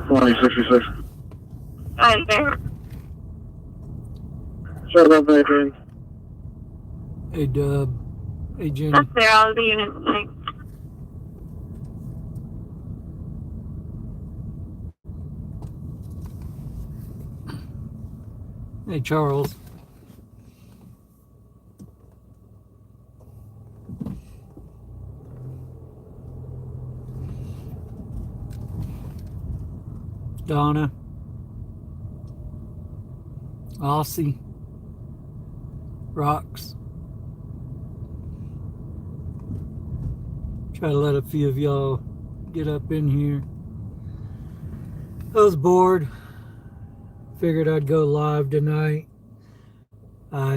2066. Right there. Shut up, Adrian. Hey, Dub. Hey, Jenny. That's there, all the units. Like, Hey, Charles. Donna. Aussie. Rocks. Try to let a few of y'all get up in here. I was bored. Figured I'd go live tonight. I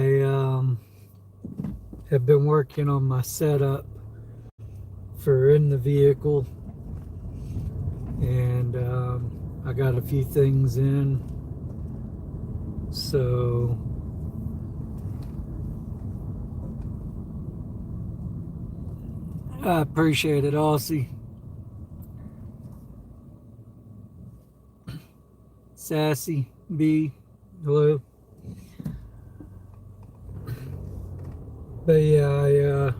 have been working on my setup for in the vehicle, and I got a few things in, so I appreciate it, Aussie. Sassy B, hello. But yeah, I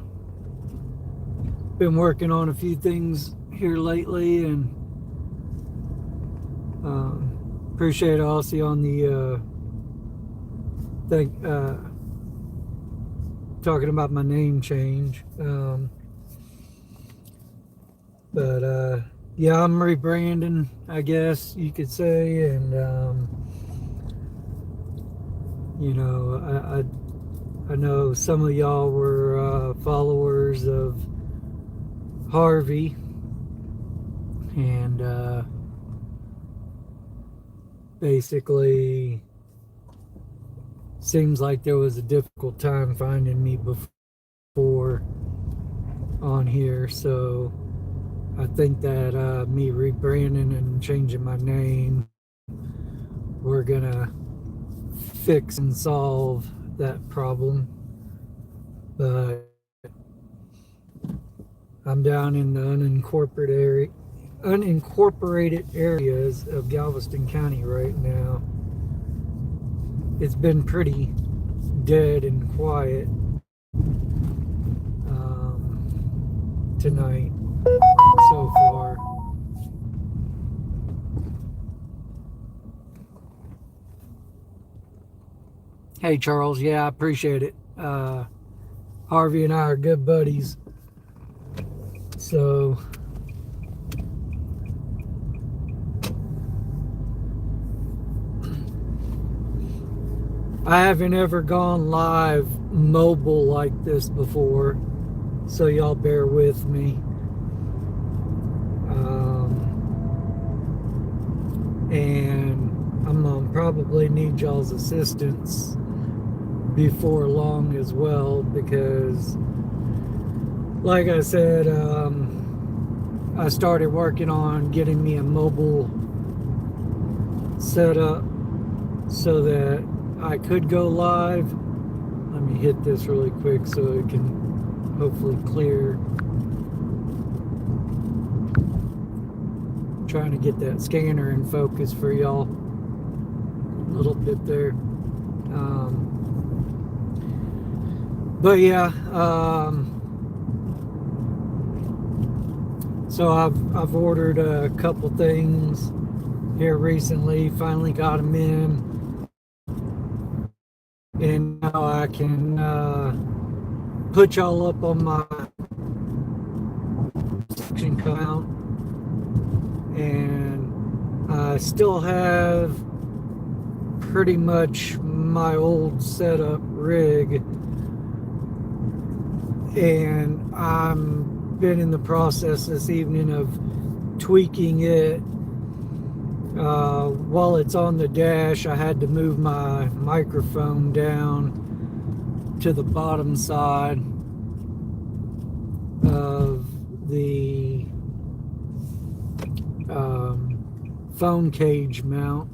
been working on a few things here lately, and appreciate Aussie on the talking about my name change. But yeah, I'm rebranding, I guess you could say, and you know, I know some of y'all were followers of Harvey, and basically seems like there was a difficult time finding me before on here, so I think that me rebranding and changing my name, we're gonna fix and solve that problem. But I'm down in the unincorporated areas of Galveston County right now. It's been pretty dead and quiet tonight so far. Hey, Charles. Yeah, I appreciate it. Harvey and I are good buddies. So I haven't ever gone live mobile like this before, so y'all bear with me. And I'm gonna probably need y'all's assistance before long as well, because like I said, I started working on getting me a mobile setup so that I could go live. Let me hit this really quick so it can hopefully clear. Trying to get that scanner in focus for y'all a little bit there. But yeah, so I've ordered a couple things here recently, finally got them in, and now I can put y'all up on my section count, and I still have pretty much my old setup rig, and I'm been in the process this evening of tweaking it. While it's on the dash, I had to move my microphone down to the bottom side of the phone cage mount,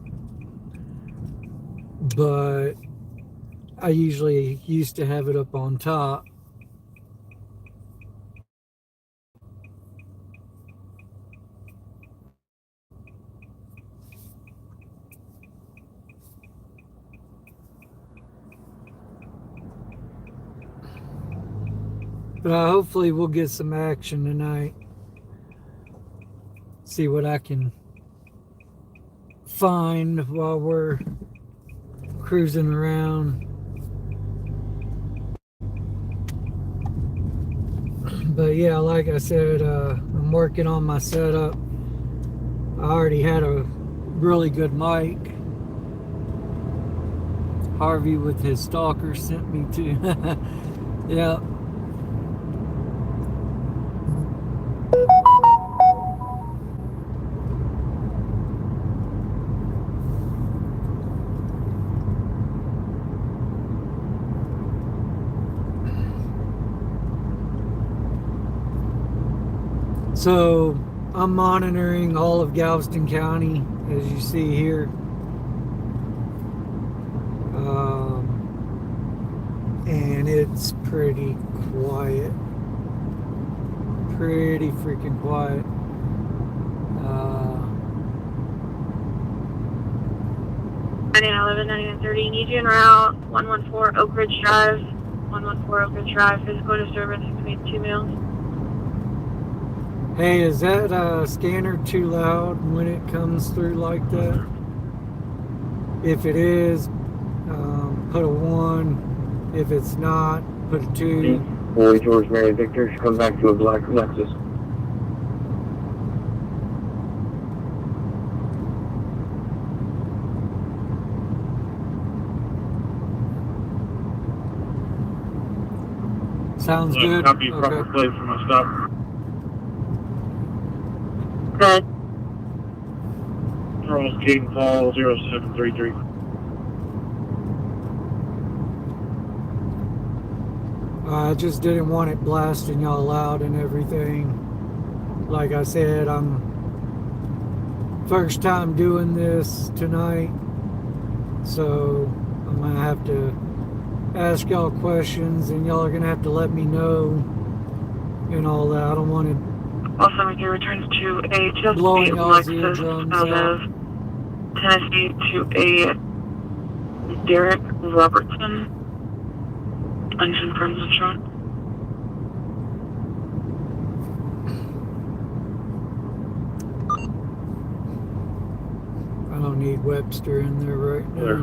but I usually used to have it up on top. But hopefully we'll get some action tonight. See what I can find while we're cruising around. But yeah, like I said, I'm working on my setup. I already had a really good mic. Harvey with his stalker sent me to. Yeah. So I'm monitoring all of Galveston County, as you see here. And it's pretty quiet. Pretty freaking quiet. 9911, 9930, need you en route, 114 Oak Ridge Drive, 114 Oak Ridge Drive, physical disturbance between 2 mills. Hey, is that scanner too loud when it comes through like that? If it is, put a 1. If it's not, put a 2. Boy George Mary Victor, come back to a black Lexus. Sounds good. Copy, Okay. proper plate for my stop. Good. Charles Caden Fall 0733. I just didn't want it blasting y'all out and everything. Like I said, I'm first time doing this tonight, so I'm gonna have to ask y'all questions and y'all are gonna have to let me know and all that. I don't want it Also, we can return to a blowing Chesapeake y'all's Lexus eardrums out out. of Tennessee to a Derek Robertson. Engine from the truck. I don't need Webster in there right now. Clear.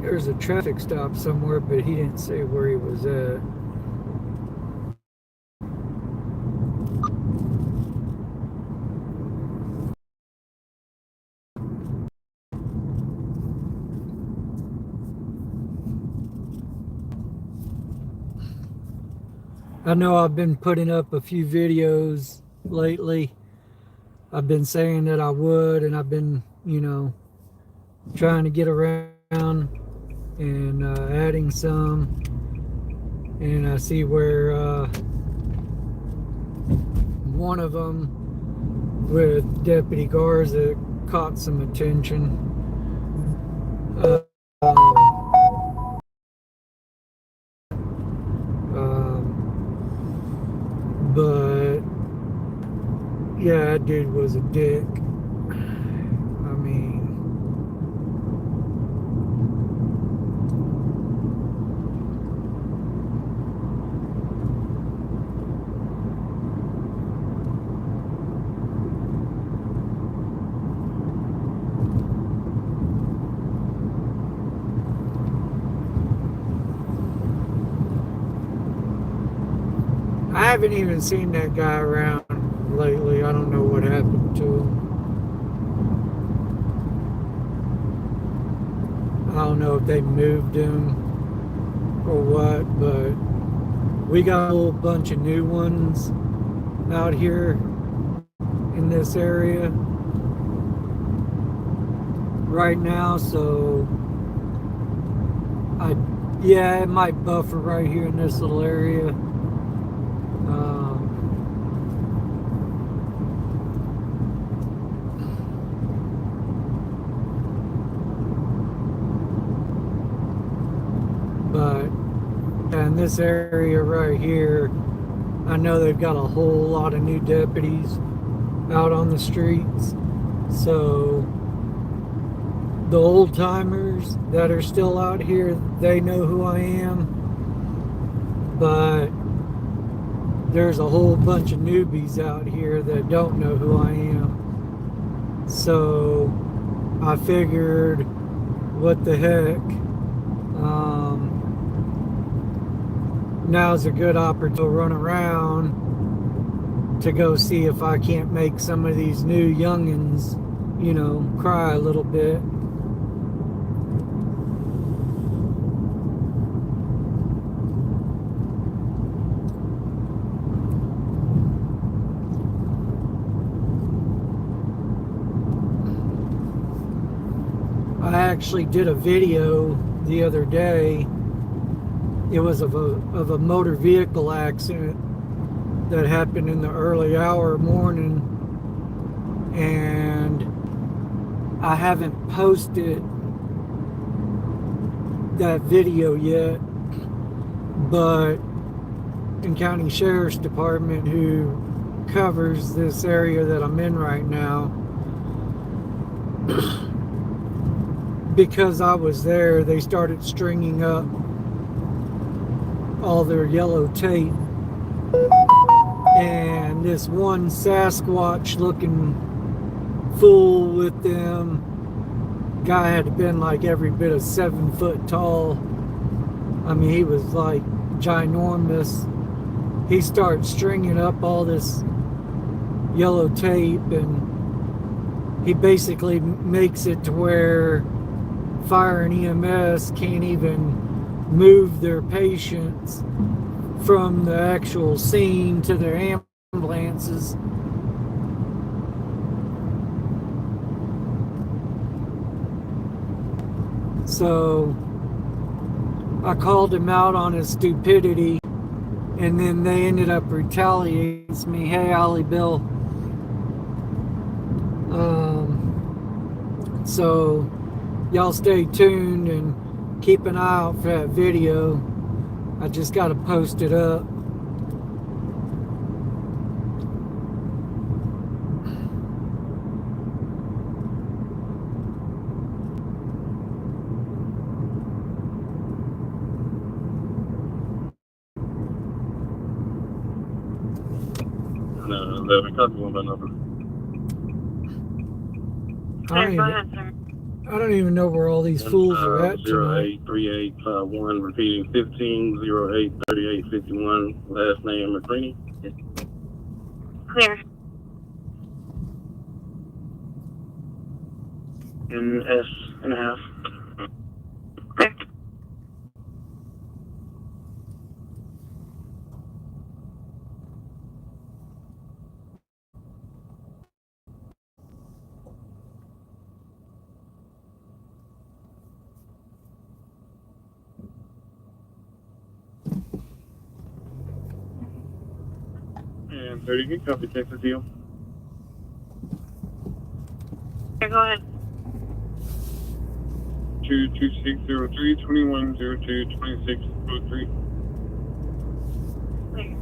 There's a traffic stop somewhere, but he didn't say where he was at. I know I've been putting up a few videos lately. I've been saying that I would, and I've been, trying to get around and adding some. And I see where one of them with Deputy Garza caught some attention. But yeah, that dude was a dick. I mean, I haven't even seen that guy around lately. I don't know what happened to him. I don't know if they moved him or what, but we got a whole bunch of new ones out here in this area right now, so yeah, it might buffer right here in this little area. But in this area right here, I know they've got a whole lot of new deputies out on the streets. So the old timers that are still out here, they know who I am, but there's a whole bunch of newbies out here that don't know who I am. So I figured, what the heck, now's a good opportunity to run around to go see if I can't make some of these new youngins, you know, cry a little bit. I actually did a video the other day. It was of a motor vehicle accident that happened in the early hour morning, and I haven't posted that video yet, but in County Sheriff's Department, who covers this area that I'm in right now, because I was there, they started stringing up all their yellow tape, and this one Sasquatch looking fool with them, guy had been like every bit of 7 foot tall. I mean, he was like ginormous. He starts stringing up all this yellow tape, and he basically makes it to where fire and EMS can't even move their patients from the actual scene to their ambulances. So I called him out on his stupidity, and then they ended up retaliating against me. Hey, Ollie Bill. So y'all stay tuned and keep an eye out for that video. I just got to post it up. No, 11, copy one by number. I don't even know where all these fools are at tonight. 083851, repeating 15083851, last name McCreaney. Clear. MS&a half. Clear. And 30, can copy Texas deal. Here, go ahead. 22603 2102 2603. Clear.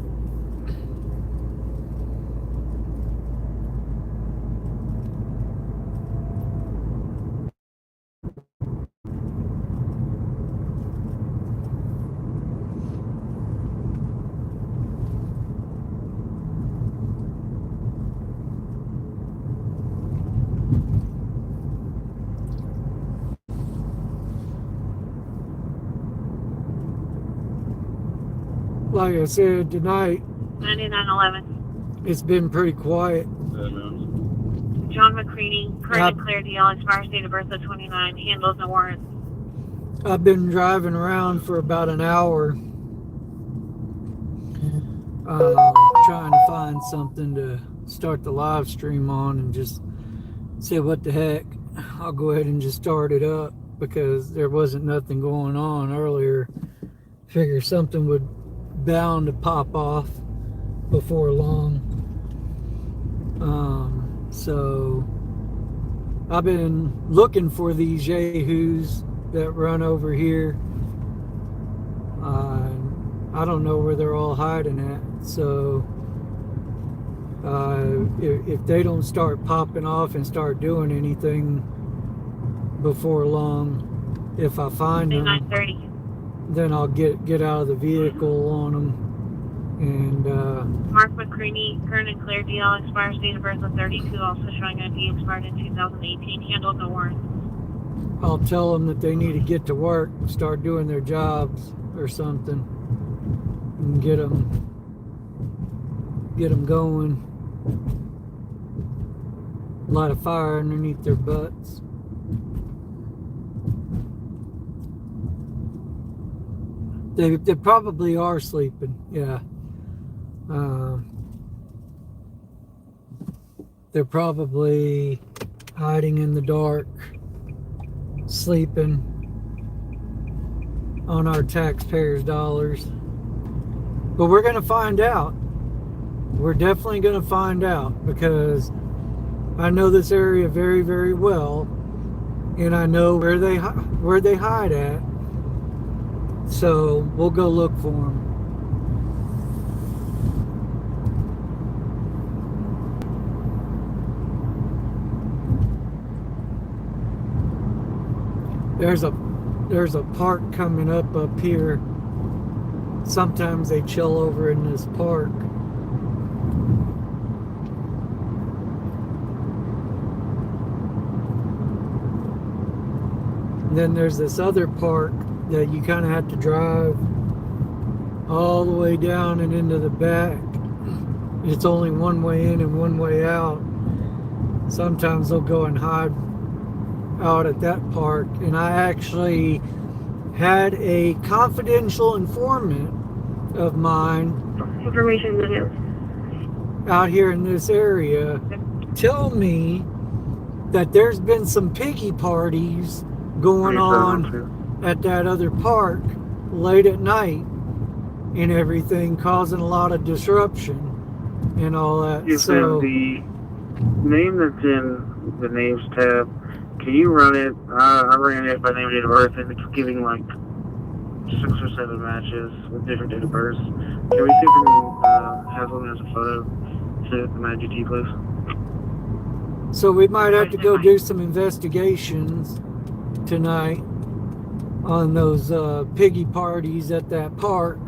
Like I said, tonight 9911. it's been pretty quiet. John McCreaney, current and clear DL, expires date of birth of 29, handles no warrants. I've been driving around for about an hour, trying to find something to start the live stream on and just say what the heck. I'll go ahead and just start it up because there wasn't nothing going on earlier. Figure something would bound to pop off before long. So I've been looking for these yahoos that run over here. I don't know where they're all hiding at. So if they don't start popping off and start doing anything before long. If I find them, 9:30. then I'll get out of the vehicle on them. And Mark McCready, current and clear DL expires date of birth of 32, also showing ID expired in 2018. Handle no warrant. I'll tell them that they need to get to work, start doing their jobs or something, and get them going. Light a fire underneath their butts. They probably are sleeping, yeah. They're probably hiding in the dark, sleeping on our taxpayers' dollars. But we're going to find out. We're definitely going to find out, because I know this area very, very well, and I know where they hide at. So we'll go look for them. There's a park coming up here. Sometimes they chill over in this park. And then there's this other park that you kind of have to drive all the way down and into the back. It's only one way in and one way out. Sometimes they'll go and hide out at that park. And I actually had a confidential informant of mine Information video. out here in this area tell me that there's been some piggy parties going on at that other park late at night and everything, causing a lot of disruption and all that. So the name that's in the names tab, can you run it? I ran it by name, date of birth, and it's giving like 6 or 7 matches with different date of births. Can we see if we can have one as a photo? Send it to my GT, please. So we might have to go do some investigations tonight on those piggy parties at that park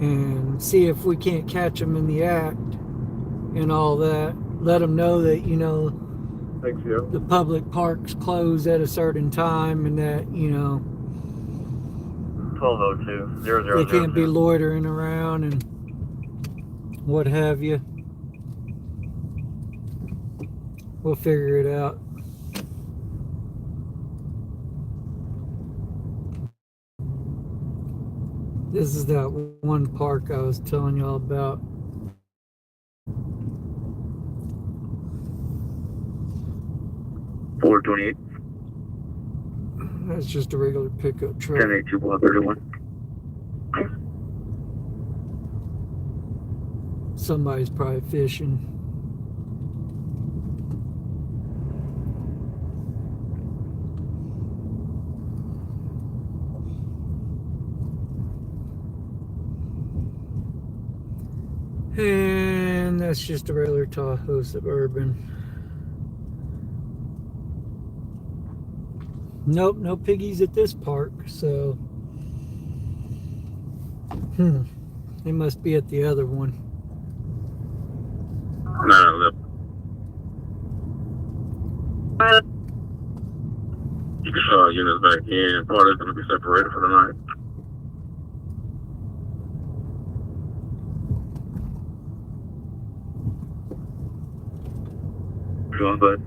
and see if we can't catch them in the act and all that. Let them know that, you know, Thanks, you. the public parks close at a certain time and that, you know, 1202 0002. they can't be loitering around and what have you. We'll figure it out. This is that one park I was telling y'all about. $428. That's just a regular pickup truck. 1082 block 31. Somebody's probably fishing. And that's just a regular Tahoe Suburban. Nope, no piggies at this park, so they must be at the other one. No. You can saw units back in. Part is going to be separated for the night. Go on, bud.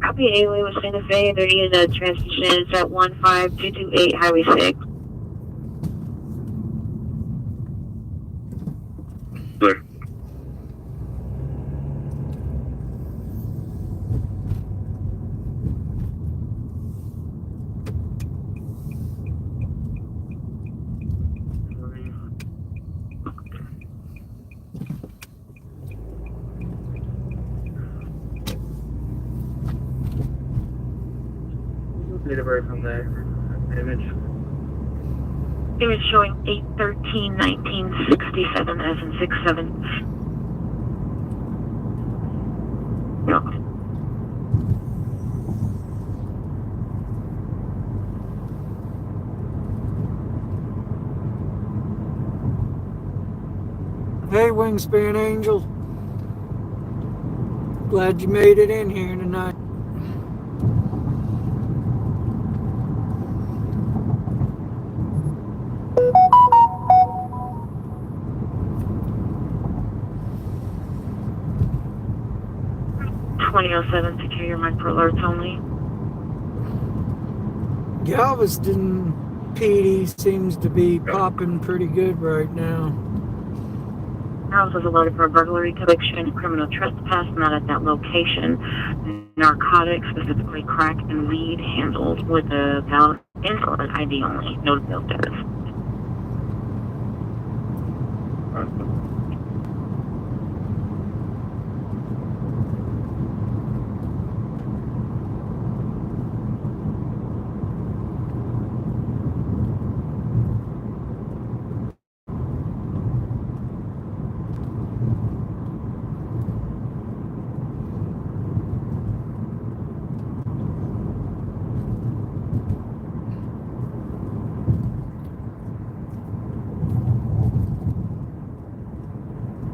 Copy A-Way with Santa Fe. They're needing a transmission. It's at 15228 Highway 6. Clear. Date of birth from there. Image. Image showing 8/13/1967 as in 67. Yeah. Hey, Wingspan Angel. Glad you made it in here tonight. Secure your mic for alerts only. Galveston PD seems to be popping pretty good right now. House is alerted for a burglary conviction, criminal trespass not at that location, narcotics, specifically crack and weed, handled with a valid invalid ID only. No bill status.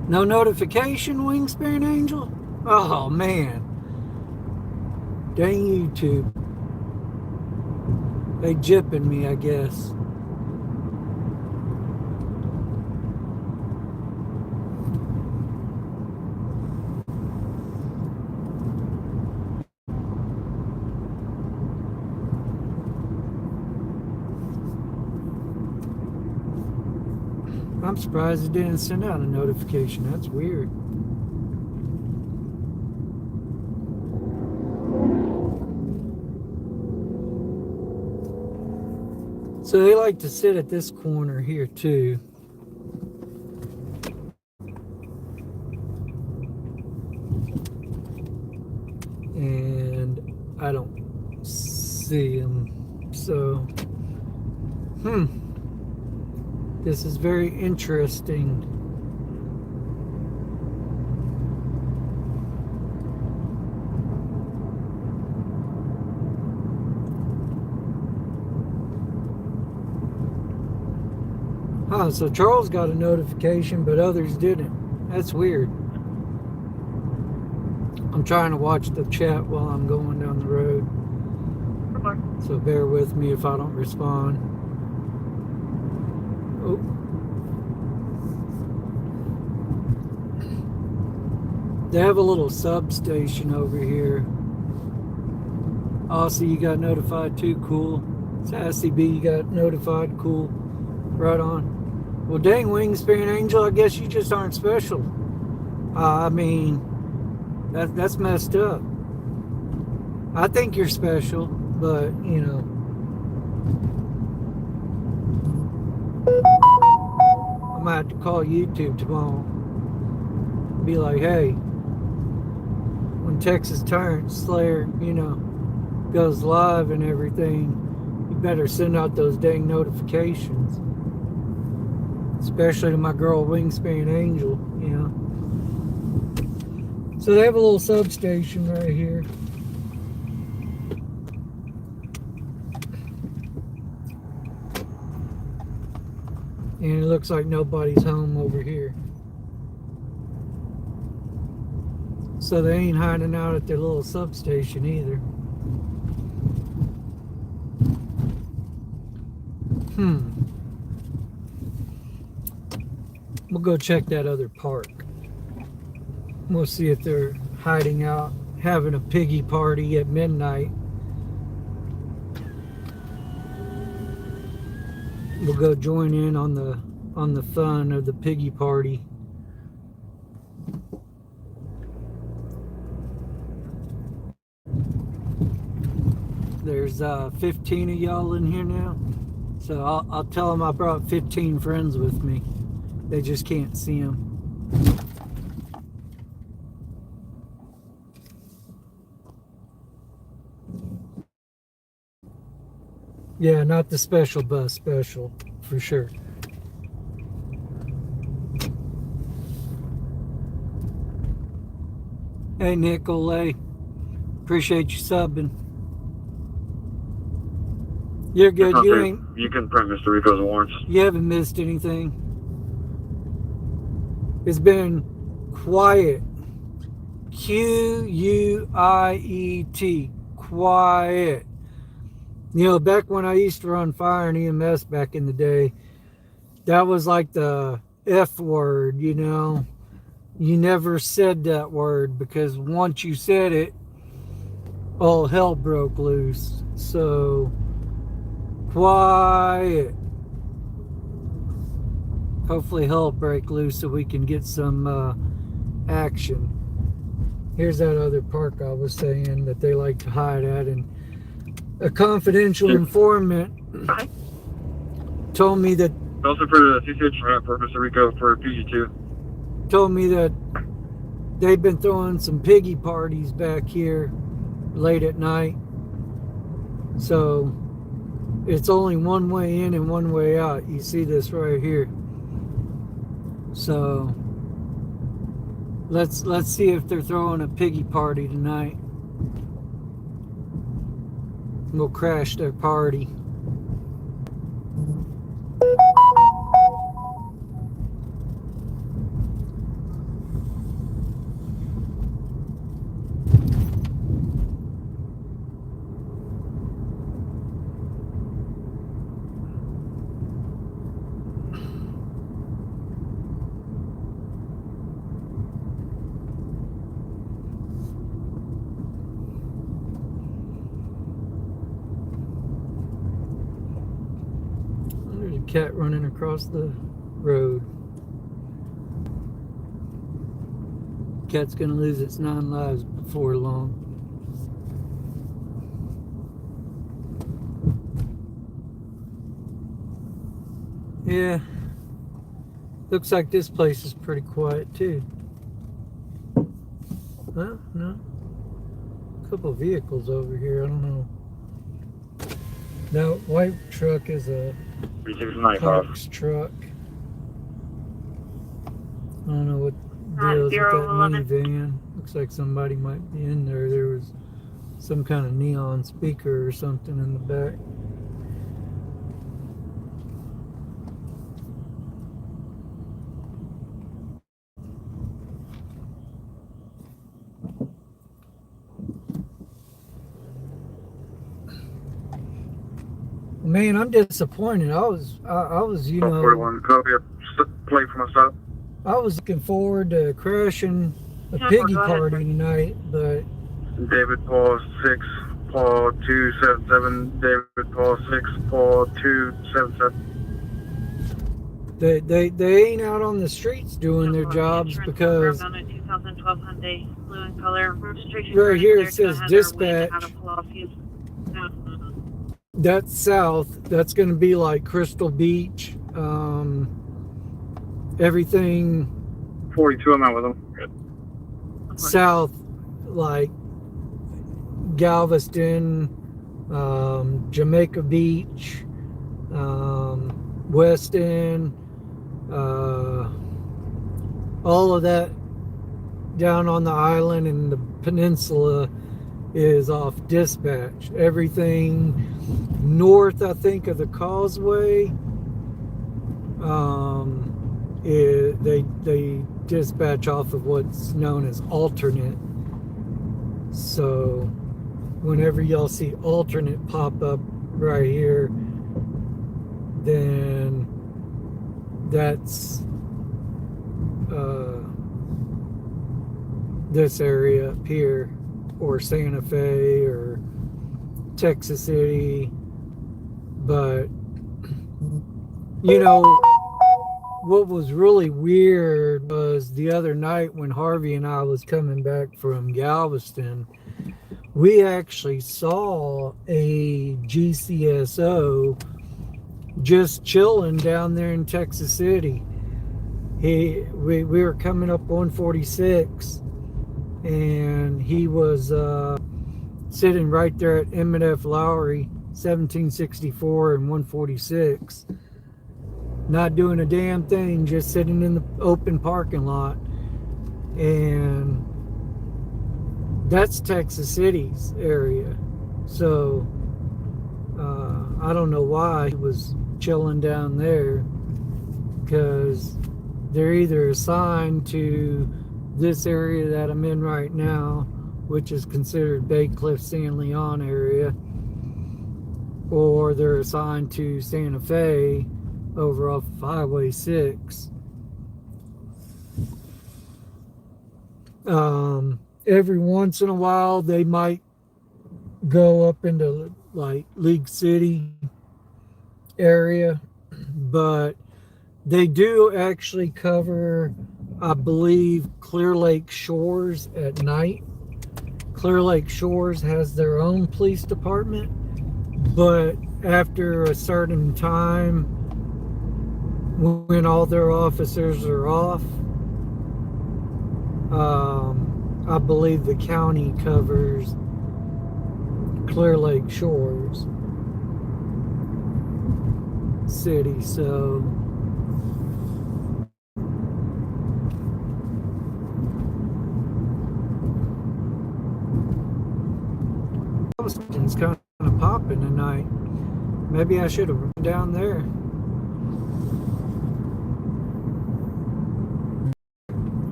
No notification, Wingspan Angel? Oh, man. Dang YouTube. They jipping me, I guess. I'm surprised it didn't send out a notification. That's weird. So they like to sit at this corner here too. And I don't see them. So, this is very interesting. Oh, so Charles got a notification, but others didn't. That's weird. I'm trying to watch the chat while I'm going down the road. So bear with me if I don't respond. Oh. They have a little substation over here. Aussie, you got notified too. Cool. Sassy B, you got notified. Cool. Right on. Well, dang, Wingspan Angel, I guess you just aren't special. I mean, that's messed up. I think you're special, but, you know. I might have to call YouTube tomorrow. Be like, hey, when Texas Tyrant Slayer, you know, goes live and everything, you better send out those dang notifications. Especially to my girl Wingspan Angel, you know. So they have a little substation right here. And it looks like nobody's home over here. So they ain't hiding out at their little substation either. We'll go check that other park. We'll see if they're hiding out, having a piggy party at midnight. We'll go join in on the fun of the piggy party. There's 15 of y'all in here now. So I'll tell them I brought 15 friends with me. They just can't see them. Yeah, not the special bus special, for sure. Hey, Nicolay. Appreciate you subbing. You're good. Okay. You can print Mr. Rico's warrants. You haven't missed anything. It's been quiet. Quiet. Quiet. You know, back when I used to run fire and EMS back in the day, that was like the F word, you know. You never said that word because once you said it, all hell broke loose. So, quiet. Hopefully, hell will break loose so we can get some action. Here's that other park I was saying that they like to hide at, and a confidential informant told me that. Also for the CCH for Costa Rico for PG2. Told me that they've been throwing some piggy parties back here late at night. So it's only one way in and one way out. You see this right here. So let's see if they're throwing a piggy party tonight. We'll crash their party. Cat running across the road. Cat's gonna lose its 9 lives before long. Yeah, looks like this place is pretty quiet too. Well, no, a couple of vehicles over here. I don't know. That white truck is a Parks truck. I don't know what deals with that minivan. Looks like somebody might be in there. There was some kind of neon speaker or something in the back. Man, I'm disappointed. I was, you know, 41. Copy. Play for myself. I was looking forward to crashing a piggy party tonight, but David Paul 6, Paul 277, David Paul 6, Paul 277. they ain't out on the streets doing their jobs because right here it says dispatch. That's south. That's going to be like Crystal Beach. Everything 42, I'm out with them. South, like Galveston, Jamaica Beach, West End, all of that down on the island and the peninsula is off dispatch. Everything north, I think, of the causeway, they dispatch off of what's known as alternate. So whenever y'all see alternate pop up right here, then that's this area up here, or Santa Fe or Texas City. But you know what was really weird was the other night when Harvey and I was coming back from Galveston, we actually saw a GCSO just chilling down there in Texas City. We were coming up 146 and he was sitting right there at M&F Lowry, 1764 and 146, not doing a damn thing, just sitting in the open parking lot. And that's Texas City's area. So I don't know why he was chilling down there, because they're either assigned to this area that I'm in right now, which is considered Bay Cliff San Leon area, or they're assigned to Santa Fe over off of Highway 6. Every once in a while, they might go up into like League City area, but they do actually cover, I believe, Clear Lake Shores at night. Clear Lake Shores has their own police department, but after a certain time, when all their officers are off, I believe the county covers Clear Lake Shores city. So it's kind of popping tonight. Maybe I should have run down there.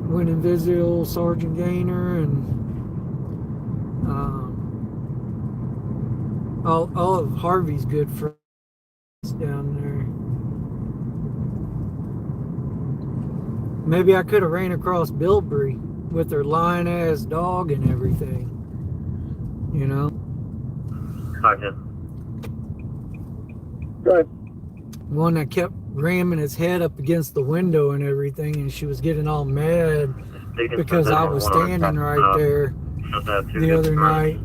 Went and visited old Sergeant Gaynor and all of Harvey's good friends down there. Maybe I could have ran across Bilberry with her lion ass dog and everything. You know? Gotcha. Good. One that kept ramming his head up against the window and everything, and she was getting all mad because I was standing right there the other night.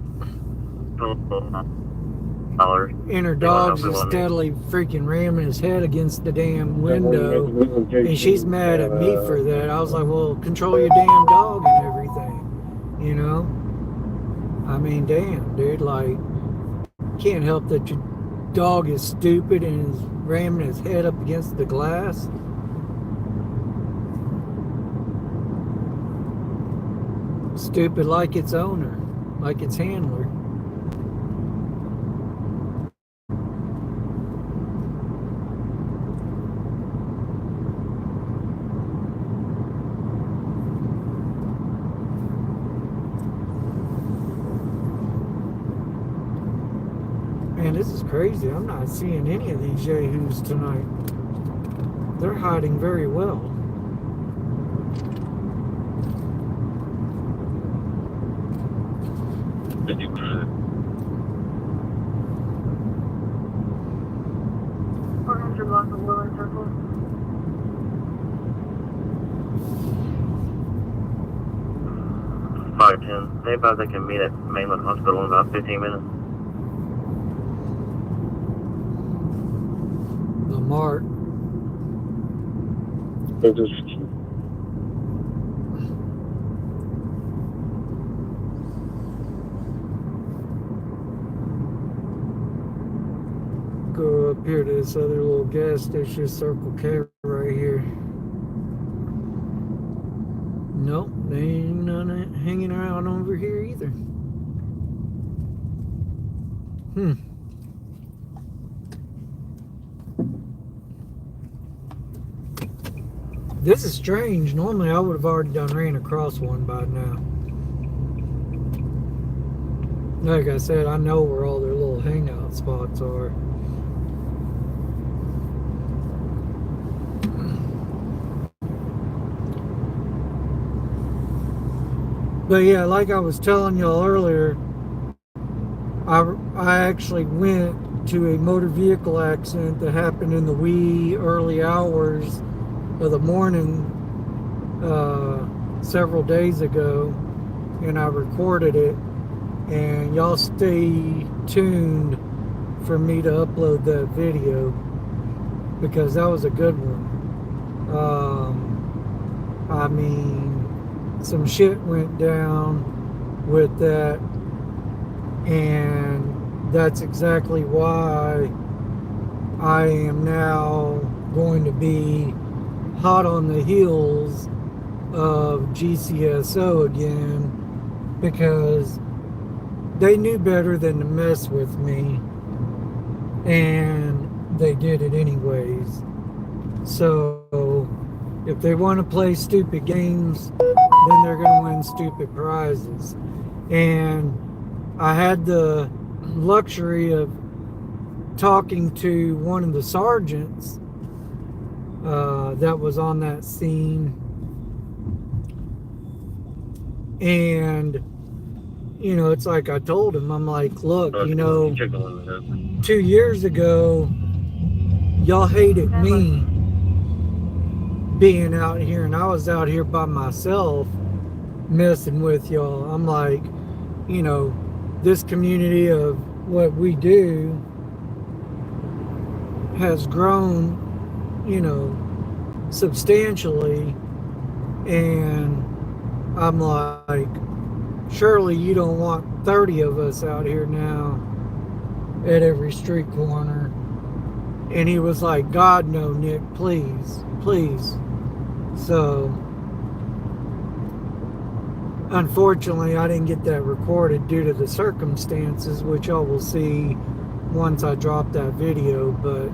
And her dog's just steadily freaking ramming his head against the damn window, and she's mad at me for that. I was like, well, control your damn dog and everything, you know? I mean, damn, dude, like, can't help that your dog is stupid and is ramming his head up against the glass. Stupid like its owner, like its handler. Man, this is crazy. I'm not seeing any of these yahoos tonight. They're hiding very well. Did you cruise it? 400 block of Willow Circle. They about they can meet at Mainland Hospital in about 15 minutes. Lamar. Go up here to this other little gas station, Circle K right here. Nope, they ain't none hanging around over here either. This is strange. Normally I would have already ran across one by now. Like I said, I know where all their little hangout spots are. But yeah, like I was telling y'all earlier, I actually went to a motor vehicle accident that happened in the wee early hours of the morning several days ago, and I recorded it, and y'all stay tuned for me to upload that video because that was a good one. I mean, some shit went down with that, and that's exactly why I am now going to be hot on the heels of GCSO again, because they knew better than to mess with me, and they did it anyways. So If they want to play stupid games, then they're going to win stupid prizes. And I had the luxury of talking to one of the sergeants that was on that scene. And, you know, it's like I told him, I'm like, look, you know, 2 years ago, y'all hated me being out here, and I was out here by myself messing with y'all. I'm like, you know, this community of what we do has grown, you know, substantially, and I'm like, surely you don't want 30 of us out here now at every street corner. And he was like, God, no, Nick, please, please. So, unfortunately, I didn't get that recorded due to the circumstances, which y'all will see once I drop that video, but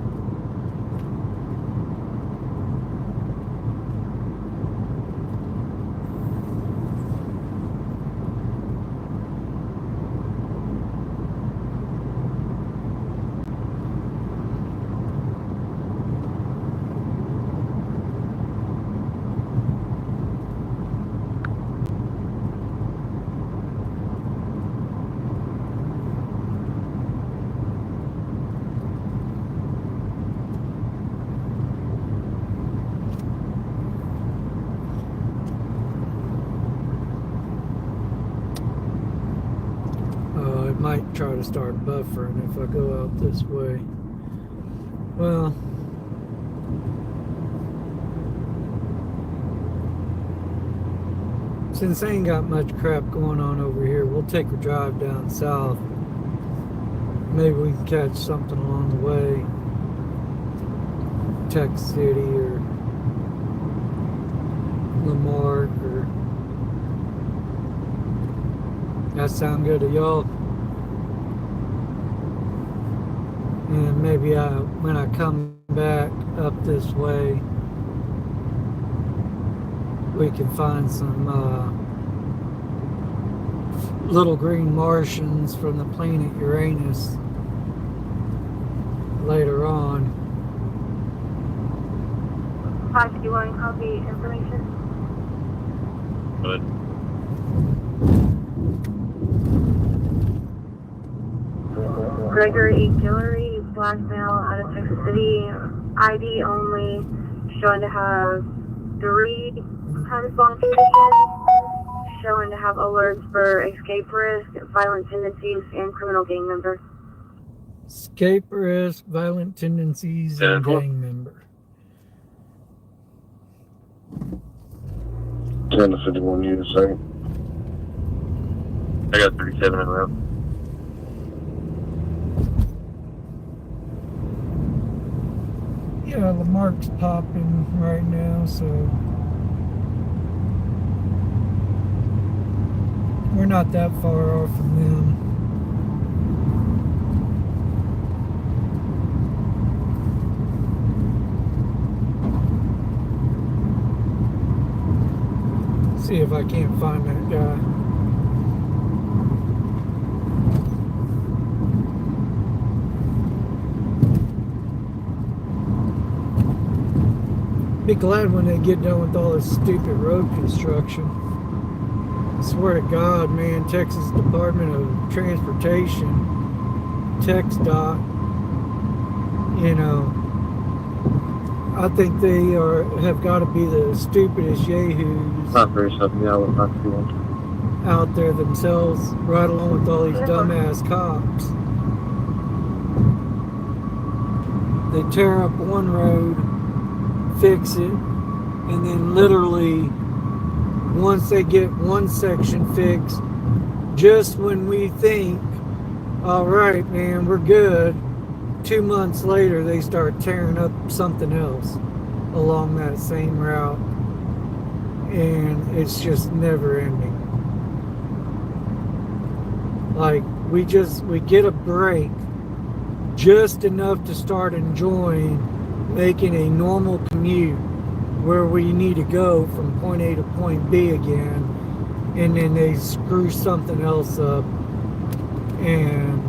it might try to start buffering if I go out this way. Well, since I ain't got much crap going on over here, we'll take a drive down south. Maybe we can catch something along the way. Tech City or Lamarck or... That sound good to y'all? And maybe when I come back up this way, we can find some little green Martians from the planet Uranus later on. 551, copy information. Good. Gregory Guillory, black male out of Texas City, ID only, showing to have 3 times bond conditions, showing to have alerts for escape risk, violent tendencies, and criminal gang member. Escape risk, violent tendencies, and gang member. 10 to 51 units, second. I got 37 in route. Yeah, Lamarck's popping right now, so we're not that far off from them. See if I can't find that guy. Be glad when they get done with all this stupid road construction. I swear to God, man, Texas Department of Transportation, TxDOT, you know, I think they have got to be the stupidest yahoos Not very something, yeah, not too much. out there themselves, right along with all these dumbass cops. They tear up one road, fix it, and then literally once they get one section fixed, just when we think, all right, man, we're good, 2 months later they start tearing up something else along that same route, and it's just never ending. Like, we get a break just enough to start enjoying making a normal commute where we need to go from point A to point B again, and then they screw something else up, and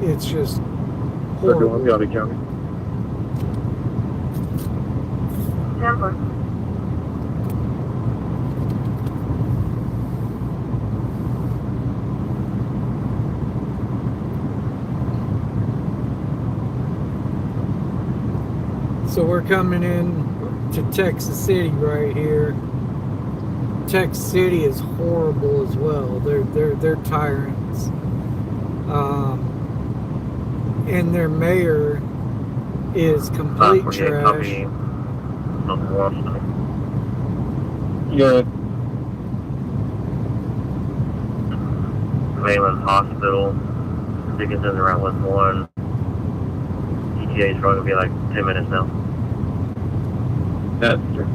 it's just horrible. County. Denver. So we're coming in to Texas City right here. Texas City is horrible as well. They're tyrants. And their mayor is complete trash. Yeah. Mainland Hospital. Dickinson's around with 1. ETA is probably gonna be like 10 minutes now. That's true.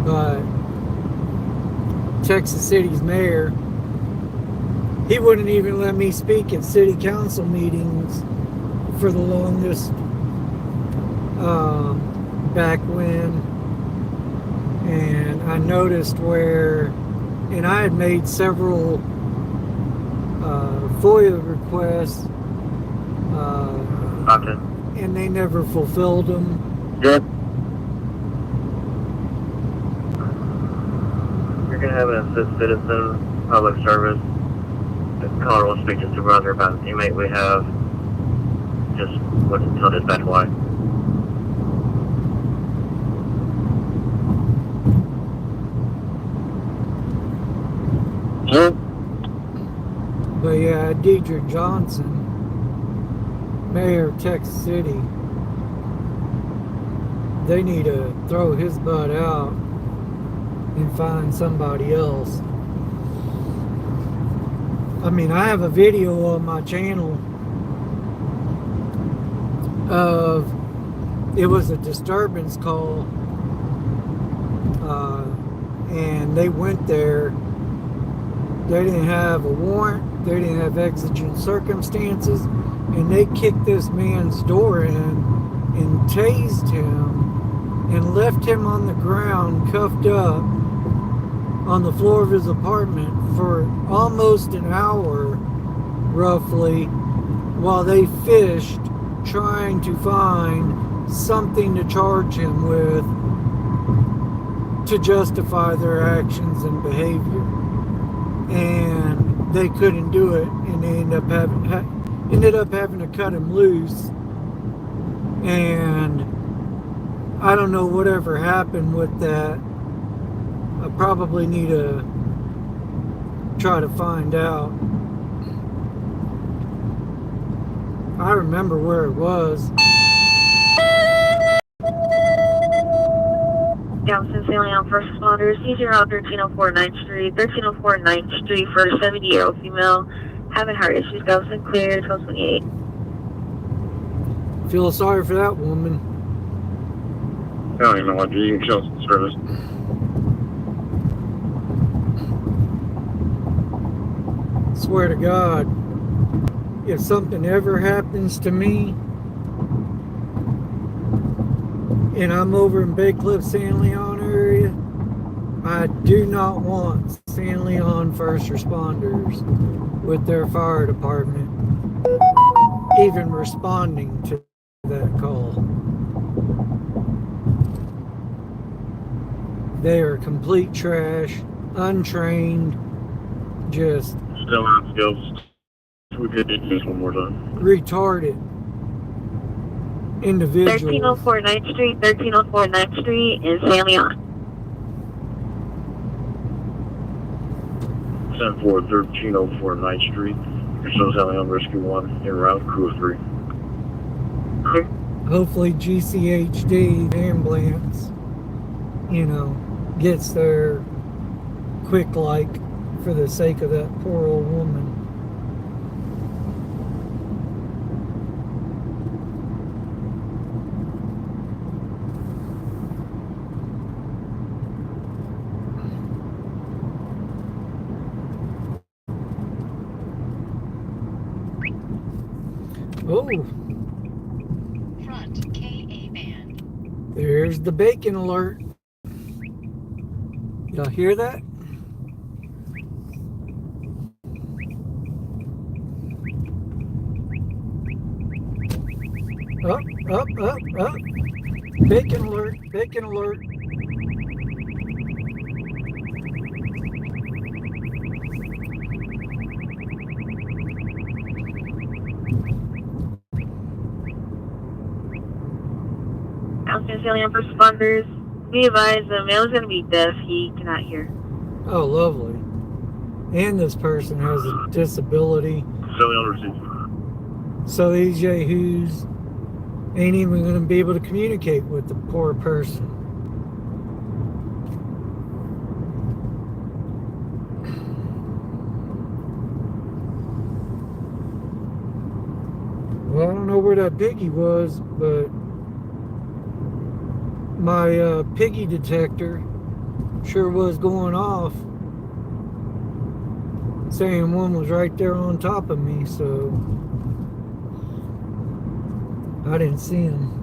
But Texas City's mayor, he wouldn't even let me speak at city council meetings for the longest, back when. And I noticed where, and I had made several FOIA requests, and they never fulfilled them. Yep. You're going to have an assist citizen public service. The caller will speak to supervisor about an inmate we have. Just wouldn't tell dispatch why. Yep. But yeah, Deidre Johnson, mayor of Texas City, they need to throw his butt out and find somebody else. I mean, I have a video on my channel of, it was a disturbance call, and they went there. They didn't have a warrant, they didn't have exigent circumstances, and they kicked this man's door in and tased him and left him on the ground, cuffed up on the floor of his apartment for almost an hour, roughly, while they fished, trying to find something to charge him with to justify their actions and behavior. And they couldn't do it, and they ended up having to cut him loose. And I don't know whatever happened with that. I probably need to try to find out. I remember where it was. Galveston Sailing on first responders. Easier on 1304 9th Street. 1304 9th Street for a 70-year-old female having heart issues. Galveston clear, 1228. Feel sorry for that woman. I don't even know what you can show service. Swear to God, if something ever happens to me and I'm over in Bay Cliff, San Leon area, I do not want San Leon first responders with their fire department even responding to that call. They are complete trash, untrained, just Still on skills. We could do this one more time. retarded individuals. 1304 9th Street, 1304 9th Street in San Leon. 10-4, 1304 9th Street. You're still selling on Rescue 1 in route, crew of 3. Hopefully GCHD ambulance, gets there quick like for the sake of that poor old woman. Oh, Front KA band. there's the bacon alert. Y'all hear that? Up, up, up, up. Bacon alert, bacon alert. Announcement alien for responders. Be advised, the male is going to be deaf. He cannot hear. Oh, lovely. And this person has a disability. So these yahoos ain't even going to be able to communicate with the poor person. Well, I don't know where that piggy was, but my piggy detector sure was going off, saying one was right there on top of me, so I didn't see him.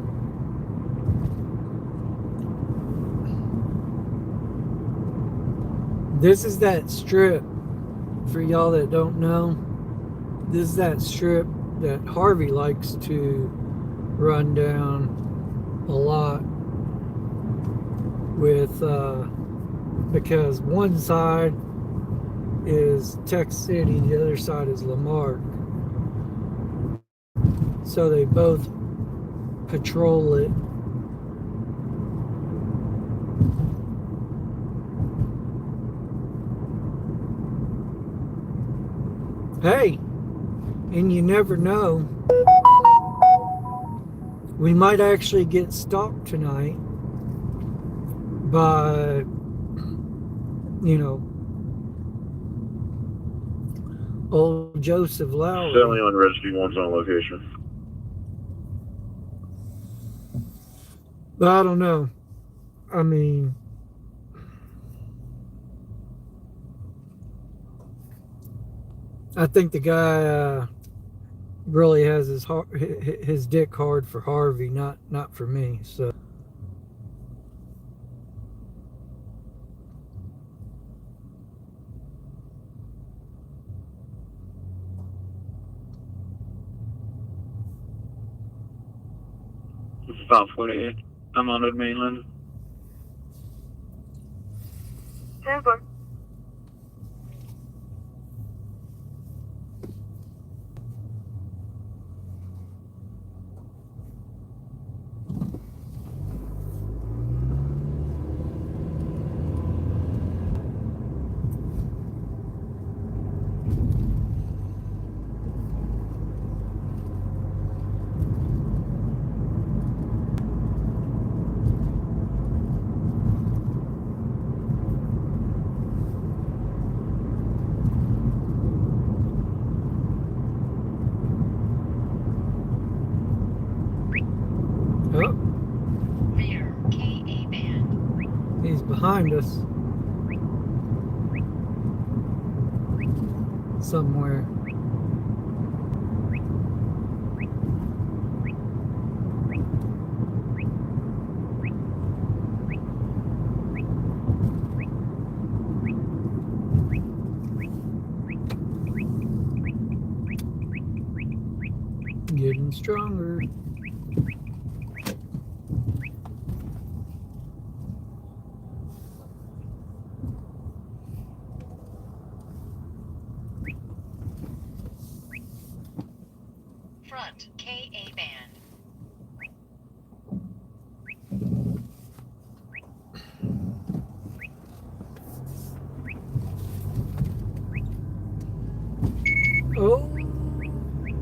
This is that strip, for y'all that don't know, this is that strip that Harvey likes to run down a lot with, because one side is Tech City, the other side is Lamarck. So they both patrol it. Hey, and you never know, we might actually get stalked tonight by, you know, old Joseph Lowry. Stanley on Rescue 1's on location. But I don't know. I mean, I think the guy really has his dick hard for Harvey, not for me. So This is 548. I'm on the mainland. 10-4. oh, Rear KA band. he's behind us somewhere. Getting stronger. Front KA band. Oh,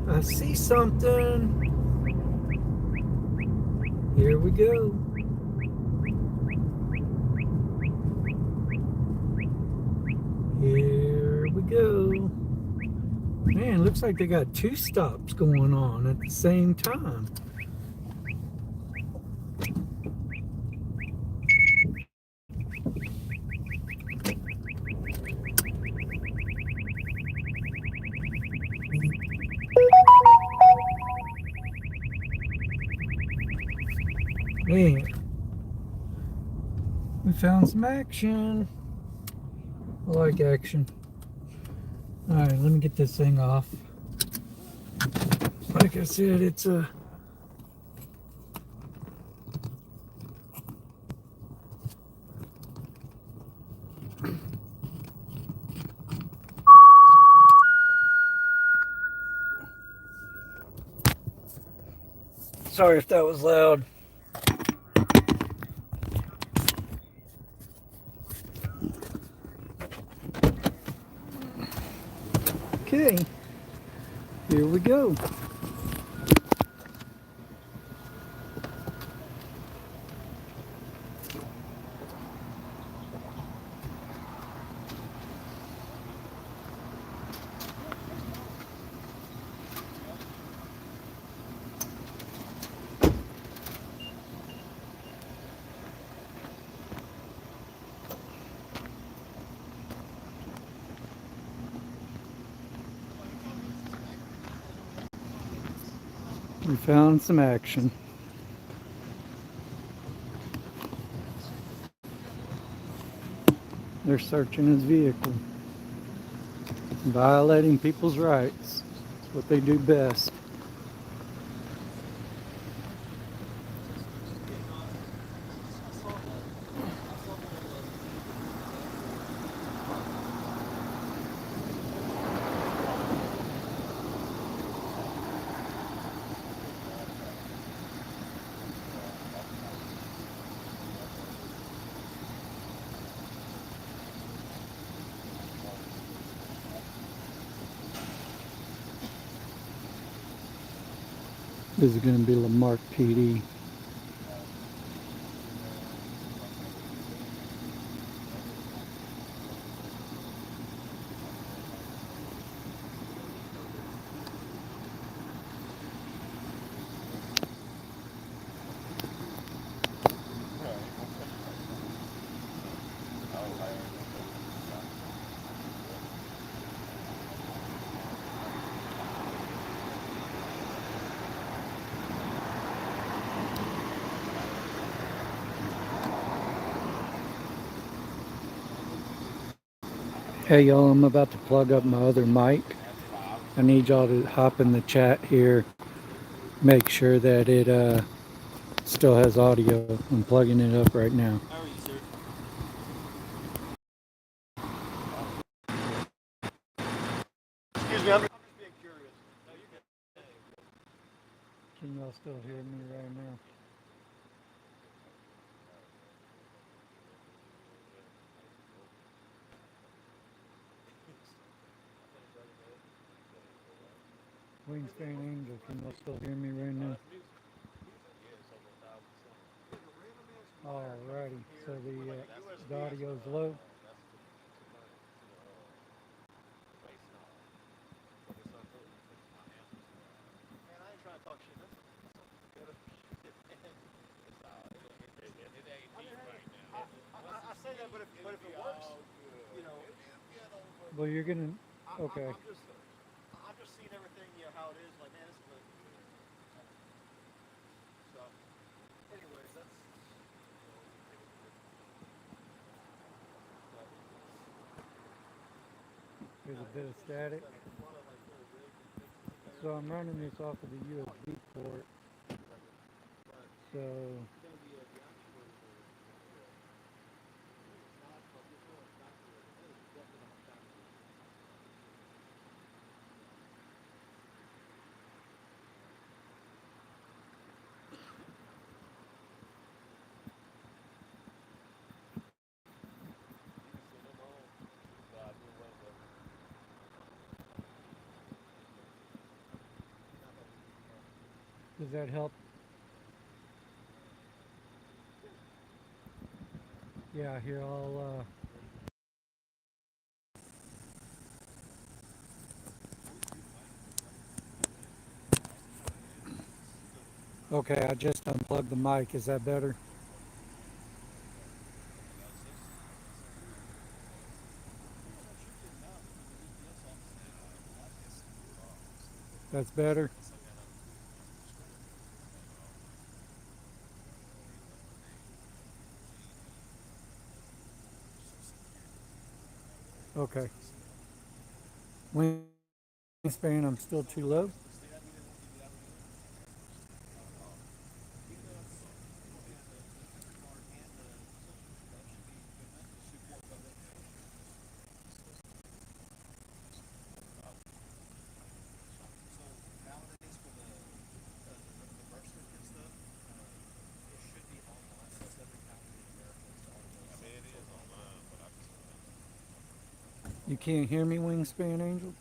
I see something. Here we go. Here we go. Man, looks like they got two stops going on at the same time. Yeah. We found some action. I like action. Alright, let me get this thing off. Like I said, it's a sorry if that was loud. Okay, here we go. We found some action. They're searching his vehicle, violating people's rights. It's what they do best. This is going to be Lamarck PD. Hey y'all, I'm about to plug up my other mic. I need y'all to hop in the chat here. Make sure that it still has audio. I'm plugging it up right now. How are you, sir? Excuse me, I'm just being curious. No, you're good. Can y'all still hear me right now? Wingspan Angel, can y'all still hear me right now? Alrighty, so the audio's low. Man, I ain't trying to talk shit. I say that, but if it works, you know. Well, you're gonna, okay. I'm just seeing everything, you know, how it is. Like, man, this is good. So, anyways, that's. There's a bit of static. So I'm running this off of the USB port. So does that help? Yeah, here okay, I just unplugged the mic. Is that better? That's better. Okay. Wingspan, I'm still too low. You can't hear me, Wingspan Angel?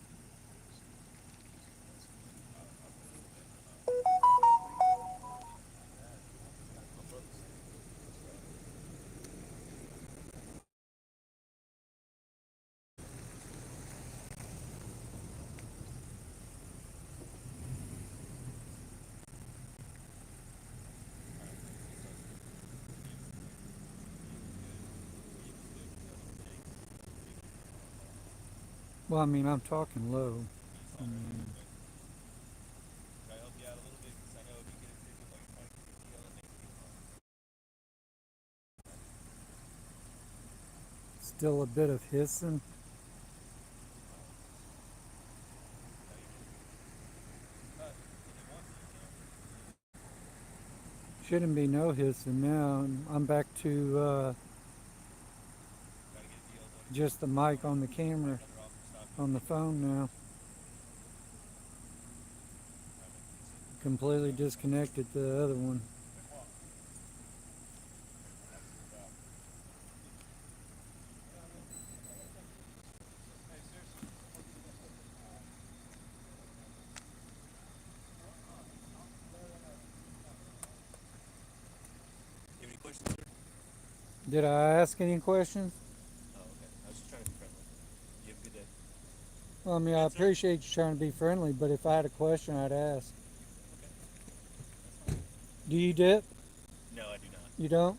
Well, I mean, I'm talking low. I mean, still a bit of hissing. Shouldn't be no hissing now. I'm back to just the mic on the camera on the phone now. Completely disconnected the other one. Did I ask any questions? Well, I mean, I appreciate you trying to be friendly, but if I had a question, I'd ask. Do you dip? You don't?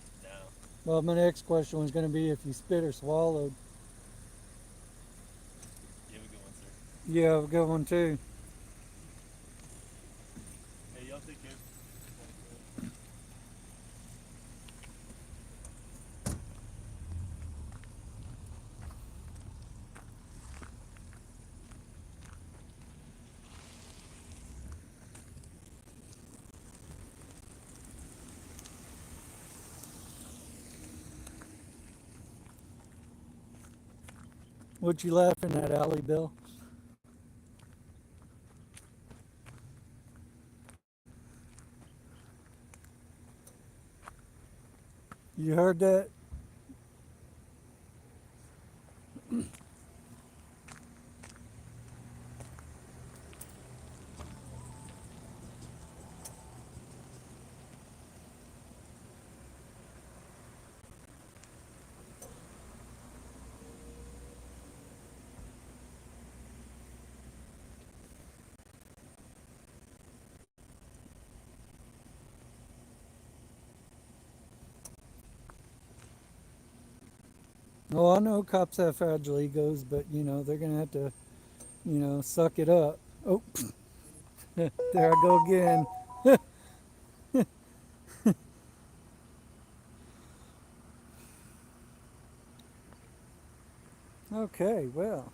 Well, my next question was going to be if you spit or swallowed. You have a good one too. What you laughing at, Allie Bill? You heard that? Oh, I know cops have fragile egos, but you know they're gonna have to, suck it up. Oh, there I go again. Okay, well,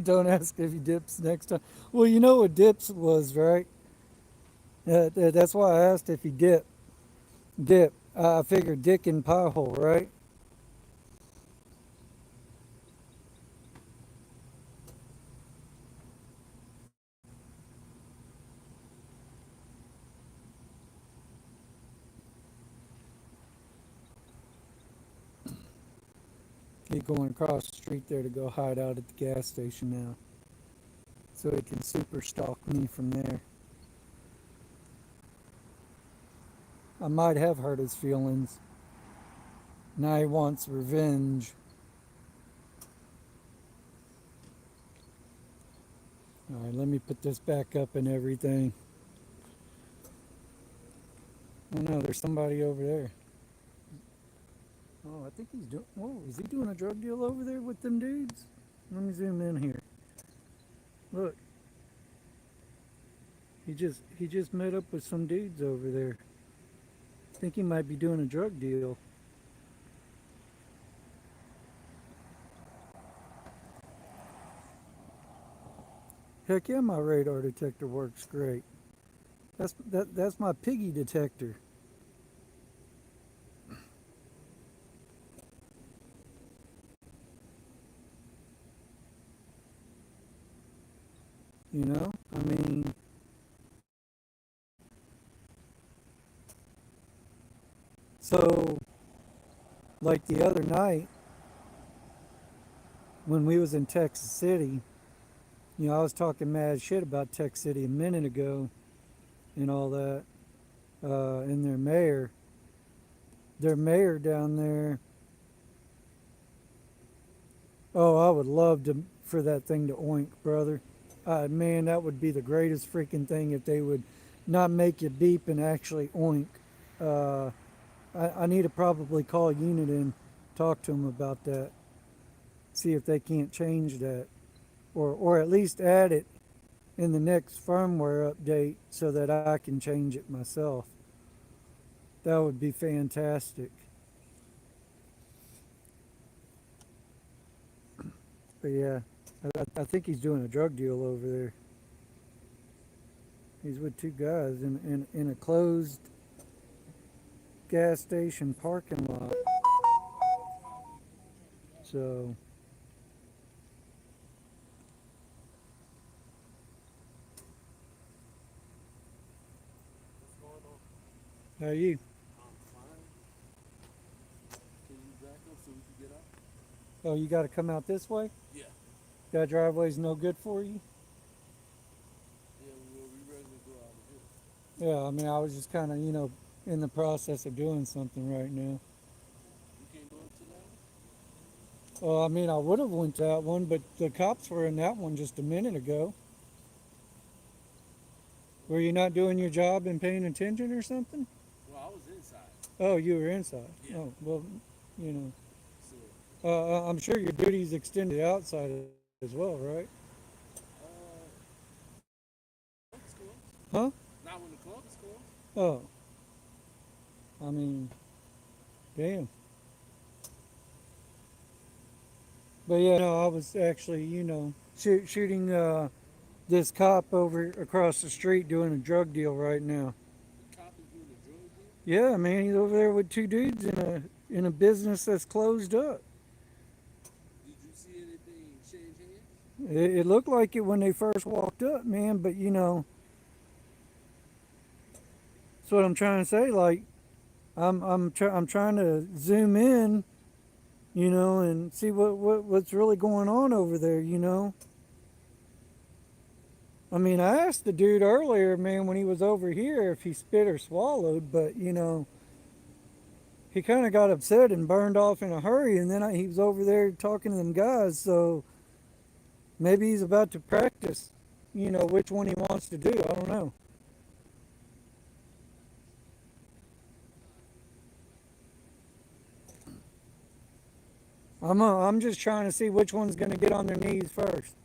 don't ask if he dips next time. Well, you know what dips was, right? That's why I asked if he dipped. Dip. I figured dick in pie hole, right? He's going across the street there to go hide out at the gas station now, so he can super stalk me from there. I might have hurt his feelings. Now he wants revenge. All right, let me put this back up and everything. Oh no, there's somebody over there. Oh, I think he's doing. Whoa, is he doing a drug deal over there with them dudes? Let me zoom in here. Look. He just met up with some dudes over there. I think he might be doing a drug deal. Heck yeah, my radar detector works great. That's my piggy detector. You know, I mean, so like the other night when we was in Texas City, I was talking mad shit about Texas City a minute ago and all that, and their mayor down there. Oh, I would love to for that thing to oink, brother. Man, that would be the greatest freaking thing if they would not make you beep and actually oink. Uh, I need to probably call Unit and talk to them about that. See if they can't change that, or at least add it in the next firmware update so that I can change it myself. That would be fantastic. But yeah, I think he's doing a drug deal over there. He's with two guys in a closed gas station parking lot. So, how are you? Oh, you got to come out this way? Yeah. That driveway's no good for you? Yeah, we ready to go out of here. Yeah, I mean, I was just kind of, in the process of doing something right now. You can't go into that one? Well, I mean, I would have went to that one, but the cops were in that one just a minute ago. Were you not doing your job and paying attention or something? Well, I was inside. Oh, you were inside. Yeah. Oh, well, you know. So, I'm sure your duties extend to the outside as well, right? it's cool. Huh? Not when the club is cool. Oh. I mean, damn. But yeah, no, I was actually, shooting this cop over across the street doing a drug deal right now. The cop is doing a drug deal? Yeah, man, he's over there with two dudes in a business that's closed up. Did you see anything change hands? It looked like it when they first walked up, man. But that's what I'm trying to say. Like, I'm trying to zoom in, and see what's really going on over there. I mean, I asked the dude earlier, man, when he was over here, if he spit or swallowed, but he kind of got upset and burned off in a hurry, and then he was over there talking to them guys. So maybe he's about to practice, which one he wants to do. I don't know. I'm just trying to see which one's going to get on their knees first.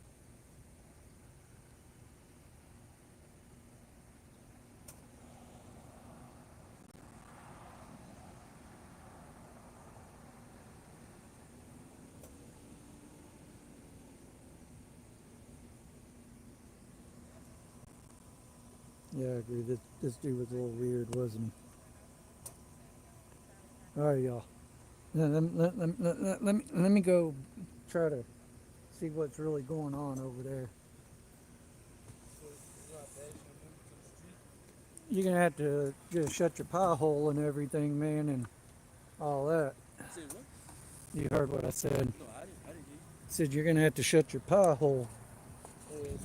Yeah, I agree. This dude was a little weird, wasn't he? All right, y'all. Let me go try to see what's really going on over there. So, it's not bad you move to the street? You're gonna have to just shut your pie hole and everything, man, and all that. Say what? You heard what I said. No, I didn't hear you. Said you're gonna have to shut your pie hole. Oh, that's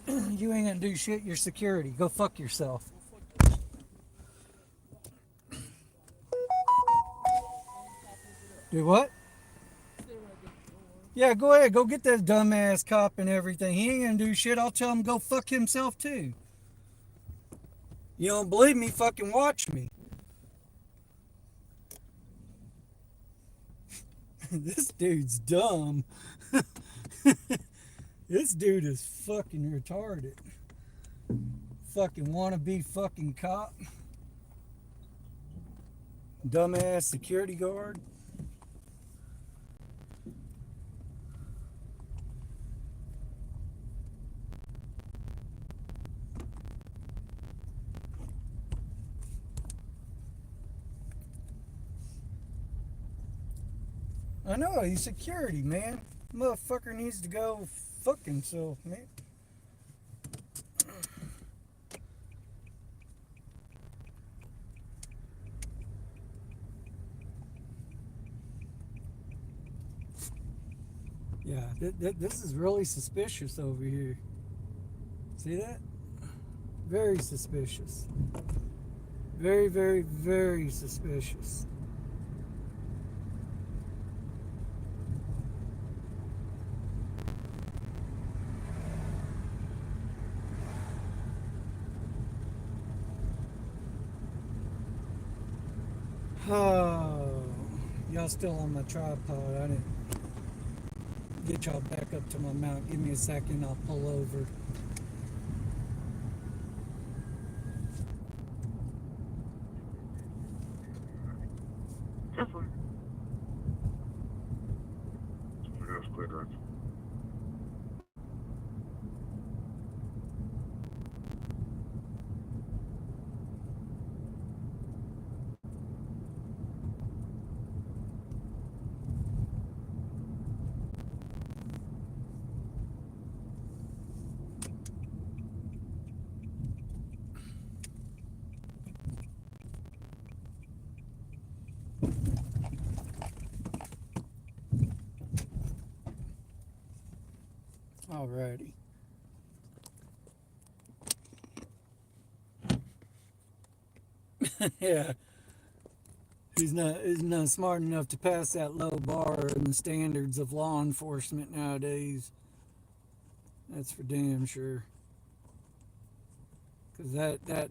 what? You ain't gonna do shit. You're security. Go fuck yourself. Do what? Yeah, go ahead. Go get that dumbass cop and everything. He ain't gonna do shit. I'll tell him go fuck himself too. You don't believe me? Fucking watch me. This dude's dumb. This dude is fucking retarded. fucking wannabe fucking cop. Dumbass security guard. I know, he's security, man. Motherfucker needs to go fuck himself, man. Yeah, this is really suspicious over here. See that? Very suspicious. Very, very, very suspicious. Oh, y'all still on my tripod. I didn't get y'all back up to my mount. Give me a second, I'll pull over. So far. That's quick, right? Alrighty. Yeah. He's not smart enough to pass that low bar in the standards of law enforcement nowadays. That's for damn sure. Cause that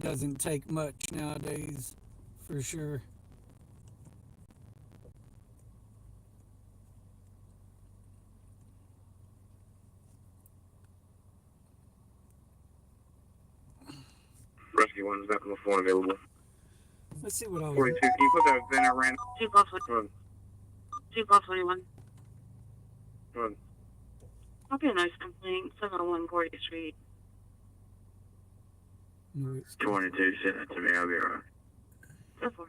doesn't take much nowadays, for sure. Rescue 1's back on the phone available. Let's see what I was. 42, can you put that VIN at random? 2 plus Run, 2 plus 21. run. Okay, nice complaint. 701 40th Street. No, it's 22, send it to me, I'll be alright. So far.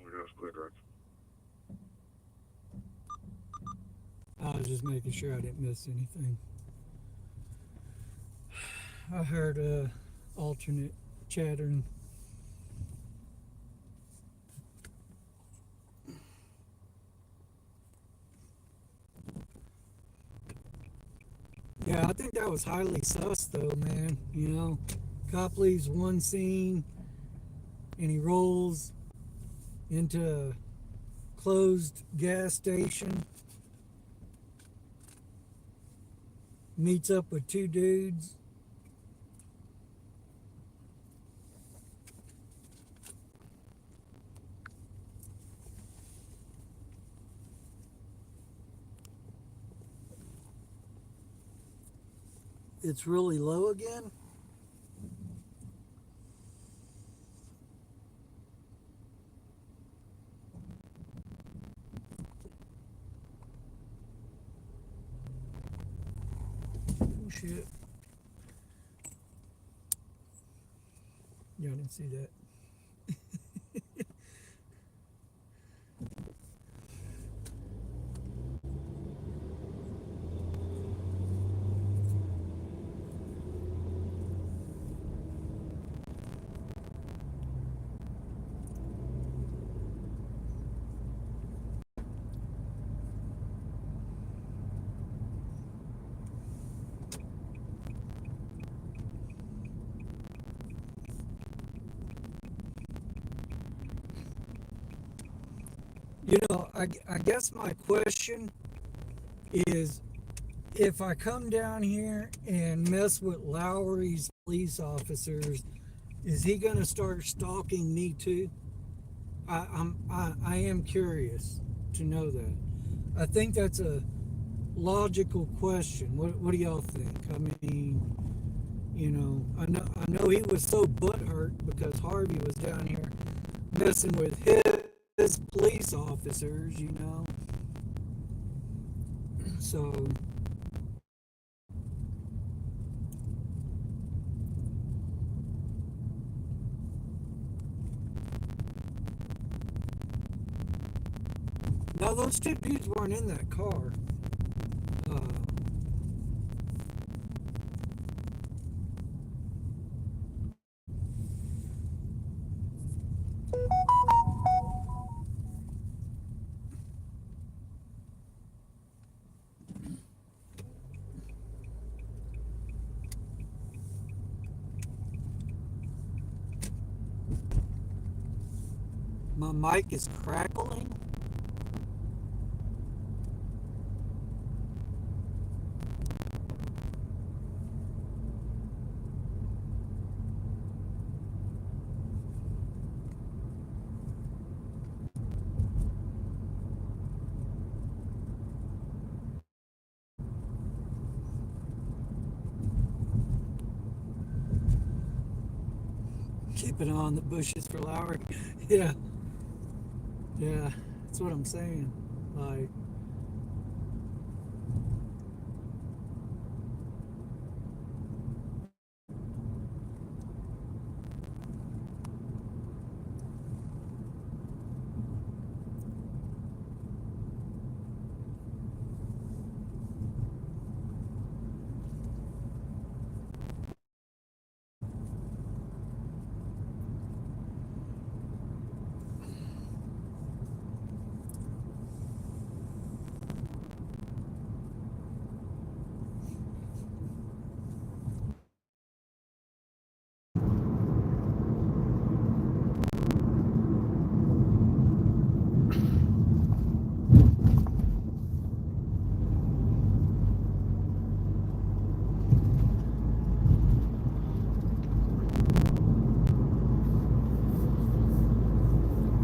20, that's quick, right? I was just making sure I didn't miss anything. I heard alternate chattering. Yeah, I think that was highly sus though, man. You know, cop leaves one scene and he rolls into a closed gas station, meets up with 2 dudes. It's really low again. Oh shit. Yeah, I didn't see that. You know, I guess my question is, if I come down here and mess with Lowry's police officers, is he going to start stalking me too? I am curious to know that. I think that's a logical question. What do y'all think? I mean, You know, I know he was so butthurt because Harvey was down here messing with his police officers, you know. So now those two dudes weren't in that car. Uh, my mic is crackling. Keep it on the bushes for Lowry. Yeah, yeah, that's what I'm saying. Like,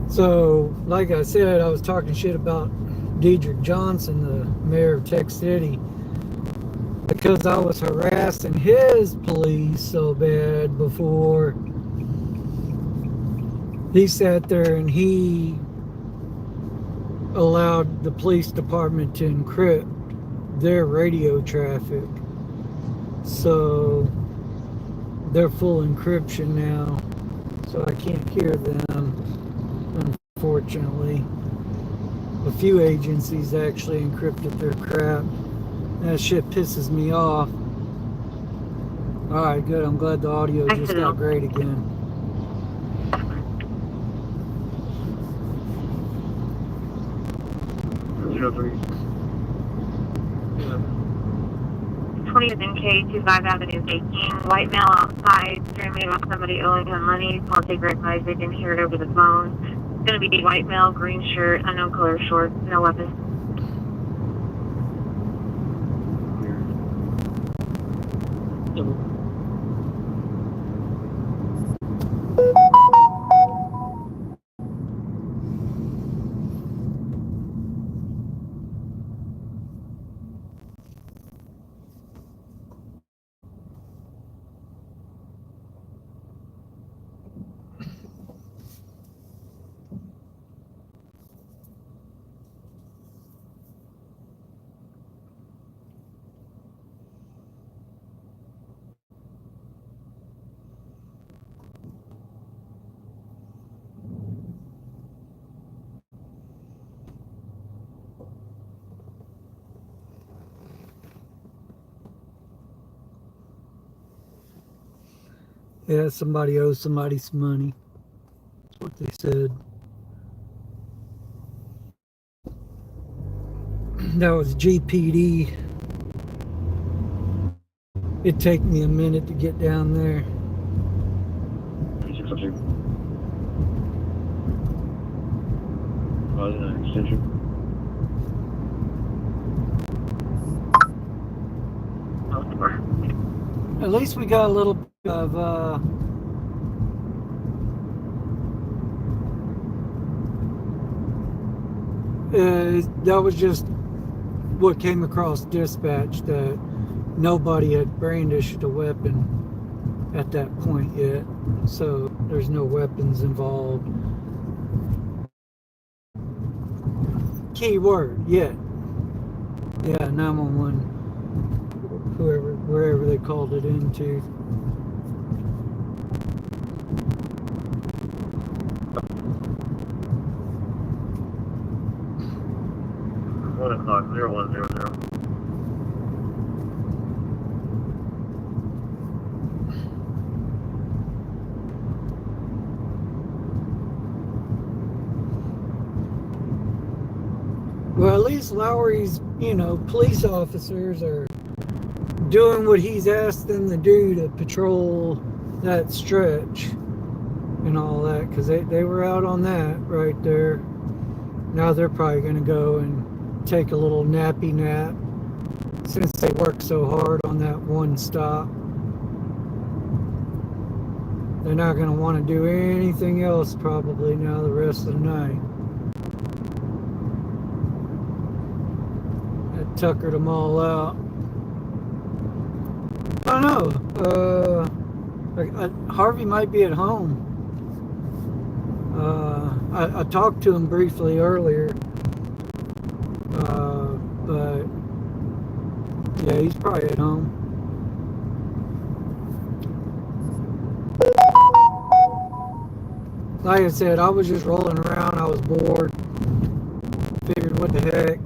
so, like I said, I was talking shit about Dedrick Johnson, the mayor of Tech City, because I was harassing his police so bad before. He sat there and he allowed the police department to encrypt their radio traffic. So they're full encryption now. So I can't hear them, unfortunately. A few agencies actually encrypted their crap. That shit pisses me off. Alright, good. I'm glad the audio just got great again. Zero 03. Yeah. 20 NK, 25 Avenue, 18. White male outside, screaming about somebody owing him money. Called take red eyes. They didn't hear it over the phone. It's going to be white male, green shirt, unknown color shorts, no weapon. Yeah, somebody owes somebody some money. That's what they said. That was GPD. It'd take me a minute to get down there. 3602. Was it an extension? At least we got a little bit of that was just what came across dispatch, that nobody had brandished a weapon. at that point yet, so there's no weapons involved. Keyword yet. Yeah, 911, wherever they called it into. One o'clock, 0100. Well, at least Lowry's, police officers are doing what he's asked them to do to patrol that stretch and all that, because they were out on that right there. Now they're probably going to go and take a little nappy nap since they worked so hard on that one stop. They're not going to want to do anything else probably now the rest of the night. That tuckered them all out. I don't know. Harvey might be at home. I talked to him briefly earlier. But yeah, he's probably at home. Like I said, I was just rolling around. I was bored. Figured, what the heck.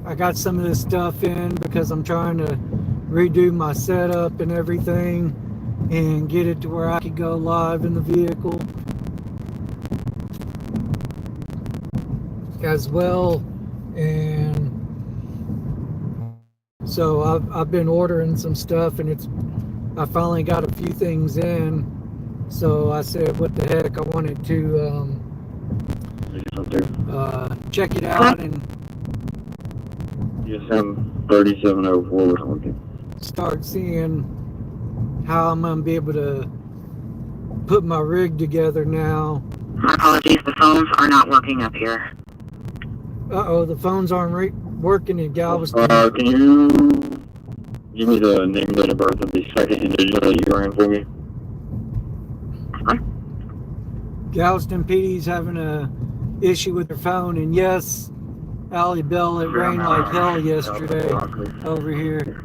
I got some of this stuff in because I'm trying to redo my setup and everything and get it to where I could go live in the vehicle as well. And so I've been ordering some stuff, and I finally got a few things in. So I said, what the heck, I wanted to check it out and Yes, I'm 3704 something. start seeing how I'm going to be able to put my rig together now. My apologies, the phones are not working up here. Uh-oh, the phones aren't working in Galveston. Can you give me the name, date of birth of the second individual that you ran for me? Galveston PD's having a issue with their phone, and yes, Allie Bell, it rained like hell yesterday over here.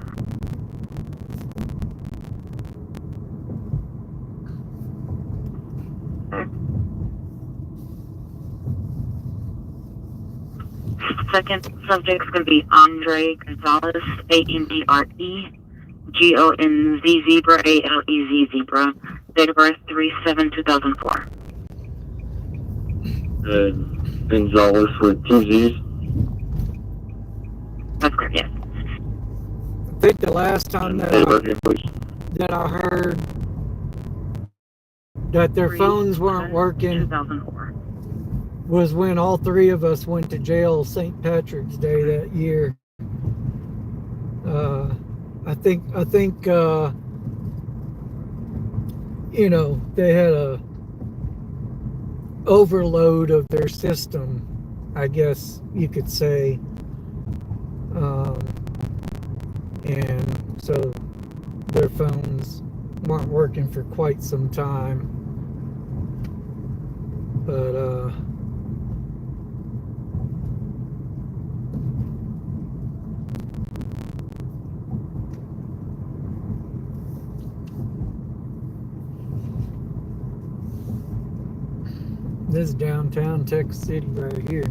Second subject is going to be Andre Gonzalez, ANDRE, Zebra, ALEZ Zebra. Date of birth 3/7/2004. Gonzalez with two Z's. That's correct, yes. I think the last time that I heard that their phones weren't working 2004. was when all three of us went to jail St. Patrick's Day that year. I think they had a overload of their system, I guess you could say. And so their phones weren't working for quite some time. But this is downtown Texas City right here.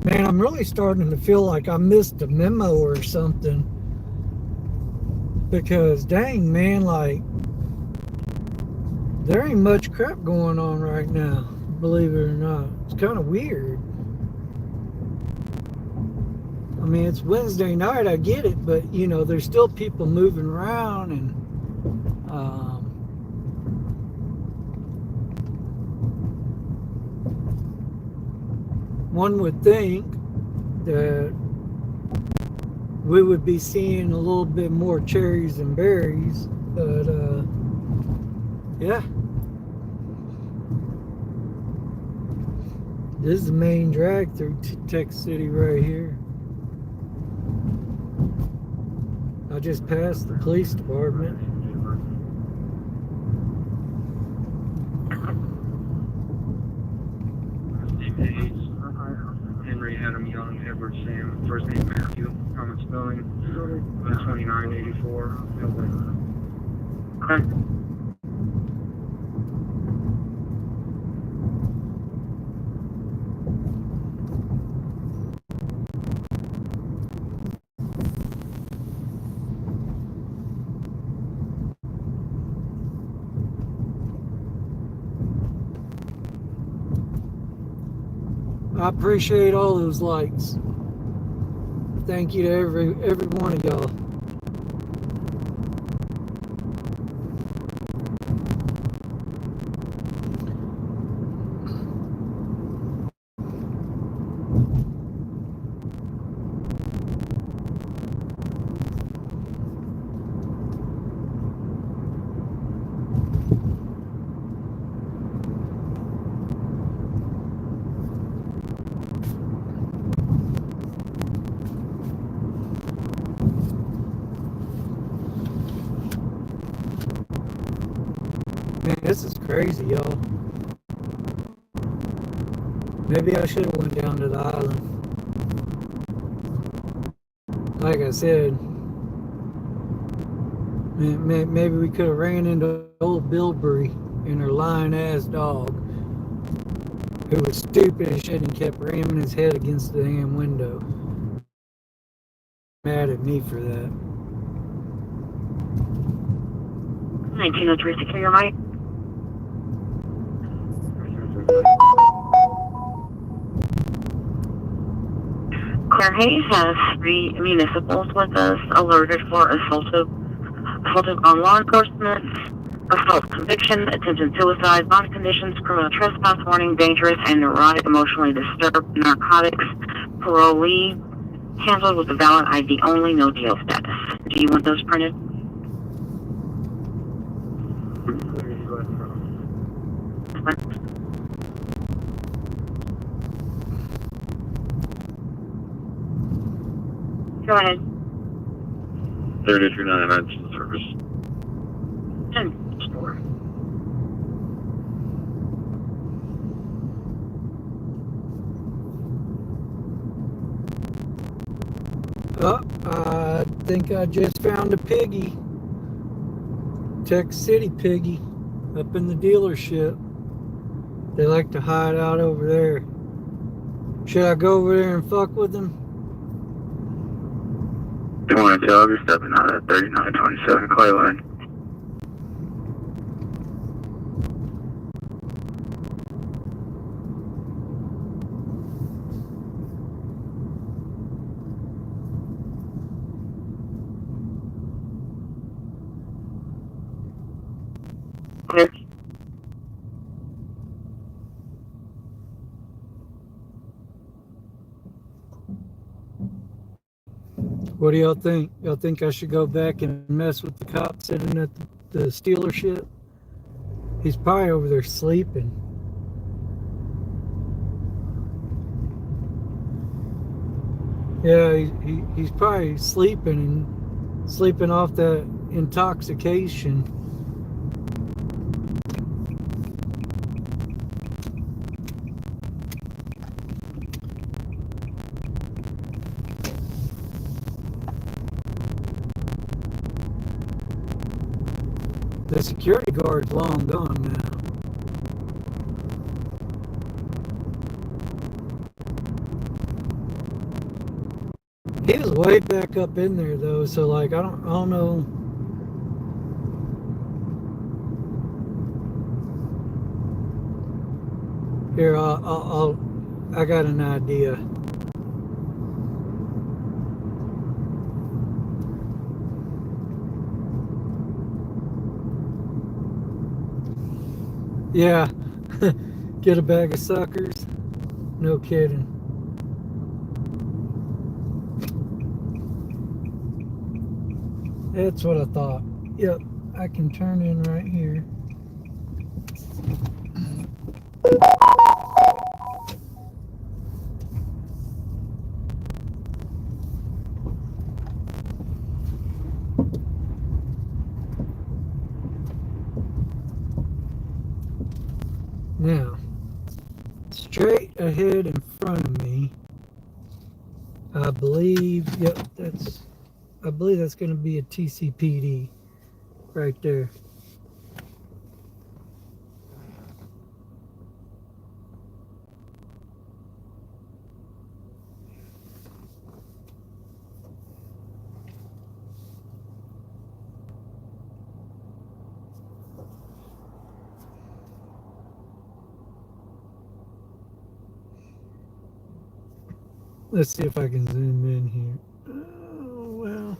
Man, I'm really starting to feel like I missed a memo or something. Because dang, man, like There ain't much crap going on right now, believe it or not. It's kind of weird. I mean, it's Wednesday night, I get it, but you know, there's still people moving around, and one would think that we would be seeing a little bit more cherries and berries, but yeah. This is the main drag through Tech City right here. I just passed the police department. Henry Adam Young, Edward Sam, first name Matthew, common spelling, 2984. Okay. I appreciate all those likes. Thank you to every one of y'all. Man, this is crazy, y'all. Maybe I should have went down to the island. Like I said, maybe we could have ran into old Bilberry and her lying ass dog, who was stupid as shit and kept ramming his head against the damn window. Mad at me for that. 1903, secure your mic. Claire has 3 municipals with us alerted for assault on law enforcement, assault conviction, attempted suicide, bond conditions, criminal trespass warning, dangerous and neurotic, emotionally disturbed, narcotics, parolee, handled with a valid ID only, no deal status. Do you want those printed? Go ahead. 3039 mention service. 10-4. Oh, I think I just found a piggy. Tech City piggy up in the dealership. They like to hide out over there. Should I go over there and fuck with them? 22, you're stepping out at 3927 Clay Line. Clear. What do y'all think? Y'all think I should go back and mess with the cop sitting at the dealership? He's probably over there sleeping. Yeah, he's probably sleeping off that intoxication. The security guard's long gone now. He was way back up in there though, so like I don't know. Here, I got an idea. Yeah, get a bag of suckers. No kidding. That's what I thought. Yep, I can turn in right here. Now, straight ahead in front of me, I believe, yep, I believe that's going to be a TCPD right there. Let's see if I can zoom in here. Oh, well.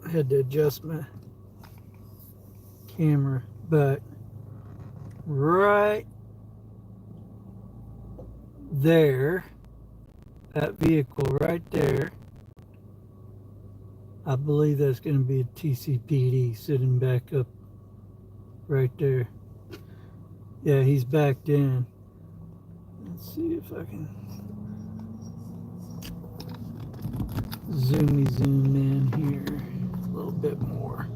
I had to adjust my camera, but right there, that vehicle right there, I believe that's going to be a TCPD sitting back up right there. Yeah, he's backed in. Let's see if I can zoom in here a little bit more.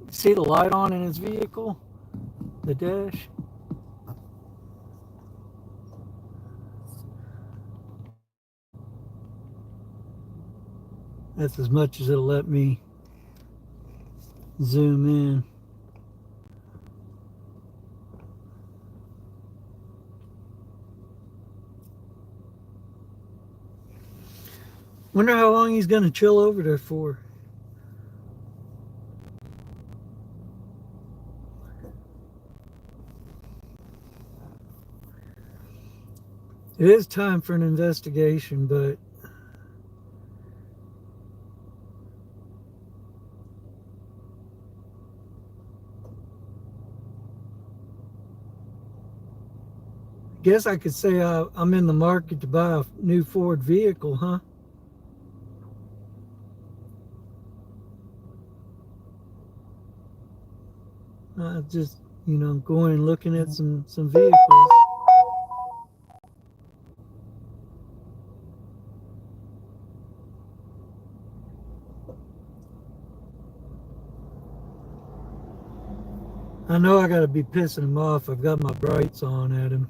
See the light on in his vehicle? The dash? That's as much as it'll let me zoom in. Wonder how long he's going to chill over there for. It is time for an investigation, but I guess I could say I'm in the market to buy a new Ford vehicle, huh? Just, going and looking at some vehicles. I know I got to be pissing him off. I've got my brights on at him.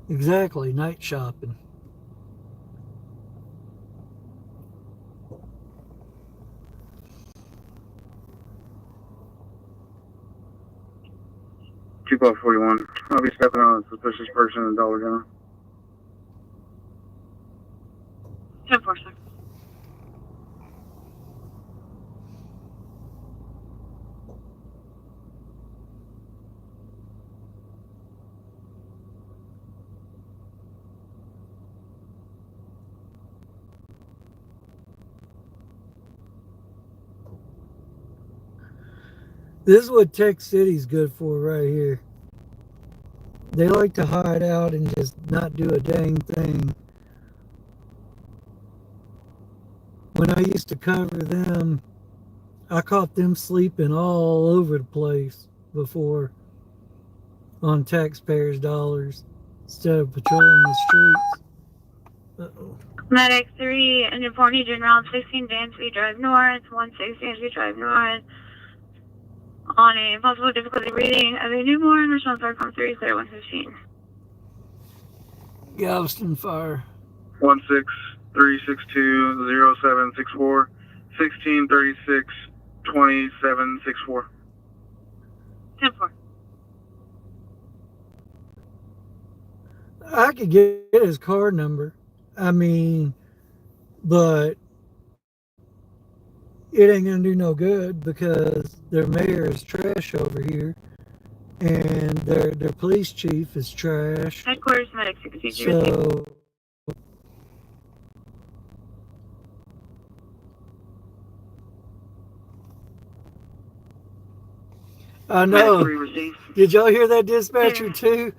Exactly, night shopping. Two 41. I'll be stepping on a suspicious person in Dollar General. 10-4, sir. This is what Tech City's good for right here. They like to hide out and just not do a dang thing. When I used to cover them, I caught them sleeping all over the place before on taxpayers' dollars instead of patrolling the streets. Uh-oh. Medic 3, Uniform Agent Route 16, Dansby Drive North, 160 Dansby Drive North. On a possible difficulty reading of a newborn, response Arcom 3, clear 115. Galveston Fire. 163620764, 1636 2764. 10-4. I could get his card number. I mean, but it ain't gonna do no good because their mayor is trash over here, and their police chief is trash. Headquarters medic 62. So I know. Did y'all hear that dispatcher too?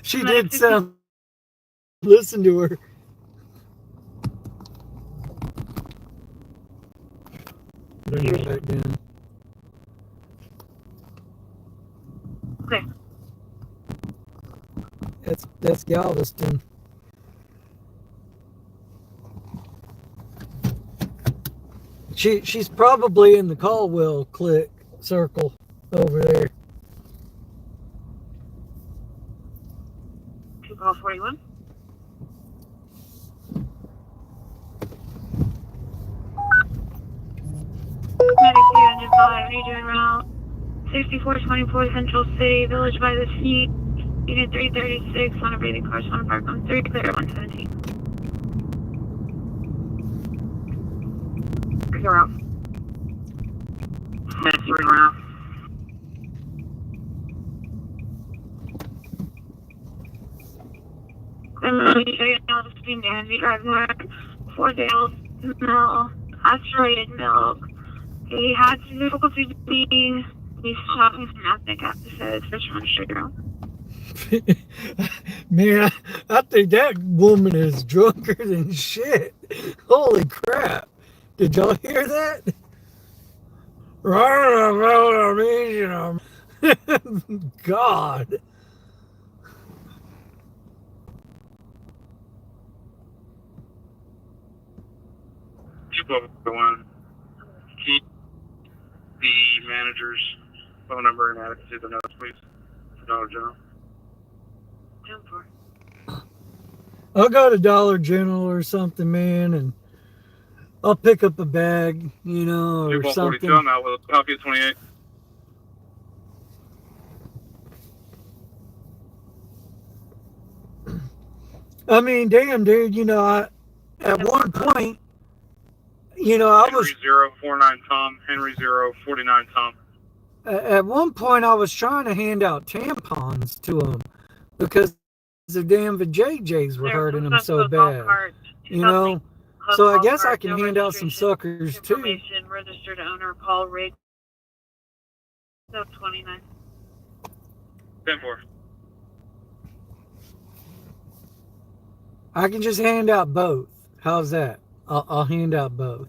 She did sound. Listen to her. Bring her back down. Okay. That's Galveston. She's probably in the Caldwell clique circle over there. 41. Medic 305, how you doing route? 6424 Central City, Village by the Sea, Unit 336, on a breathing course, on park on 3, clear 117. You're out. Medic 3 route. Galveston, Danby Drive North, Fort Dale, Mill, Asteroid Milk. He had some difficulty being. He's talking some ethnic episodes, which one should go? Man, I think that woman is drunker than shit. Holy crap. Did y'all hear that? God. One. Keep the manager's phone number and add it to the notes, please. For Dollar General. 10-4. I'll go to Dollar General or something, man, and I'll pick up a bag, you know, or something. I'm out with a copy of 28. I mean, damn, dude, you know, at one point, you know, I was... Henry 049 Tom, Henry 049 Tom. At one point, I was trying to hand out tampons to them because the damn vajayjays were hurting them so bad. You know? So I guess I can hand out some suckers too. Registered owner Paul Rigg. 29. 10-4. I can just hand out both. How's that? I'll hand out both.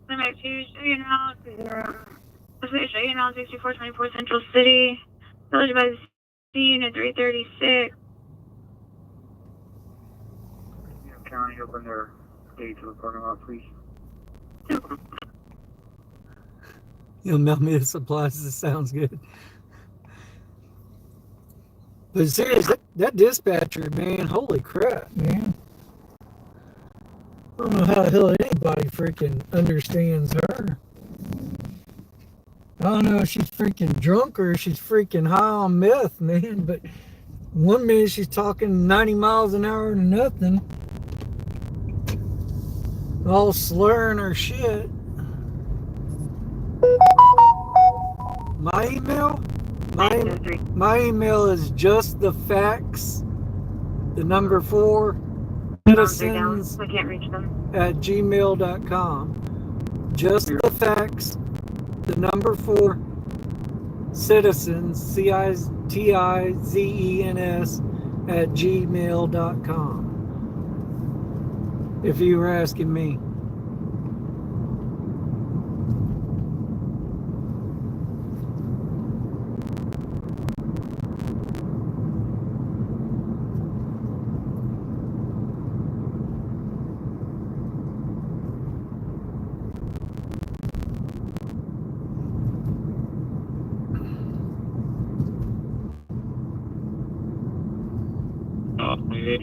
Limit 2, show now 6424 Central City, Village by the Sea, Unit 336. County, open their gate to the parking lot, please. You'll mail me the supplies. This sounds good. But seriously, that dispatcher, man, holy crap, man. I don't know how the hell anybody freaking understands her. I don't know if she's freaking drunk or if she's freaking high on meth, man. But one minute she's talking 90 miles an hour to nothing. All slurring her shit. My email? My email is just the facts, the number 4, citizens I can't reach them. at gmail.com. Just the facts, the number 4, citizens, CITIZENS at gmail.com. If you were asking me.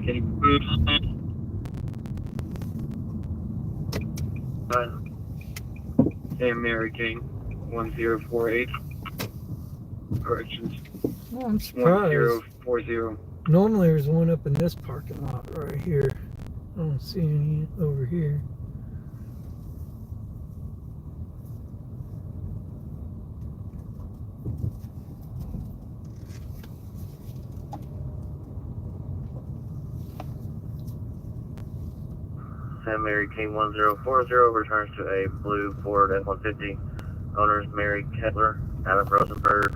Getting food. Sam Mary King, 1048. Corrections, Well, I'm surprised. 1040. Normally there's one up in this parking lot right here. I don't see any over here. Sam Mary King 1040 returns to a blue Ford F-150. Owners Mary Kettler, Adam Rosenberg.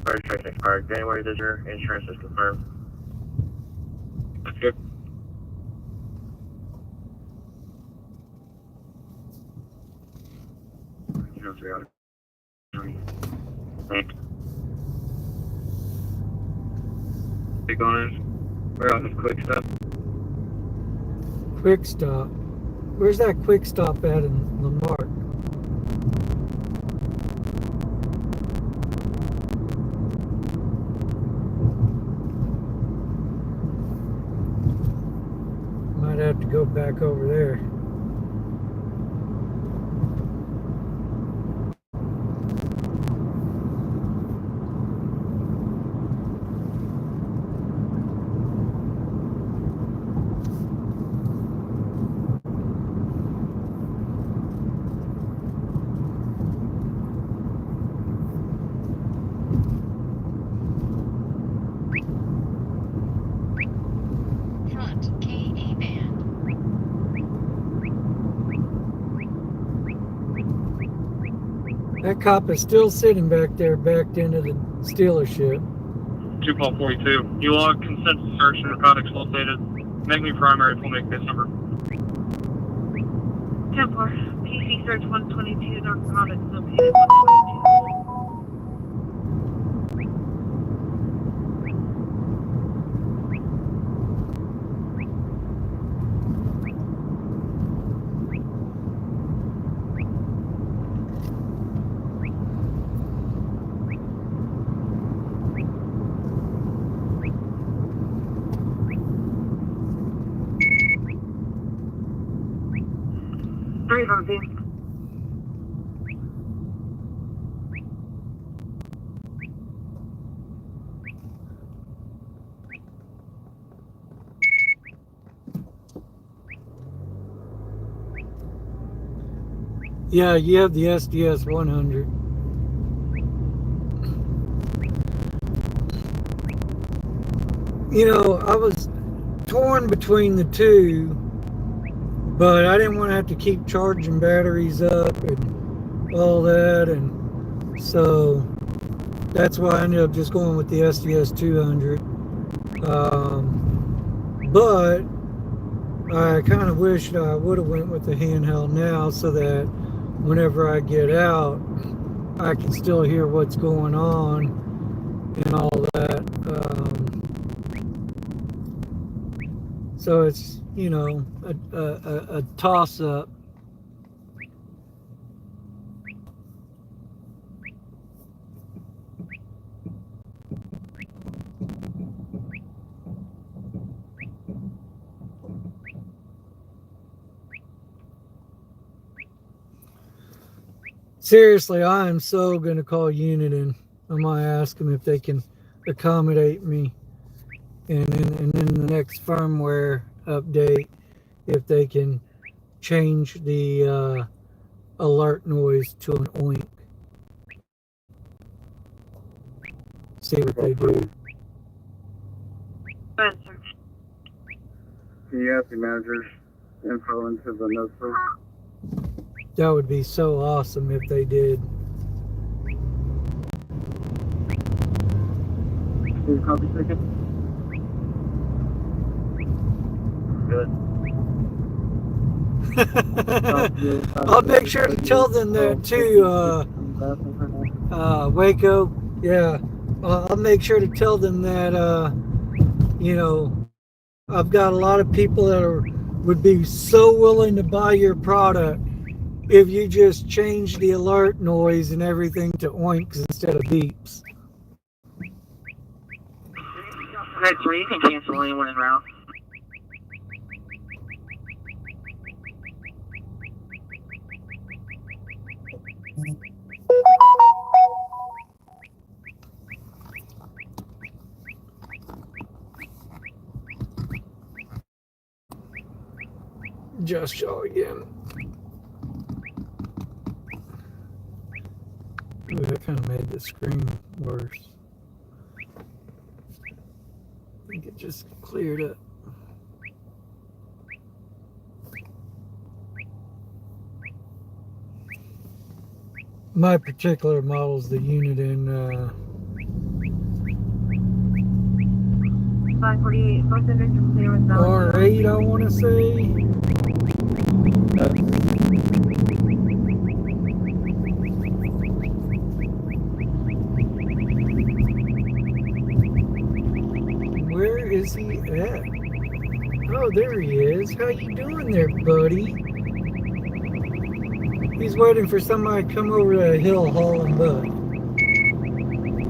Registration expired January this year. Insurance is confirmed. Good. Big on it. We're on this quick stuff. Quick Stop. Where's that Quick Stop at in Lamarck? Might have to go back over there. Front KA band. That cop is still sitting back there, backed into the dealership. 2.42. You log consent to search and narcotics located. Make me primary full make this number. 10-4. PC search 122. Narcotics located 122. Three of them. Yeah, you have the SDS 100. You know, I was torn between the two, but I didn't want to have to keep charging batteries up and all that, and so that's why I ended up just going with the SDS 200. But I kind of wished I would have went with the handheld now, so that whenever I get out, I can still hear what's going on and all that. So it's, you know, a toss-up. Seriously, I am so going to call Uniden. I'm going to ask them if they can accommodate me. And then the next firmware update, if they can change the alert noise to an oink. See what they do. Good, sir. Can you ask the manager's info into the notes, please? That would be so awesome if they did. Please copy ticket. Good. I'll make sure to tell them that too, Waco. Yeah, I'll make sure to tell them that, you know, I've got a lot of people that would be so willing to buy your product if you just change the alert noise and everything to oinks instead of beeps. Okay, so you can cancel anyone en route. Just y'all again. Ooh, that kind of made the screen worse. I think it just cleared up. My particular model is the unit in 548, both engines are clear with valid. R8, I want to say. Where is he at? Oh, there he is. How you doing there, buddy? He's waiting for somebody to come over the hill hauling butt.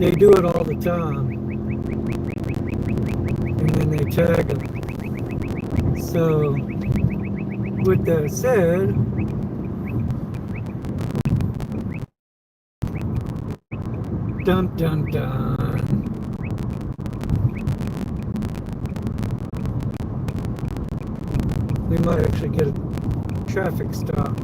They do it all the time. And then they tag him. So, with that said, dun dun dun. We might actually get a traffic stop.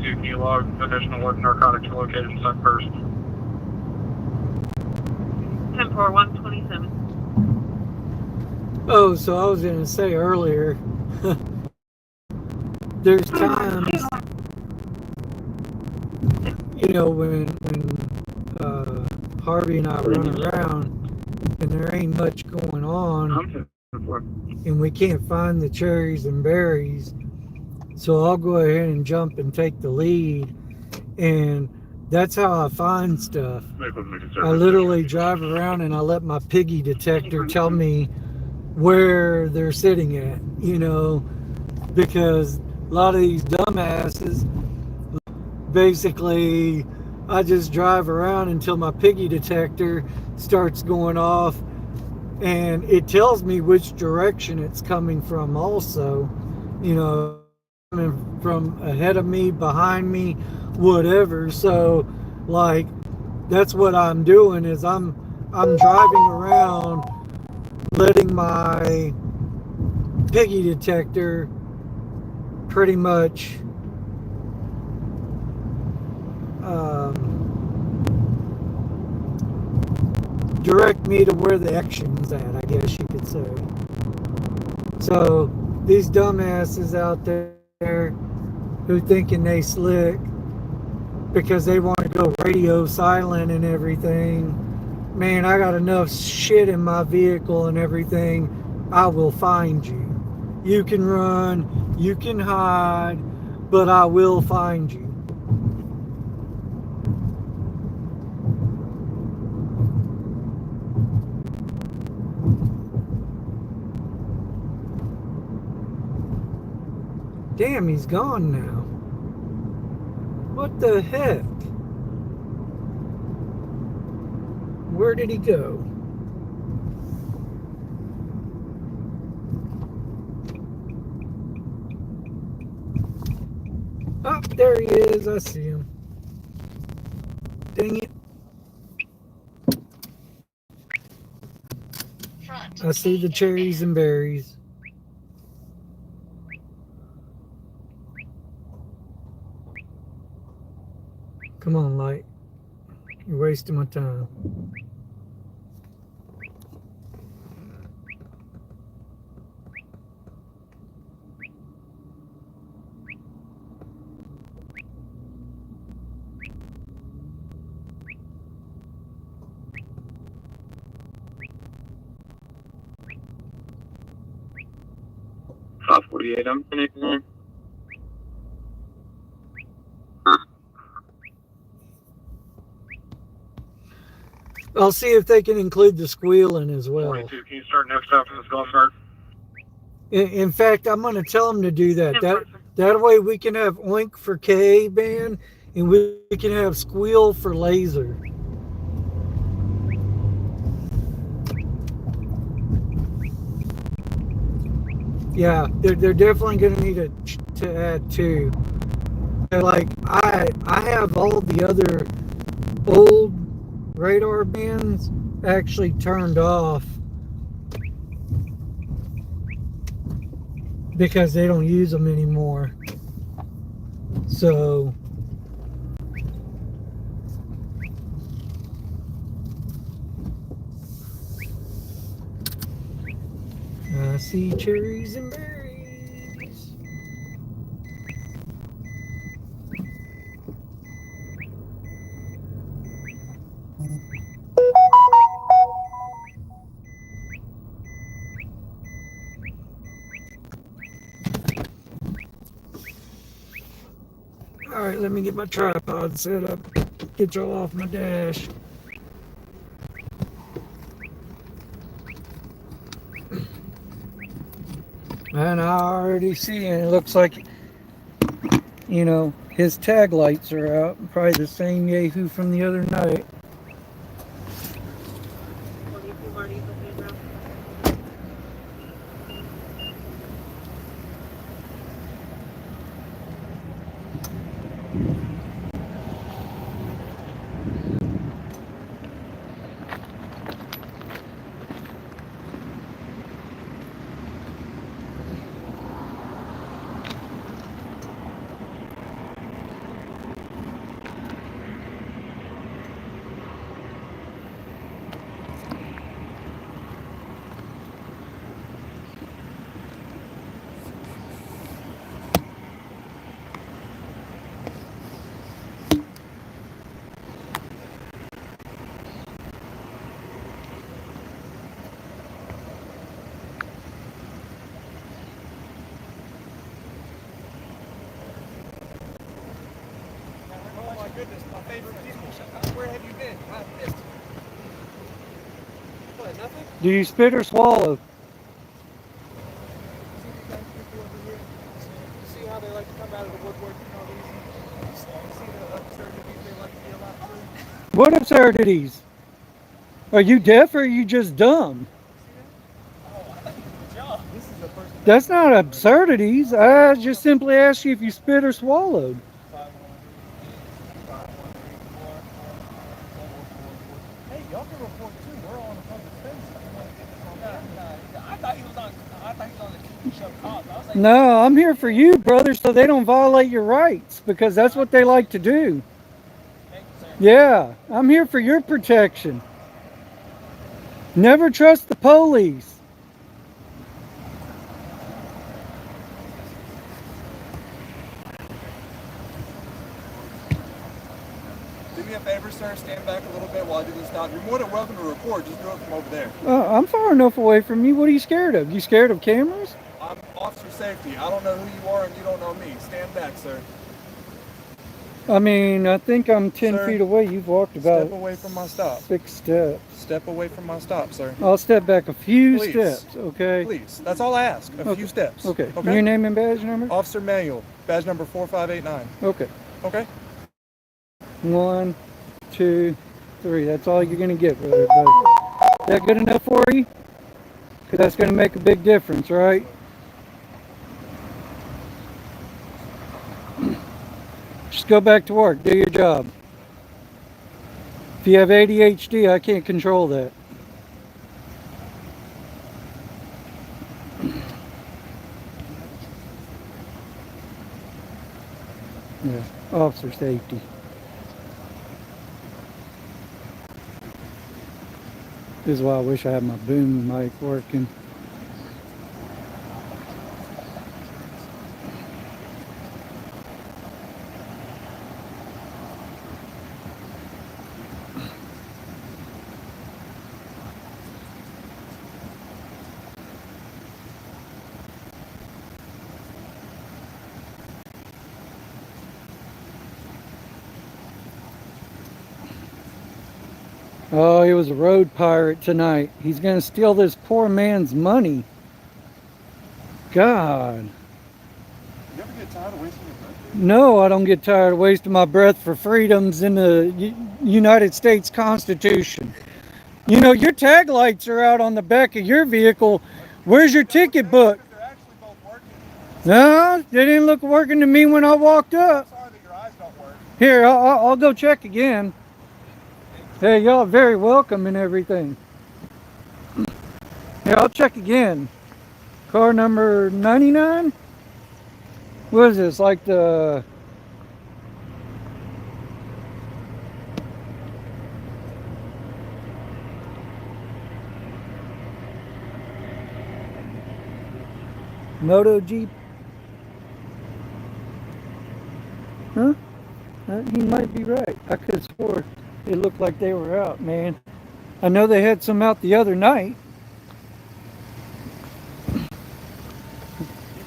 Can you log additional work narcotics located in Sunburst? 10-4-127. Oh, so I was going to say earlier, there's times, you know, when Harvey and I run around and there ain't much going on and we can't find the cherries and berries. So I'll go ahead and jump and take the lead, and that's how I find stuff. I literally drive around and I let my piggy detector tell me where they're sitting at, you know, because a lot of these dumbasses, basically, I just drive around until my piggy detector starts going off, and it tells me which direction it's coming from also, you know, from ahead of me, behind me, whatever. So like that's what I'm doing is I'm driving around letting my piggy detector pretty much direct me to where the action's at, I guess you could say. So these dumbasses out there who thinking they slick because they want to go radio silent and everything, man, I got enough shit in my vehicle and everything. I will find you. You can run, you can hide, but I will find you. Damn, he's gone now. What the heck? Where did he go? Oh, there he is. I see him. Dang it. Front, I see the cherries and berries. Come on, Light. You're wasting my time. .548, I'm connecting in. I'll see if they can include the squealing as well. 42, can you start next after this golf cart? In fact, I'm going to tell them to do that. That way we can have oink for K band and we can have squeal for laser. Yeah, they're definitely going to need to add two. Like I have all the other old radar bands actually turned off because they don't use them anymore. So I see cherries and berries. All right, let me get my tripod set up. Get y'all off my dash. And I already see, and it looks like, you know, his tag lights are out. Probably the same Yahoo from the other night. Oh my goodness, my favorite people. Where have you been? I missed you. What, nothing? Do you spit or swallow? See these young people over here? See how they like to come out of the woodwork and all these? See the absurdities they like to be allowed to? What absurdities? Are you deaf or are you just dumb? This is the first That's not absurdities. I just simply asked you if you spit or swallowed. 513, 514. Hey, y'all can report too. We're all on a public space. If you want to get this on camera. I thought he was on the TV show Cops. I was like, No, I'm here for you, brother, so they don't violate your rights because that's what they like to do. thank you, sir. Yeah, I'm here for your protection. Never trust the police. Do me a favor, sir. Stand back a little bit while I do this stop. You're more than welcome to record. Just do it from over there. I'm far enough away from you. What are you scared of? You scared of cameras? I'm officer safety. I don't know who you are and you don't know me. Stand back, sir. I mean, I think I'm 10 Sir, feet away. You've walked about Step away from my stop. 6 steps. Step away from my stop, sir. I'll step back a few Please. steps, okay? Please. That's all I ask. A Okay. few steps. Okay. Okay. Your name and badge number? Officer Manuel, badge number 4589. Okay. Okay? 1, 2, 3. That's all you're going to get, brother. Is that good enough for you? Because that's going to make a big difference, right? Just go back to work. Do your job. If you have ADHD, I can't control that. Yeah, officer safety. This is why I wish I had my boom mic working. Oh, he was a road pirate tonight. He's going to steal this poor man's money. God. You ever get tired of wasting your breath? No, I don't get tired of wasting my breath for freedoms in the United States Constitution. You know, your tag lights are out on the back of your vehicle. Where's your ticket book? They're actually both No, they didn't look working to me when I walked up. Sorry that your eyes don't work. Here, I'll go check again. Hey, y'all very welcome and everything. Here, I'll check again. Car number 99? What is this, like the... Moto Jeep? Huh? He might be right. I could have swore it looked like they were out, man. I know they had some out the other night. You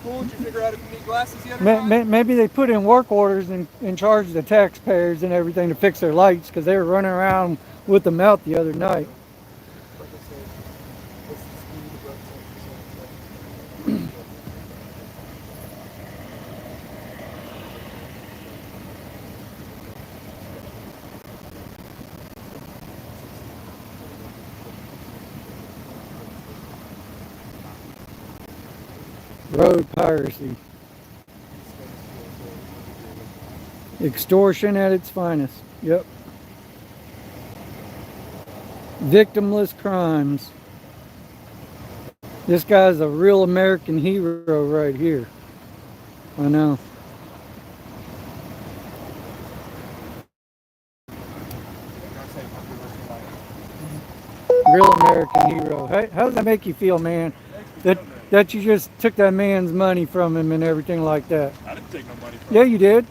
cool? Did you figure out if you need glasses the other night? Maybe they put in work orders and charged the taxpayers and everything to fix their lights because they were running around with them out the other night. Like I said, what's the speed of that? Road piracy. Extortion at its finest. Yep. Victimless crimes. This guy's a real American hero right here. I know. Real American hero. Hey, how does that make you feel, man? That you just took that man's money from him and everything like that. I didn't take no money from Yeah, you did.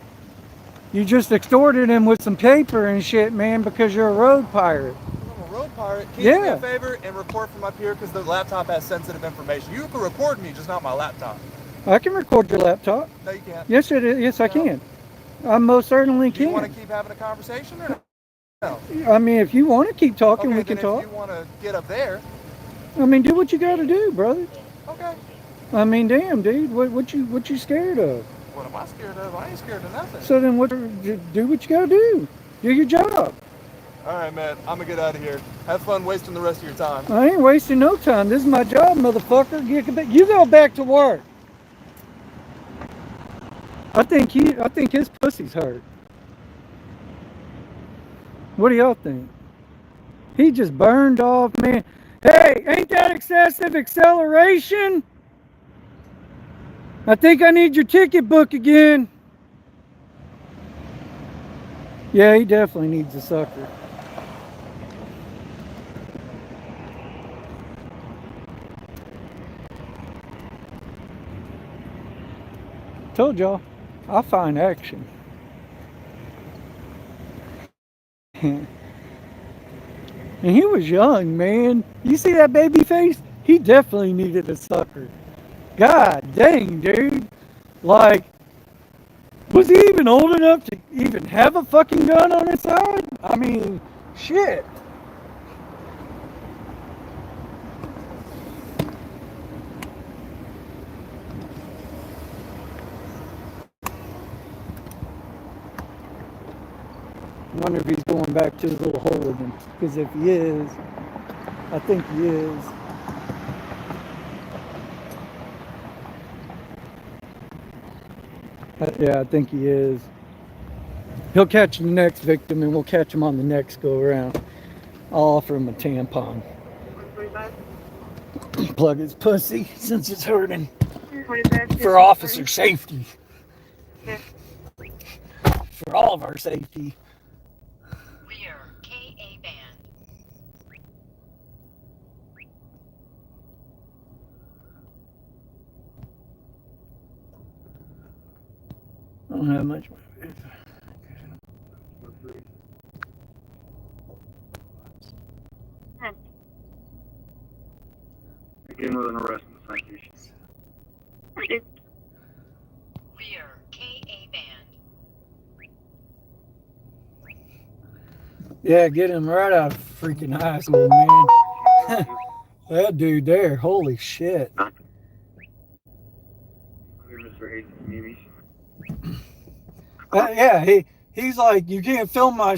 You just extorted him with some paper and shit, man, because you're a road pirate. I'm a road pirate. Can you do me Yeah. a favor and report from up here because the laptop has sensitive information? You can record me, just not my laptop. I can record your laptop. No, you can't. Yes, it is. Yes, I can. I most certainly Do you want to can. keep having a conversation or no? I mean, if you want to keep talking, Okay, we can then talk. if you want to get up there, I mean, do what you got to do, brother. okay. I mean, damn, dude, what you scared of? What am I scared of? I ain't scared of nothing. So then, do what you got to do. Do your job. All right, man. I'm gonna get out of here. Have fun wasting the rest of your time. I ain't wasting no time. This is my job, motherfucker. You go back to work. I think his pussy's hurt. What do y'all think? He just burned off, man. Hey, ain't that excessive acceleration? I think I need your ticket book again. Yeah, he definitely needs a sucker. Told y'all, I find action. And he was young, man. You see that baby face? He definitely needed a sucker. God dang, dude. Like, was he even old enough to even have a fucking gun on his side? I mean, shit. I wonder if he's going back to his little hole again. Because if he is, I think he is. Yeah, I think he is. He'll catch the next victim and we'll catch him on the next go around. I'll offer him a tampon. 145. Plug his pussy since it's hurting. 45. For officer safety. Okay. For all of our safety. Rear KA band. I don't have much. Again with an arrest and citations. Okay. Rear KA band. Yeah, get him right out of freaking high school, man. That dude there, holy shit. Mr. Hayes, maybe. Yeah, he's like, you can't film my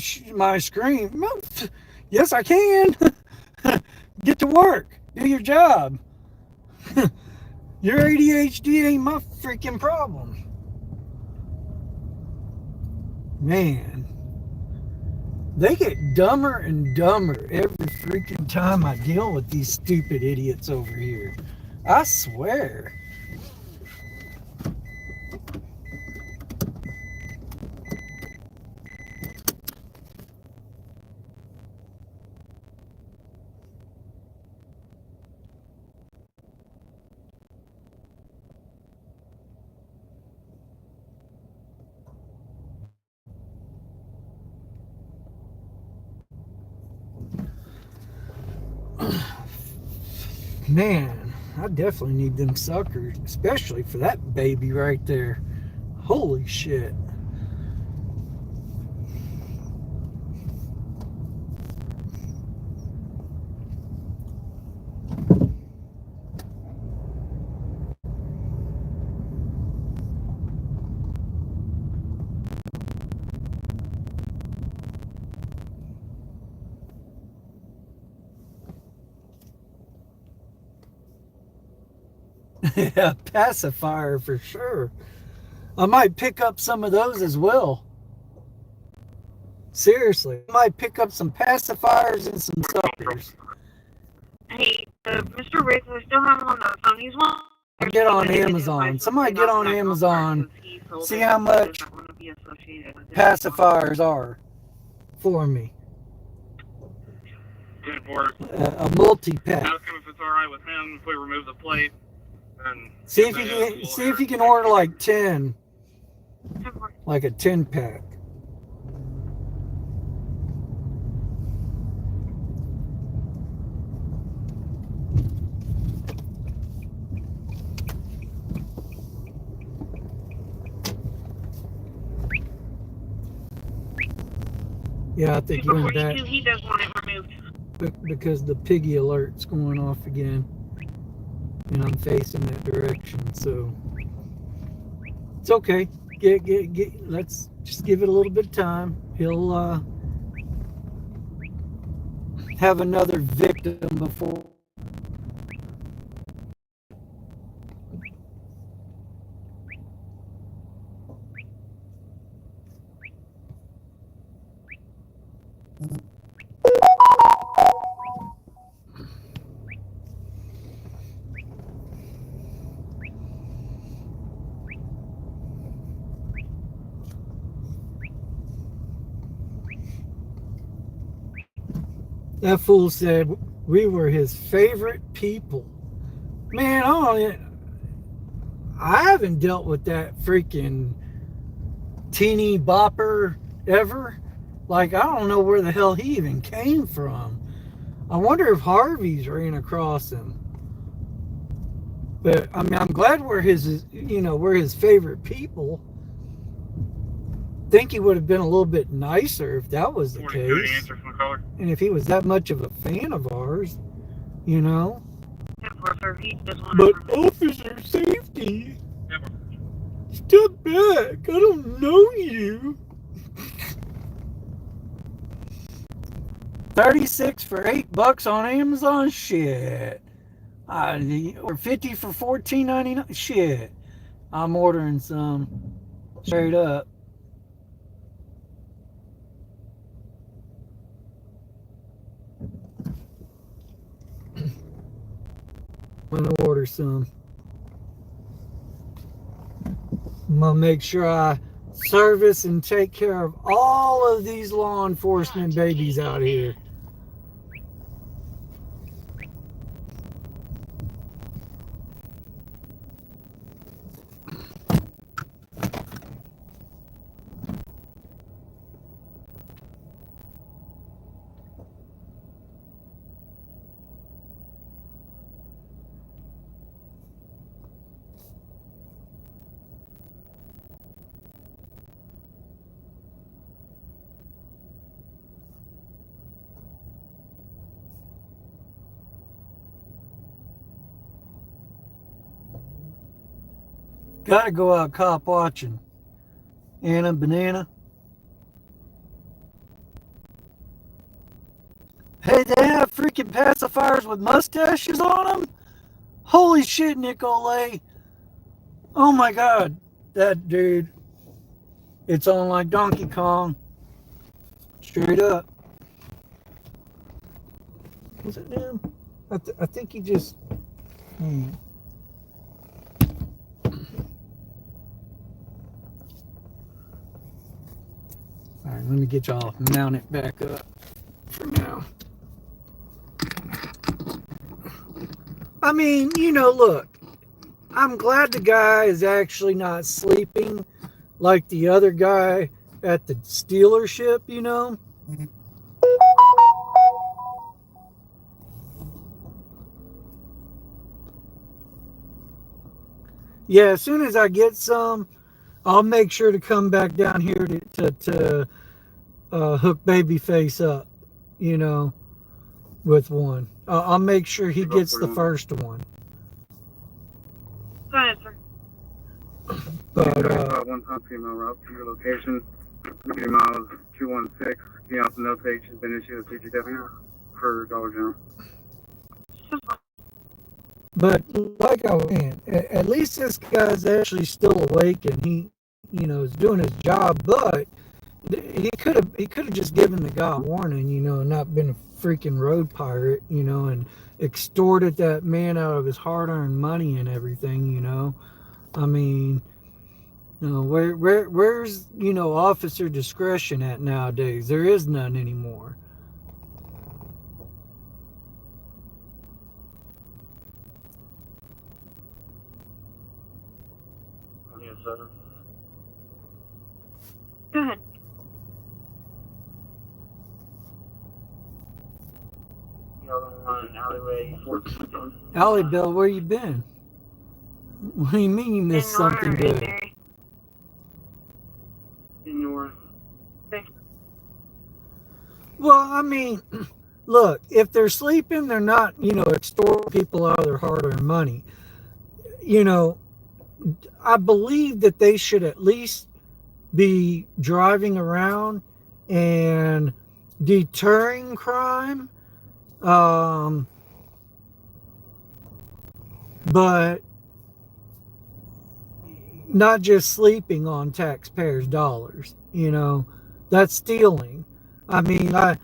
screen. Well, yes, I can. Get to work. Do your job. Your ADHD ain't my freaking problem. Man, they get dumber and dumber every freaking time I deal with these stupid idiots over here. I swear. Man, I definitely need them suckers, especially for that baby right there. Holy shit. Yeah, pacifier for sure. I might pick up some of those as well. Seriously, I might pick up some pacifiers and some suckers. Hey, Mr. Rick, we still have him on the phone. He's one. Get on Amazon. Somebody get on Amazon. See how much pacifiers are for me. Good for it. A multi-pack. Ask him if it's alright with him if we remove the plate. And See if you can order like 10, like a 10-pack. Yeah, I think you went back He does want it removed. because the piggy alert's going off again, and I'm facing that direction, so it's okay. Let's just give it a little bit of time. He'll have another victim before. That fool said we were his favorite people. Man, I haven't dealt with that freaking teeny bopper ever. Like, I don't know where the hell he even came from. I wonder if Harvey's ran across him. But I mean, I'm glad we're his favorite people. Think he would have been a little bit nicer if that was the case. And if he was that much of a fan of ours, you know. But officer safety, step back. I don't know you. 36 for $8 on Amazon. Shit. Or 50 for $14.99. Shit. I'm ordering some. Straight up. I'm gonna order some. I'm gonna make sure I service and take care of all of these law enforcement babies out here. Gotta go out cop watching. Anna Banana. Hey, they have freaking pacifiers with mustaches on them? Holy shit, Nicolay. Oh my god. That dude. It's on like Donkey Kong. Straight up. Was it him? I think he just. Alright, let me get y'all mounted back up for now. I mean, look, I'm glad the guy is actually not sleeping like the other guy at the dealership, Yeah, as soon as I get some, I'll make sure to come back down here to hook Babyface up, with one. I'll make sure he gets the first one. Go ahead, sir. But, 1 ton female route to your location. 3 miles 216. The also notate has been issued a CGW for Dollar General. But like I was saying, at least this guy's actually still awake and he, is doing his job. But he could have just given the guy a warning, and not been a freaking road pirate, and extorted that man out of his hard-earned money and everything, I mean, where's officer discretion at nowadays? There is none anymore. Go ahead. Alleyway 14. Allie Bill, where you been? What do you mean you missed something good? In your. Well, I mean, look, if they're sleeping, they're not, extorting people out of their hard-earned money. I believe that they should at least be driving around and deterring crime. But not just sleeping on taxpayers' dollars, that's stealing. I mean, I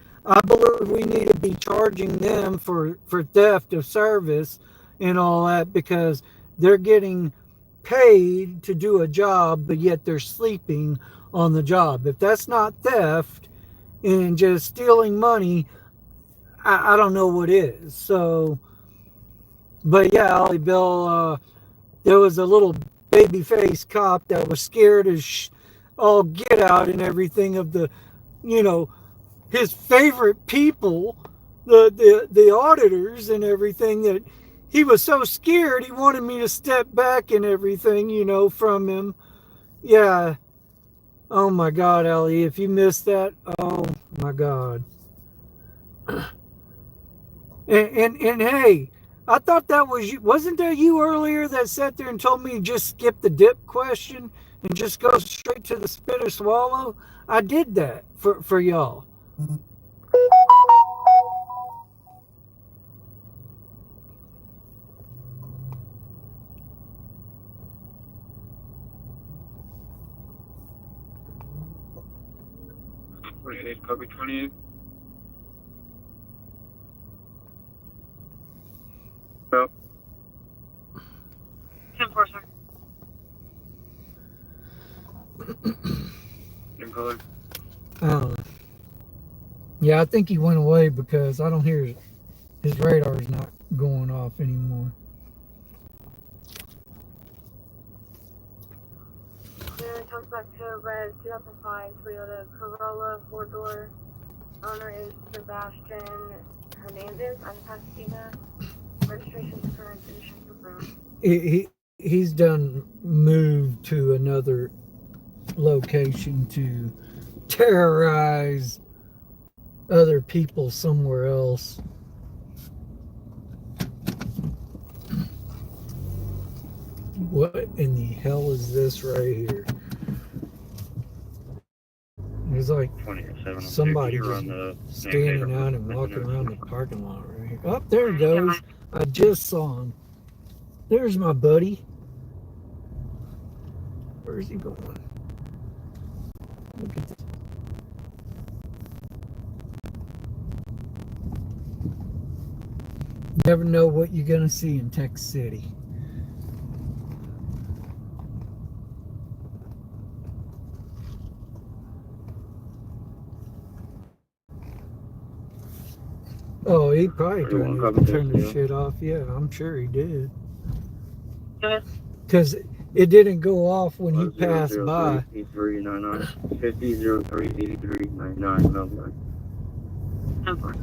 believe we need to be charging them for theft of service and all that because they're getting paid to do a job, but yet they're sleeping on the job. If that's not theft and just stealing money, I don't know what is. So, but yeah, Ollie Bill, there was a little baby-faced cop that was scared as all get out and everything of the, his favorite people, the auditors and everything, that he was so scared he wanted me to step back and everything, from him. Yeah. Oh my God, Ellie, if you missed that, oh my God. And hey, I thought that was you. Wasn't that you earlier that sat there and told me to just skip the dip question and just go straight to the spit or swallow? I did that for y'all. Copy 28. Well, 10-4, sir. in color. Yeah, I think he went away because I don't hear his radar's not going off anymore. It comes back to red 2005 Toyota Corolla 4-door. Owner is Sebastian Hernandez. I'm Pasadena. Registration current initial program. He's done moved to another location to terrorize other people somewhere else. What in the hell is this right here? There's like somebody just standing out and walking around the parking lot right here. Oh, there he goes. I just saw him. There's my buddy. Where's he going? Look at this. Never know what you're gonna see in Texas City. Oh, he probably turned his shit off. Yeah, I'm sure he did. Good. Because it didn't go off when he passed by. 50038399. I'm for it.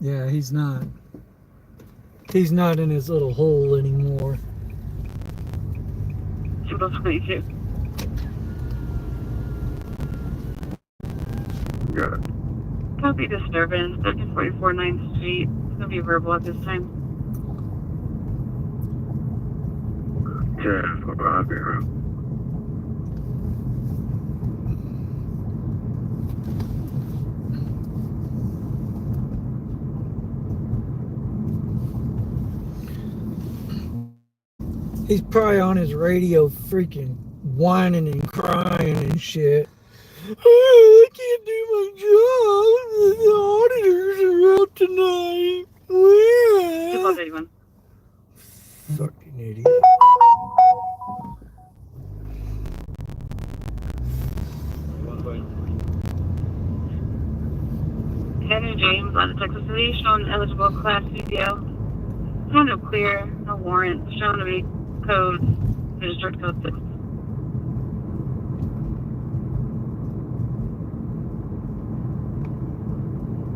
Yeah, he's not. He's not in his little hole anymore. 222. Got it. Copy disturbance, 1344 9th Street. It's going to be verbal at this time. 10, 4, He's probably on his radio freaking whining and crying and shit. Oh, I can't do my job. The auditors are out tonight. Well, 281. fucking idiot. Henry James on the Texas City, shown eligible class CPO. Shown no clear, no warrant, shown to be code, registered code 6.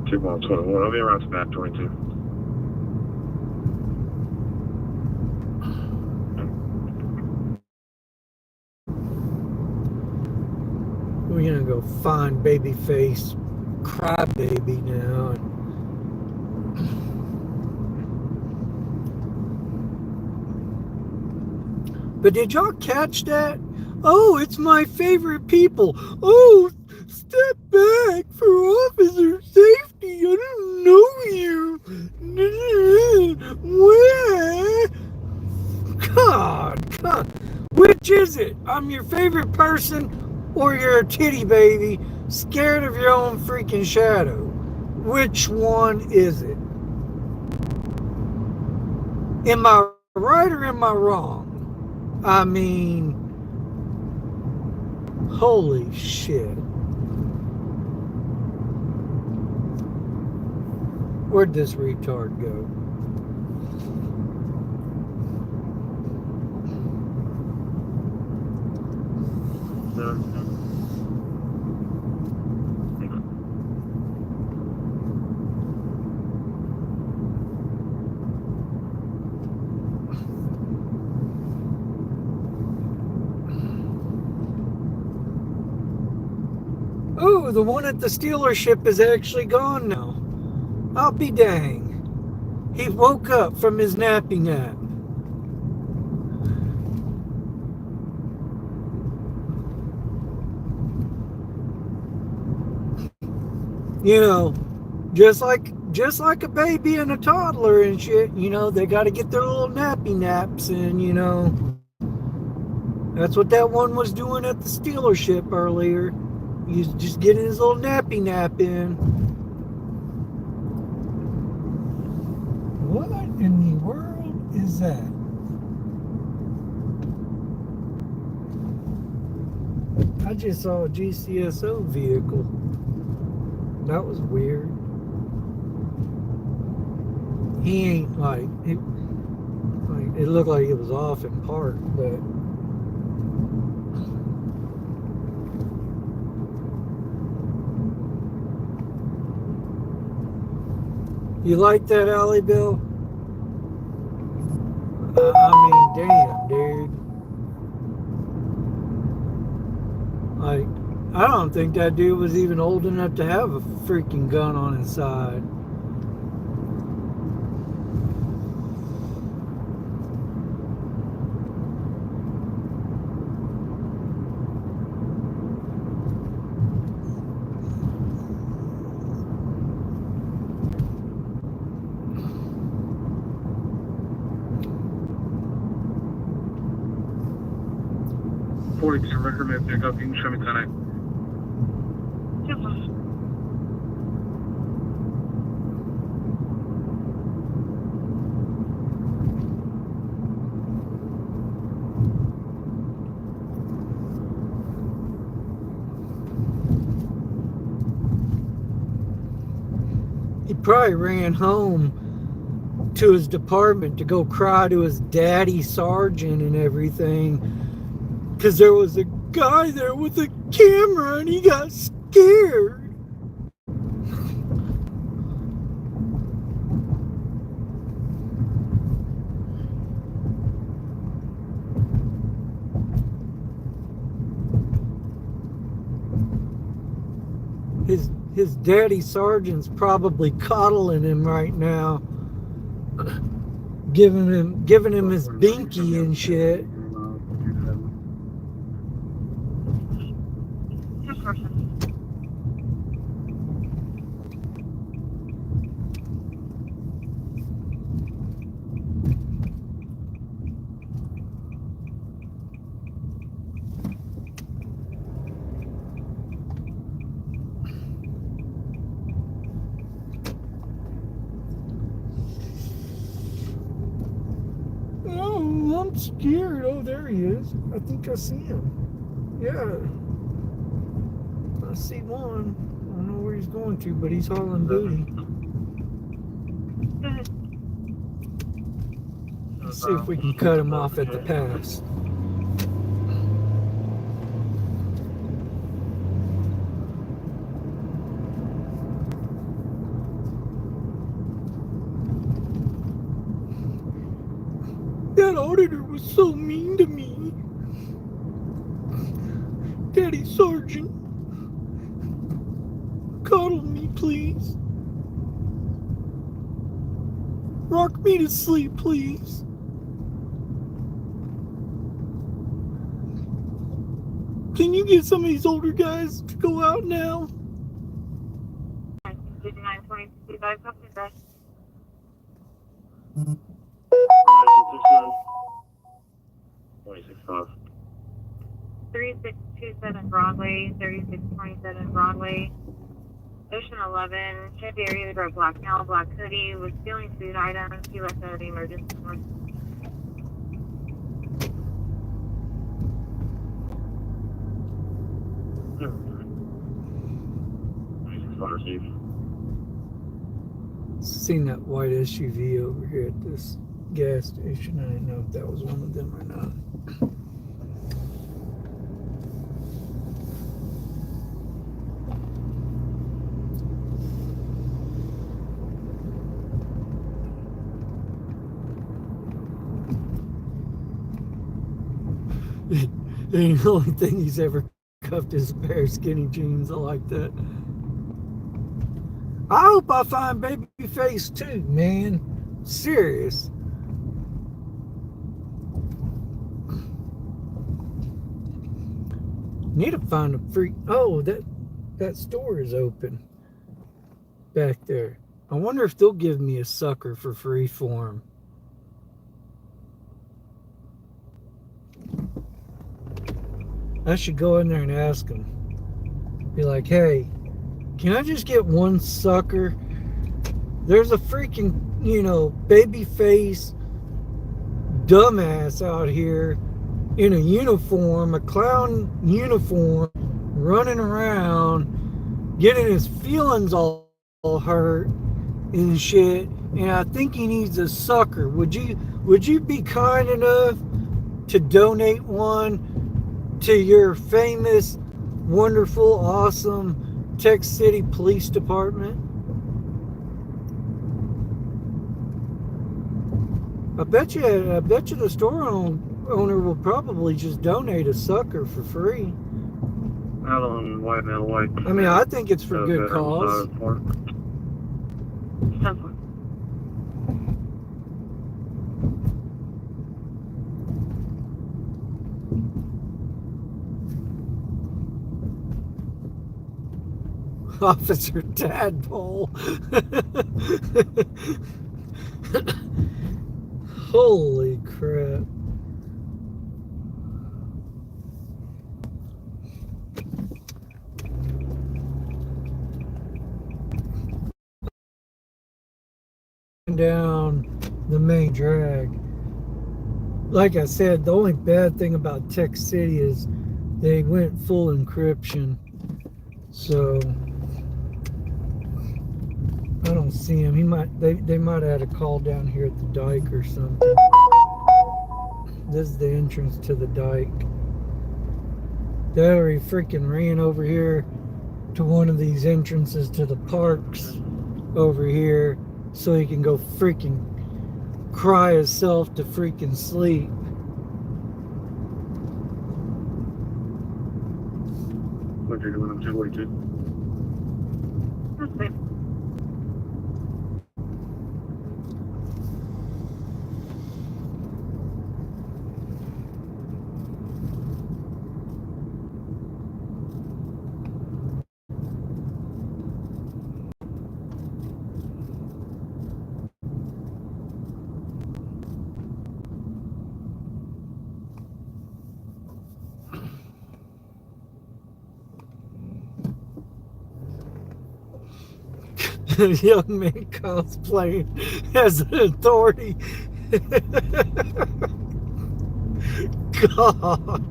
Two mile 21. I'll be around map 22. We're gonna go find Babyface Crybaby now. But did y'all catch that? Oh, it's my favorite people. Oh, step back for officer safety. I don't know you. What? God. Which is it? I'm your favorite person, or you're a titty baby scared of your own freaking shadow? Which one is it? Am I right or am I wrong? I mean, holy shit. Where'd this retard go? Oh, the one at the dealership is actually gone now. I'll be dang. He woke up from his nappy nap. You know, just like a baby and a toddler and shit, you know, they got to get their little nappy naps, and you know, that's what that one was doing at the dealership earlier. He's just getting his little nappy nap in. What in the world is that? I just saw a GCSO vehicle. That was weird. He ain't like it looked like it was off in park, but you like that, Alley Bill? I mean, damn, dude. Like, I don't think that dude was even old enough to have a freaking gun on his side. 10-4, it's a recommend pickup. You can show me tonight. Super. He probably ran home to his department to go cry to his daddy sergeant and everything, because there was a guy there with a camera and he got scared. His daddy sergeant's probably coddling him right now, giving him his binky and shit. Oh, I'm scared. Oh, there he is. I think I see him. Yeah. I see one. I don't know where he's going to, but he's hauling booty. Let's see if we can cut him off at the pass. That auditor was so mean to me. Daddy Sergeant, coddle me, please. Rock me to sleep, please. Can you get some of these older guys to go out now? 5925, copy that. 26.5. 3627 Broadway, 3627 Broadway, Ocean 11, Chevy area drove black male, black hoodie, was stealing food items. He left out of the emergency room. Seen that white SUV over here at this gas station. I didn't know if that was one of them or not. And the only thing he's ever cuffed is a pair of skinny jeans. I like that. I hope I find Babyface too, man. Serious. Need to find a freak. Oh, that store is open back there. I wonder if they'll give me a sucker for free for him. I should go in there and ask him. Be like, hey, can I just get one sucker? There's a freaking, baby face dumbass out here in a uniform, a clown uniform, running around, getting his feelings all hurt and shit. And I think he needs a sucker. Would you be kind enough to donate one to your famous, wonderful, awesome Tech City Police Department? I bet you the store owner will probably just donate a sucker for free. Out on white male white. I mean, I think it's for good cause. Officer Tadpole. Holy crap. down the main drag. Like I said, the only bad thing about Tech City is they went full encryption. So I don't see him. They might have had a call down here at the dike or something. This is the entrance to the dike. They already freaking ran over here to one of these entrances to the parks over here so he can go freaking cry himself to freaking sleep. What you're doing on 242? That's it. Young man cosplaying as an authority. God.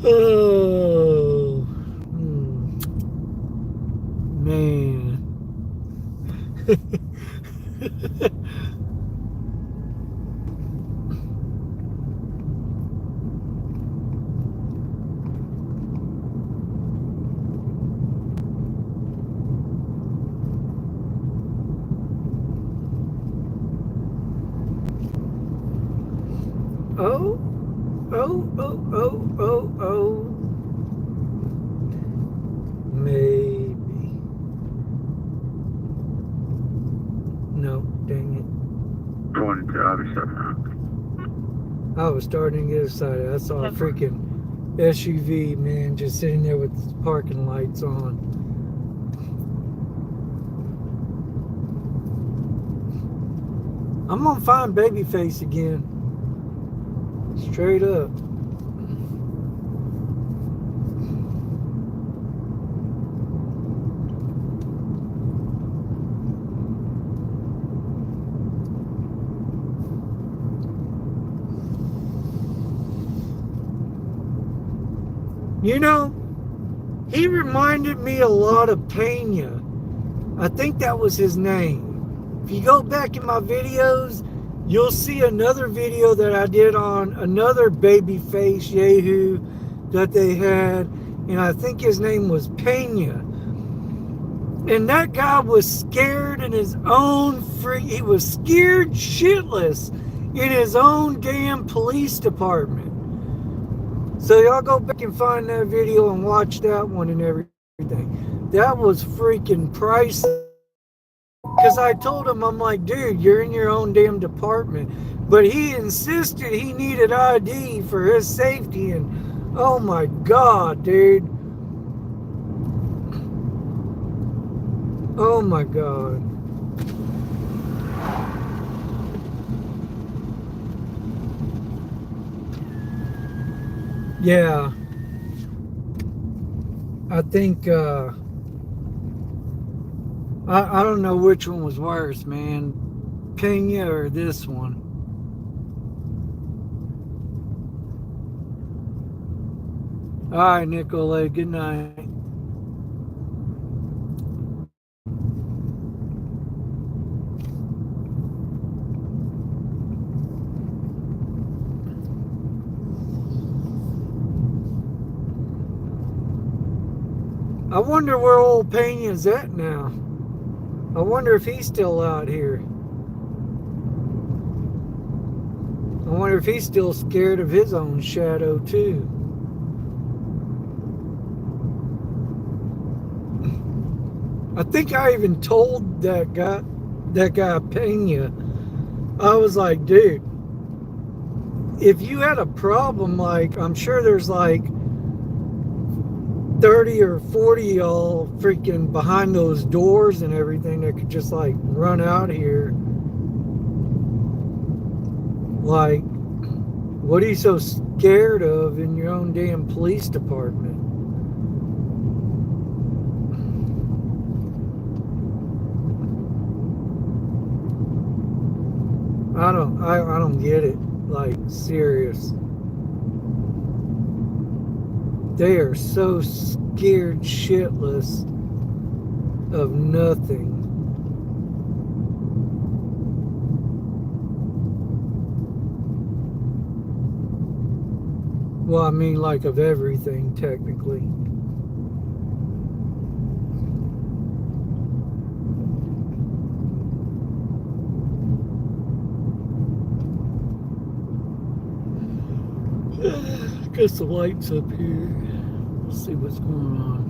Oh, man. Oh, oh. Maybe. No, dang Going to other stuff now. it. I was starting to get excited. I saw a freaking SUV, man, just sitting there with its parking lights on. I'm gonna find Babyface again. Straight up. You know, he reminded me a lot of Pena. I think that was his name. If you go back in my videos, you'll see another video that I did on another Babyface Yahoo that they had, and I think his name was Pena. And that guy was scared in his own he was scared shitless in his own damn police department. So y'all go back and find that video and watch that one and everything. That was freaking priceless. Because I told him, I'm like, dude, you're in your own damn department. But he insisted he needed ID for his safety. And oh my God, dude. Oh my God. Yeah. I think, I don't know which one was worse, man. Pena or this one. All right, Nicolay, good night. I wonder where old Pena's at now. I wonder if he's still out here. I wonder if he's still scared of his own shadow too. I think I even told that guy Pena, I was like, dude, if you had a problem, like, I'm sure there's like 30 or 40 y'all freaking behind those doors and everything that could just like run out here. Like, what are you so scared of in your own damn police department? I don't get it. Like, serious. They are so scared shitless of nothing. Well, I mean, like, of everything, technically. Guess the light's up here. Let's see what's going on.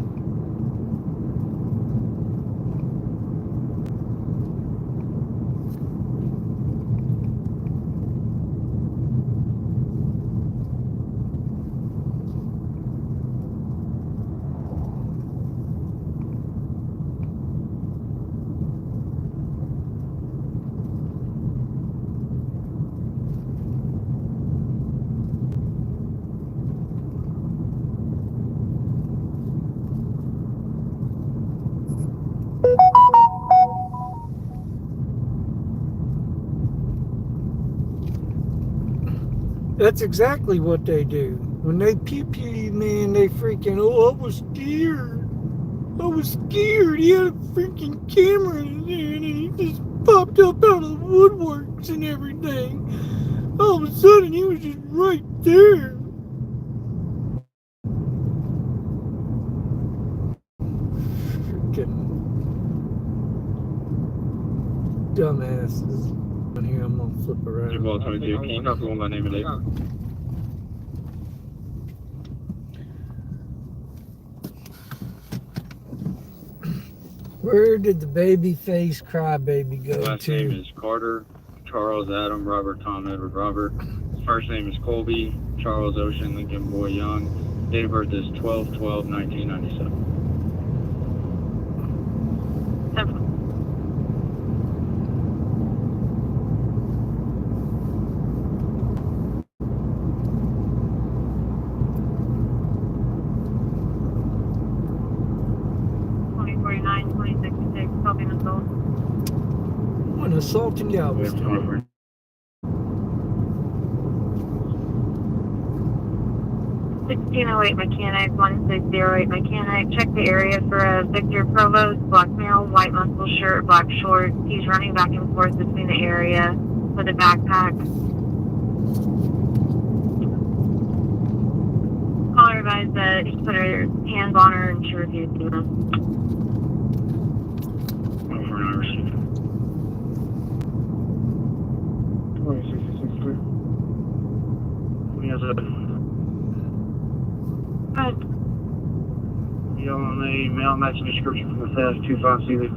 That's exactly what they do. When they pew pew you, man, they freaking, oh, I was scared. I was scared. He had a freaking camera in there and he just popped up out of the woodworks and everything. All of a sudden, he was just right there. Freaking dumbasses. On here, I'm gonna flip around. Super 22, can you copy one by name and date? Where did the baby face crybaby go Last to? name is Carter, Charles Adam, Robert Tom Edward Robert. First name is Colby, Charles Ocean Lincoln Boy Young. Date of birth is 12/12/1997. An assault in Galveston. 1608 mechanic, 1608 mechanic. Check the area for a Victor Provost, black male, white muscle shirt, black shorts. He's running back and forth between the area with a backpack. Caller advised that he put her hands on her and she refused to move. You on a mail matching description from the theft 25CV.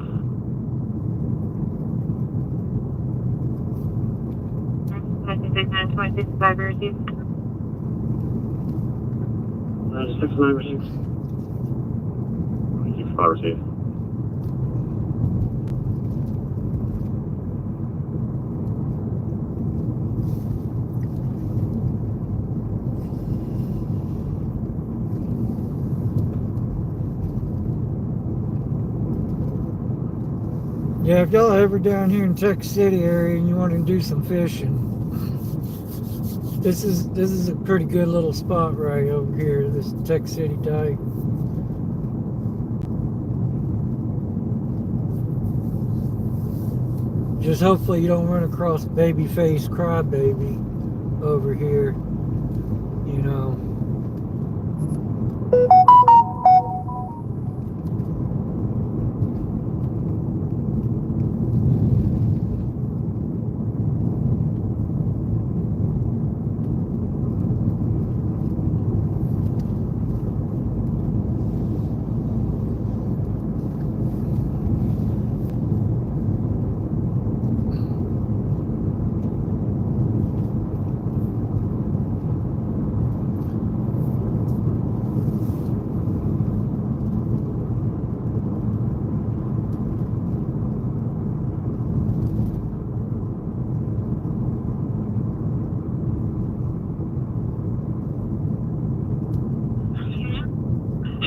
Received. 96 received. 65 received. Yeah, if y'all ever down here in Texas City area and you want to do some fishing, this is a pretty good little spot right over here, this Texas City dike. Just hopefully you don't run across babyface crybaby over here, you know.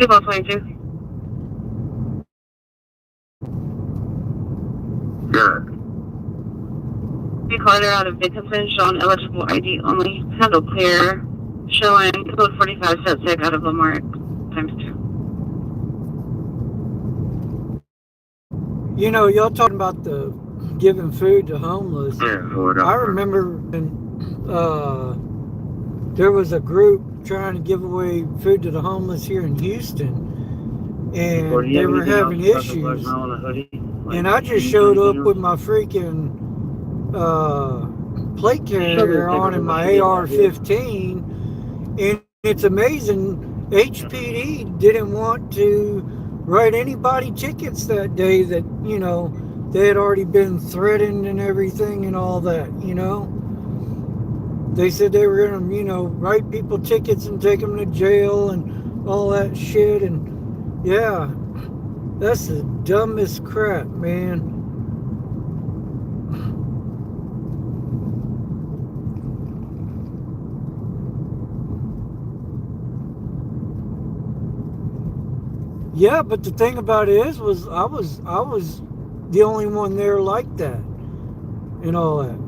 Two both 22. Good. caller out of Victimsville showing eligible ID only. Handle clear. Showing code 45 set 6 out of Lamar times 2. You know, y'all talking about the giving food to homeless. Yeah, hold on. I remember when there was a group trying to give away food to the homeless here in Houston, and Well, do you they have were anything having else besides issues. on a hoodie? Like, And I do just you showed have up anything with else? my freaking plate carrier on and my Should AR-15, and it's amazing. HPD didn't want to write anybody tickets that day. That they had already been threatened and everything and all that. They said they were gonna write people tickets and take them to jail and all that shit. And yeah, that's the dumbest crap, man. Yeah, but the thing about it was I was the only one there like that and all that.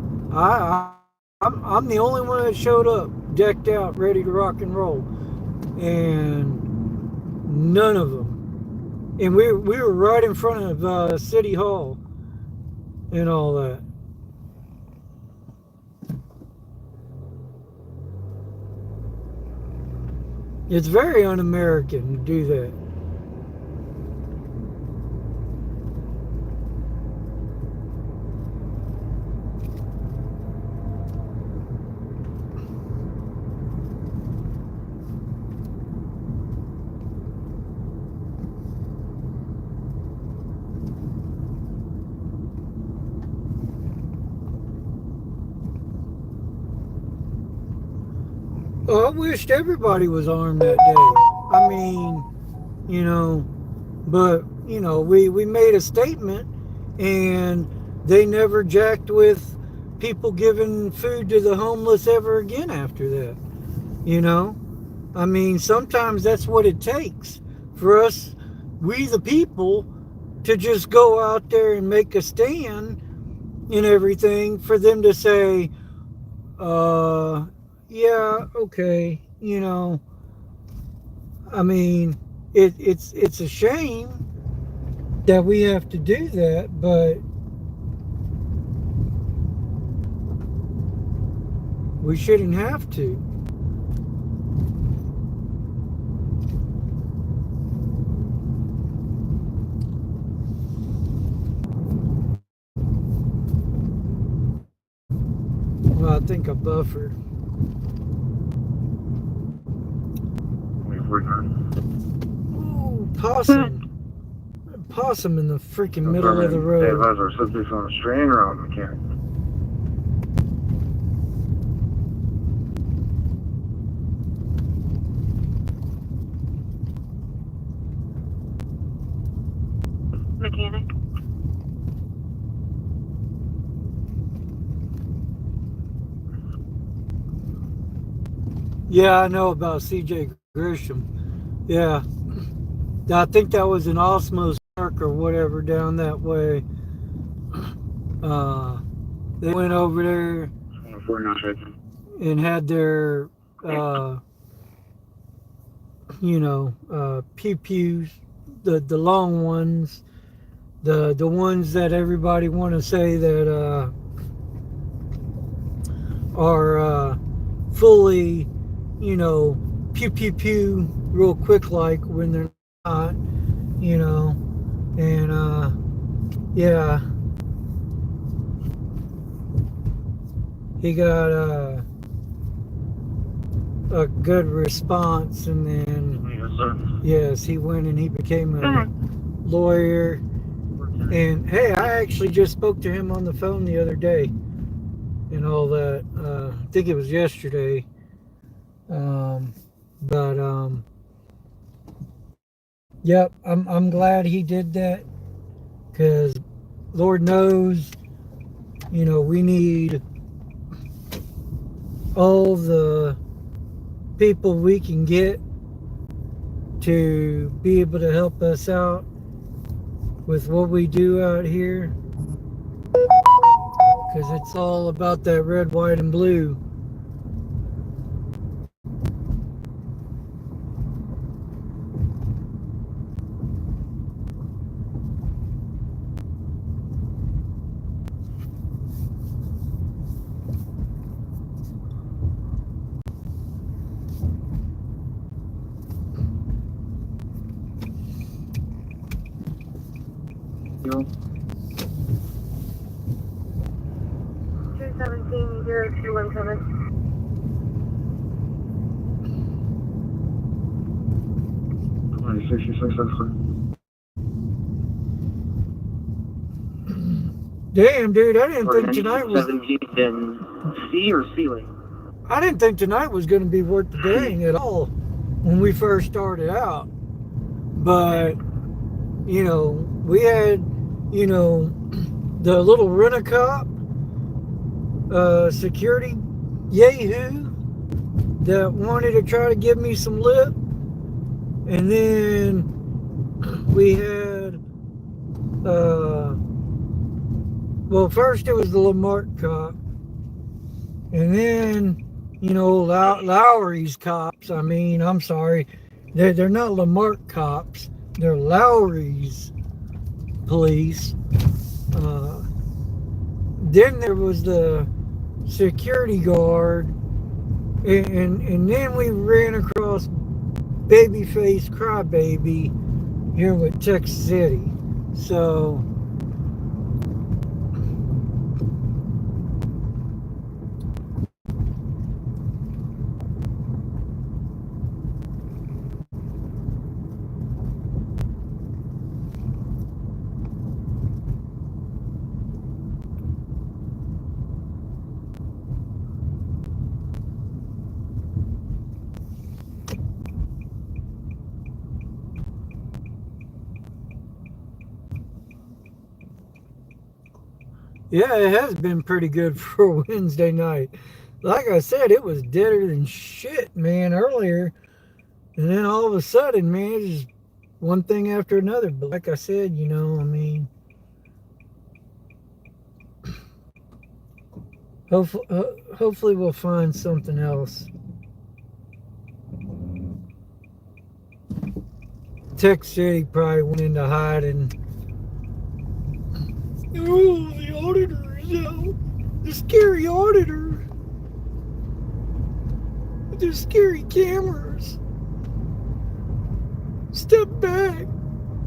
I'm the only one that showed up decked out, ready to rock and roll, and none of them. And we were right in front of City Hall and all that. It's very un-American to do that. Oh, I wished everybody was armed that day. I mean, but we made a statement, and they never jacked with people giving food to the homeless ever again after that. I mean, sometimes that's what it takes for us, we the people, to just go out there and make a stand and everything, for them to say, yeah, okay, I mean, it's a shame that we have to do that, but we shouldn't have to. Well, I think I buffered. Ooh, possum. Possum in the freaking middle of the Dave road. has our subjects on a strain or on mechanic. Mechanic. Yeah, I know about CJ Grisham. Yeah. I think that was in Osmos Park or whatever down that way. They went over there and had their, pew pews, the long ones, the ones that everybody want to say that are fully, pew pew pew, real quick, like when they're not, and yeah, he got a good response, and then yes, he went and he became a lawyer. And hey, I actually just spoke to him on the phone the other day and all that. I think it was yesterday. Yep, I'm glad he did that, because Lord knows, we need all the people we can get to be able to help us out with what we do out here, because it's all about that red, white, and blue. You 217-0217. know, 66, that's fine. Damn, dude, I didn't think tonight was. 17th in C or ceiling? I didn't think tonight was going to be worth the dang at all when we first started out. But, you know, we had, you know, the little rent-a-cop security yahoo that wanted to try to give me some lip. And then we had, well, first it was the Lamarck cop. And then, you know, Lowry's cops. I mean, I'm sorry. They're not Lamarck cops. They're Lowry's police. Then there was the security guard. And then we ran across Babyface Crybaby here with Texas City. So... yeah, it has been pretty good for a Wednesday night. Like I said, it was deader than shit, man, earlier. And then all of a sudden, man, it's just one thing after another. But like I said, you know, I mean, hopefully we'll find something else. Tech City probably went into hiding. Oh, the auditor is out. The scary auditor. With the scary cameras. Step back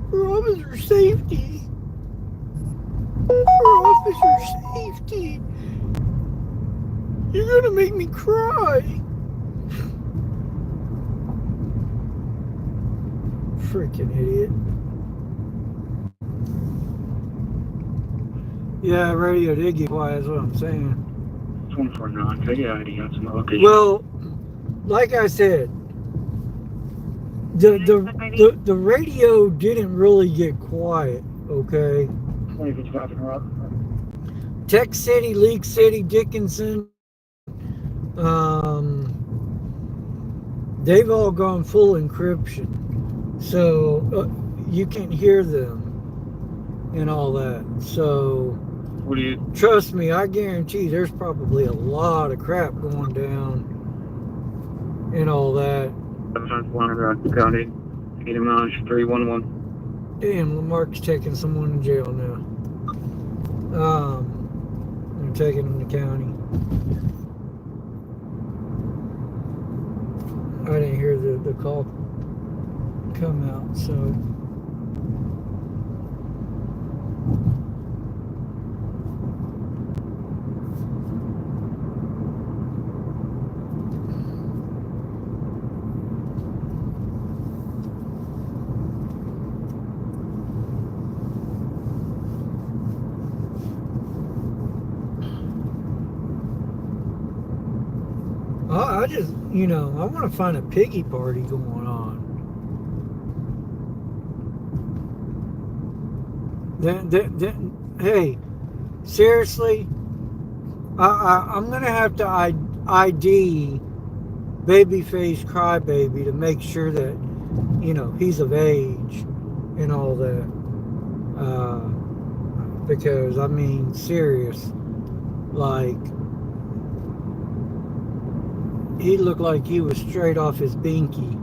for officer safety. For officer safety. You're gonna make me cry. Freaking idiot. Yeah, radio did get quiet, is what I'm saying. 24-9. Take it ID on some location. Well, like I said, the radio didn't really get quiet, okay? 2055 in Rock. Tech City, League City, Dickinson, they've all gone full encryption. So you can't hear them and all that. So What do you... trust me, I guarantee there's probably a lot of crap going down and all that. 751 Rock County. 8 miles 311. Damn, Lamarck's taking someone to jail now. They're taking him to county. I didn't hear the call come out, so... I just, you know, I want to find a piggy party going on. Hey, seriously, I'm gonna have to ID Babyface Crybaby to make sure that, you know, he's of age and all that. Because I mean, serious. Like, he looked like he was straight off his binky.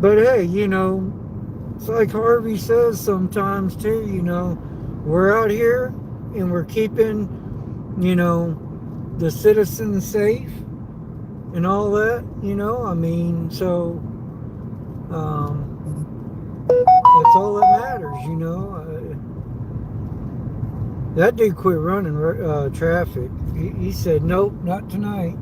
But hey, it's like Harvey says sometimes too, we're out here and we're keeping, the citizens safe and all that, I mean, so that's all that matters, that dude quit running traffic. He said, nope, not tonight.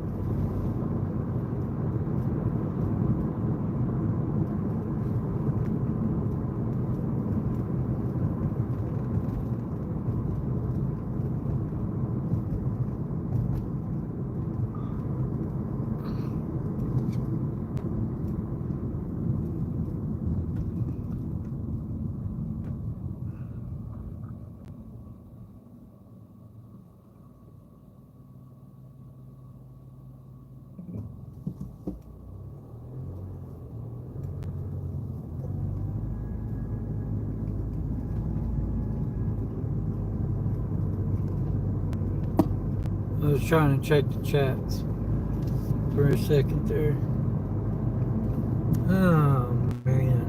I was trying to check the chats for a second there. Oh, man.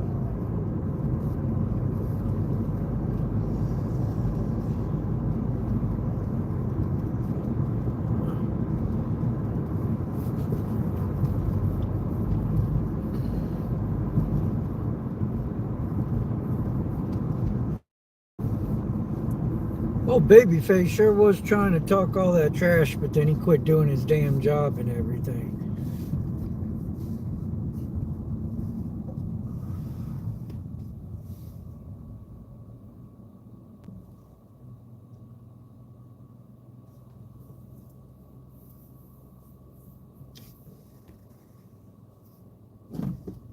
Well, Babyface sure was trying to talk all that trash, but then he quit doing his damn job and everything.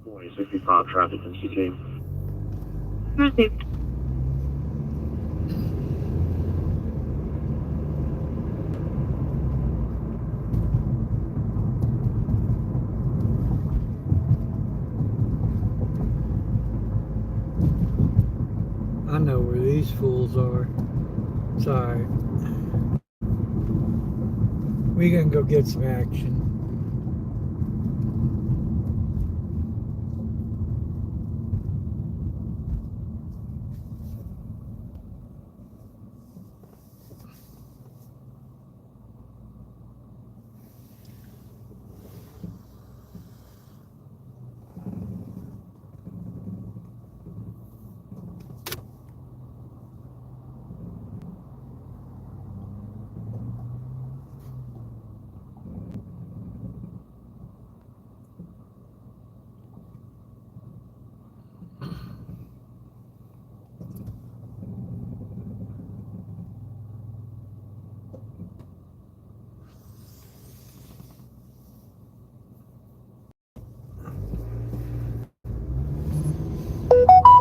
Boy, 65 traffic in CK. Received. I know where these fools are. Sorry. We gonna go get some action.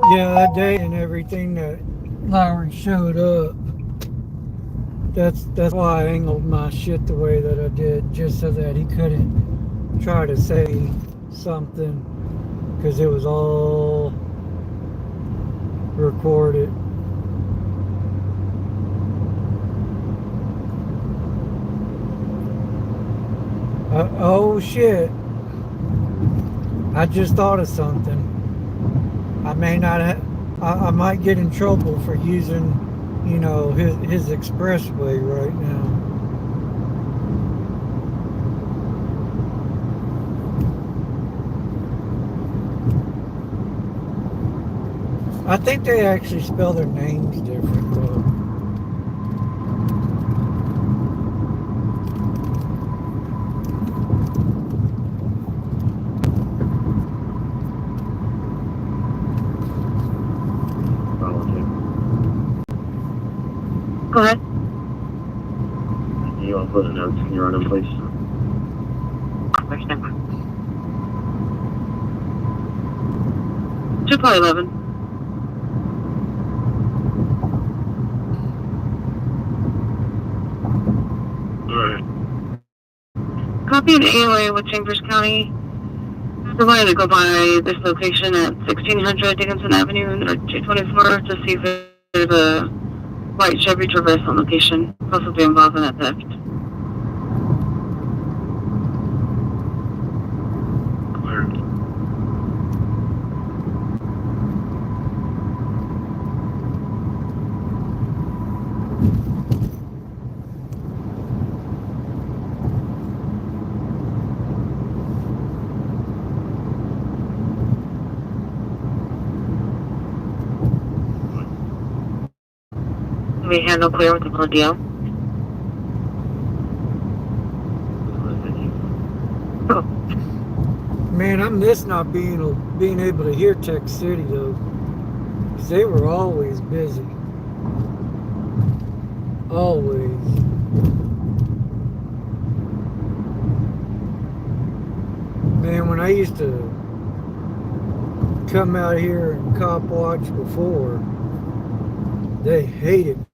Yeah, that day and everything that Lowry showed up. That's why I angled my shit the way that I did, just so that he couldn't try to say something, because it was all recorded. Oh shit! I just thought of something. I may not I might get in trouble for using, his expressway right now. I think they actually spell their names different though. you all put a note in your running, please? Understand. 2.11. Alright. Copy an AOA with Chambers County. Somebody to go by this location at 1600 Dickinson Avenue, or 224, to see if there's a white Chevy Traverse on location, possibly involved in that theft. Clear. We handle clear with the full deal. Thank you. Man, I miss not being able to hear Tech City though, because they were always busy. Always. Man, when I used to come out here and cop watch before, they hated me.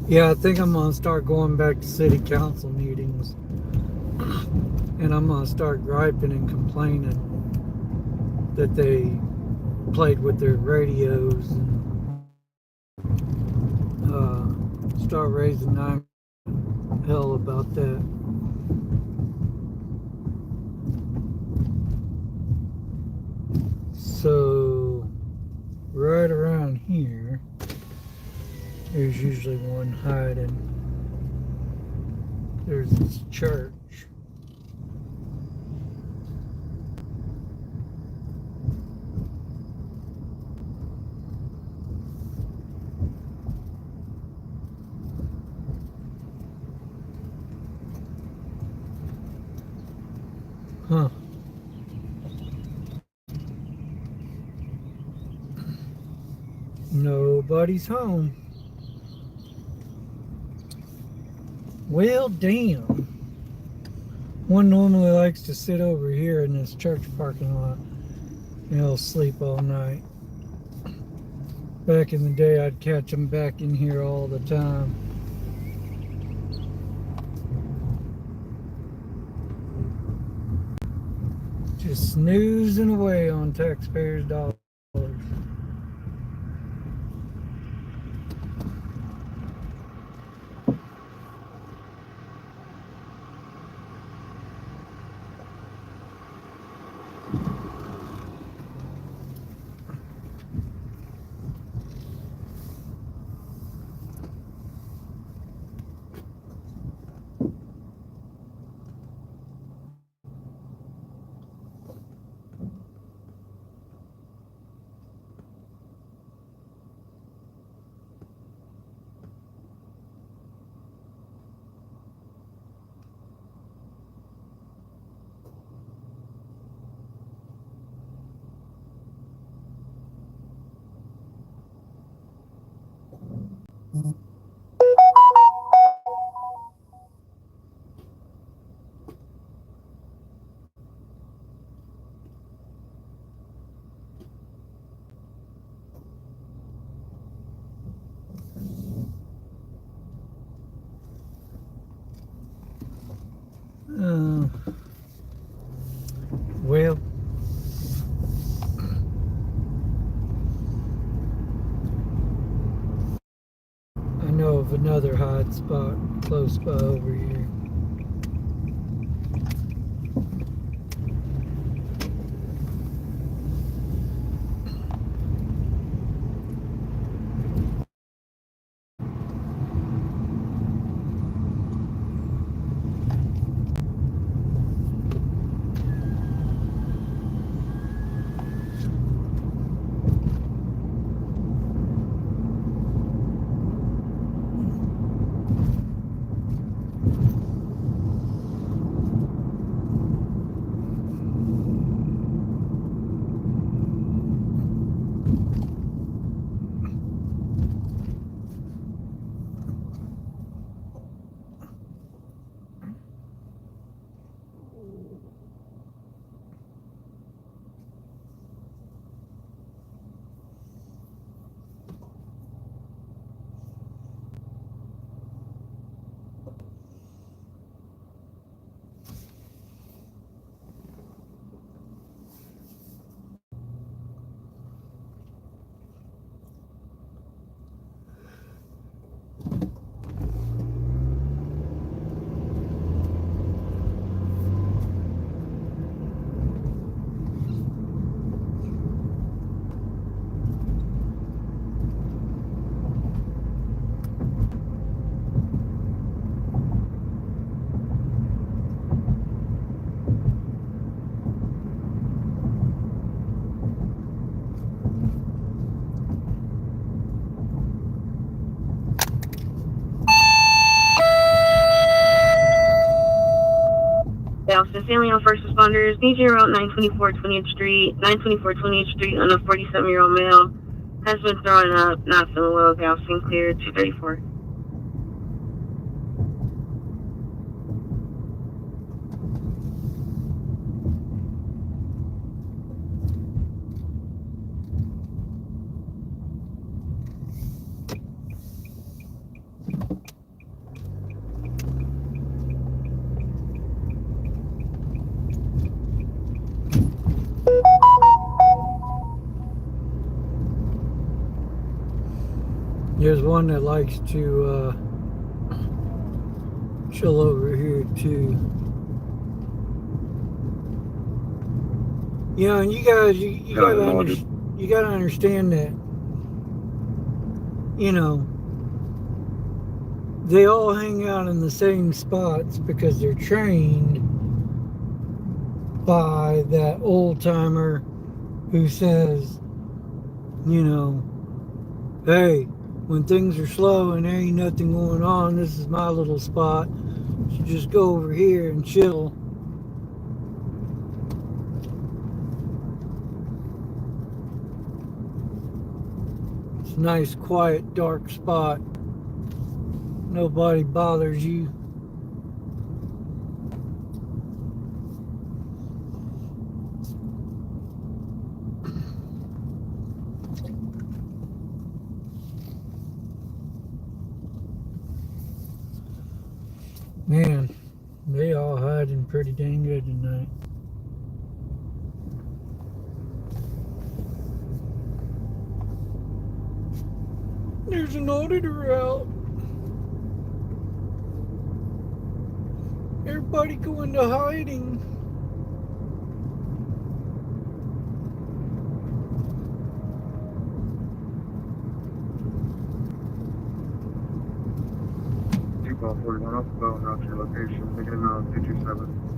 Yeah, I think I'm gonna start going back to city council meetings, and I'm gonna start griping and complaining that they played with their radios and start raising hell about that. So right around here, there's usually one hiding. There's this church. Huh. Nobody's home. Well, damn. One normally likes to sit over here in this church parking lot and he'll sleep all night. Back in the day, I'd catch him back in here all the time. Just snoozing away on taxpayers' dollars. spot close by over here. Dallas Family on first responders. Need you around 924 20th Street. 924 20th Street on a 47-year-old male. Has been throwing up, not feeling well. Galveston clear, 234. There's one that likes to chill over here too. You know, and you guys, you gotta understand that, you know, they all hang out in the same spots because they're trained by that old timer who says, you know, hey, when things are slow and there ain't nothing going on, this is my little spot. So just go over here and chill. It's a nice, quiet, dark spot. Nobody bothers you. Man, they all hiding pretty dang good tonight. There's an auditor out. Everybody go into hiding. Call 41 off the phone, out to your location. Make it out 227.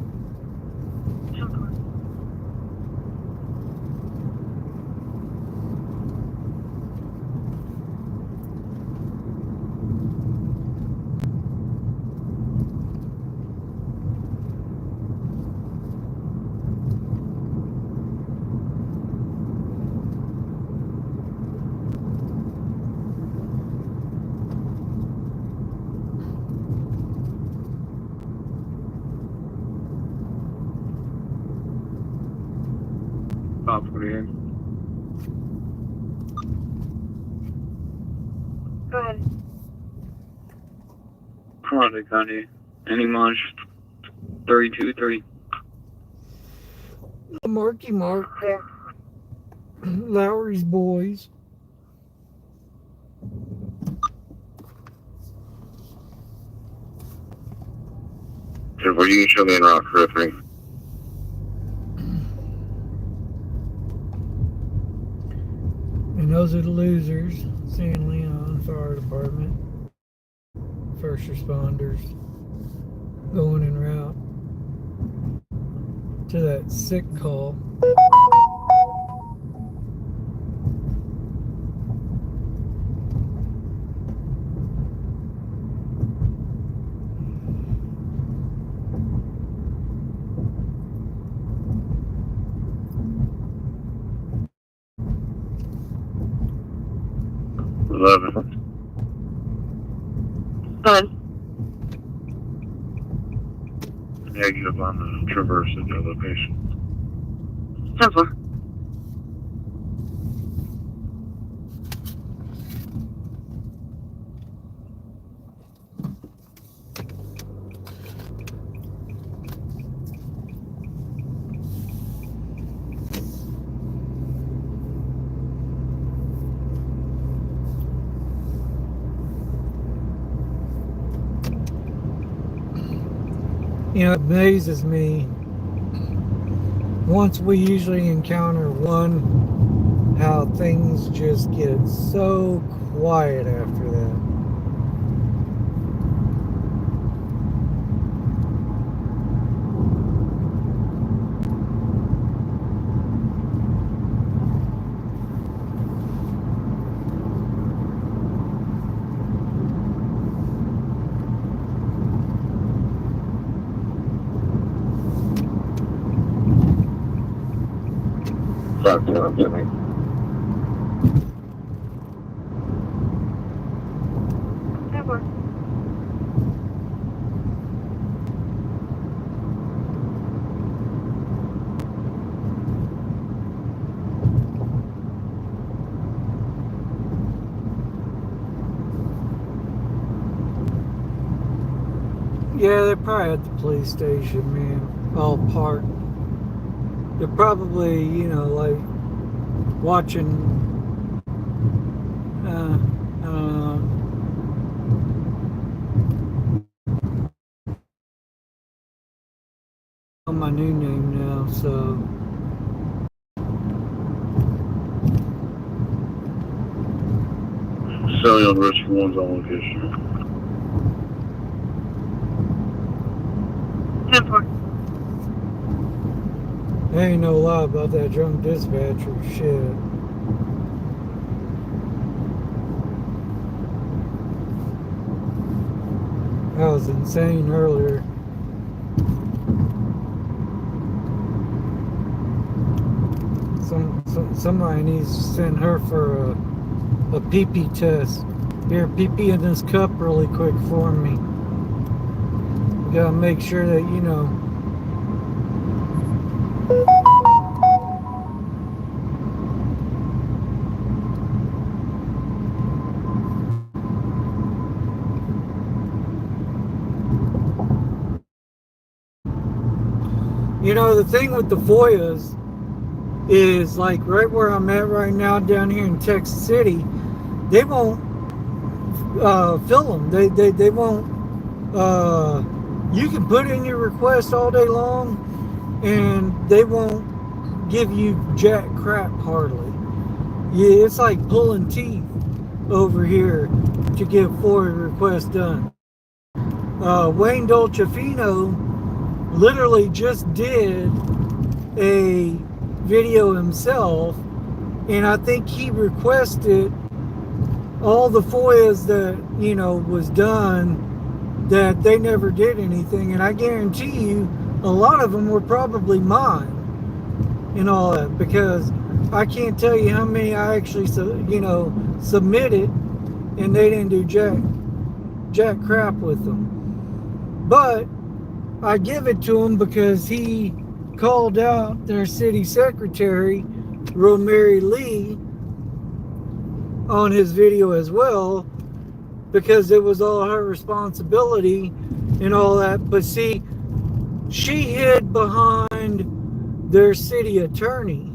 Pop 48. Go ahead. Project County. Any munch? 32-3. Marky Mark. Clear. Lowry's boys. Where you can show me en route for 3. And those are the losers. San Leon Fire Department. First responders going en route to that sick call. Good. Negative on the traverse at the location. 10-4. You know, it amazes me. Once we usually encounter one, how things just get so quiet after that. Jimmy. Yeah, they're probably at the police station, man. All parked. They're probably, you know, like watching. I don't know my new name now, so. Selling on risk for one's on location. 10-4. There ain't no lie about that drunk dispatcher shit. That was insane earlier. Somebody needs to send her for a pee-pee test. Here, pee-pee in this cup really quick for me. We gotta make sure that, you know. You know, the thing with the FOIAs is, like, right where I'm at right now down here in Texas City, they won't fill them. They won't. You can put in your request all day long, and they won't give you jack crap hardly. Yeah, it's like pulling teeth over here to get FOIA requests done. Wayne Dolcefino literally just did a video himself, and I think he requested all the FOIAs that, you know, was done, that they never did anything, and I guarantee you a lot of them were probably mine and all that, because I can't tell you how many I actually, you know, submitted and they didn't do jack crap with them. But I give it to him because he called out their city secretary, Romary Lee, on his video as well, because it was all her responsibility and all that. But see, she hid behind their city attorney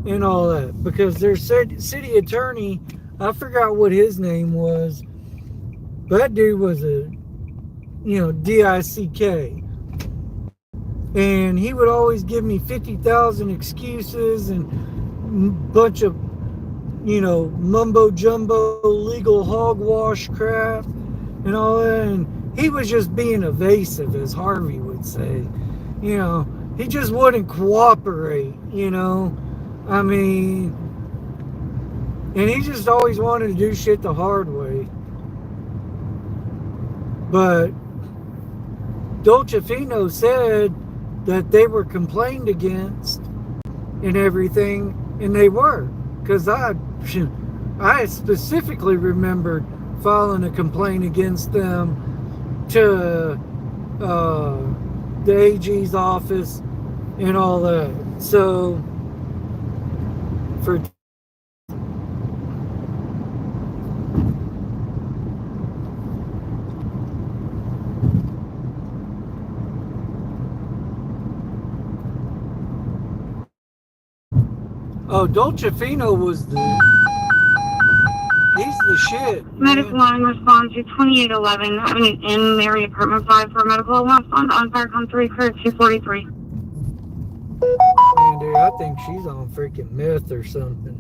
and all that, because their city attorney, I forgot what his name was, but that dude was a DICK. And he would always give me 50,000 excuses and bunch of, mumbo jumbo legal hogwash crap and all that. And he was just being evasive, as Harvey would say. He just wouldn't cooperate, I mean, and he just always wanted to do shit the hard way. But Dolcefino said that they were complained against and everything, and they were, because I specifically remembered filing a complaint against them to the AG's office and all that. So for Dolcefino was he's the shit. Medical line responds to 2811 in area apartment 5 for medical alarm on Farcon 3 for 243. Man, dude, I think she's on freaking meth or something.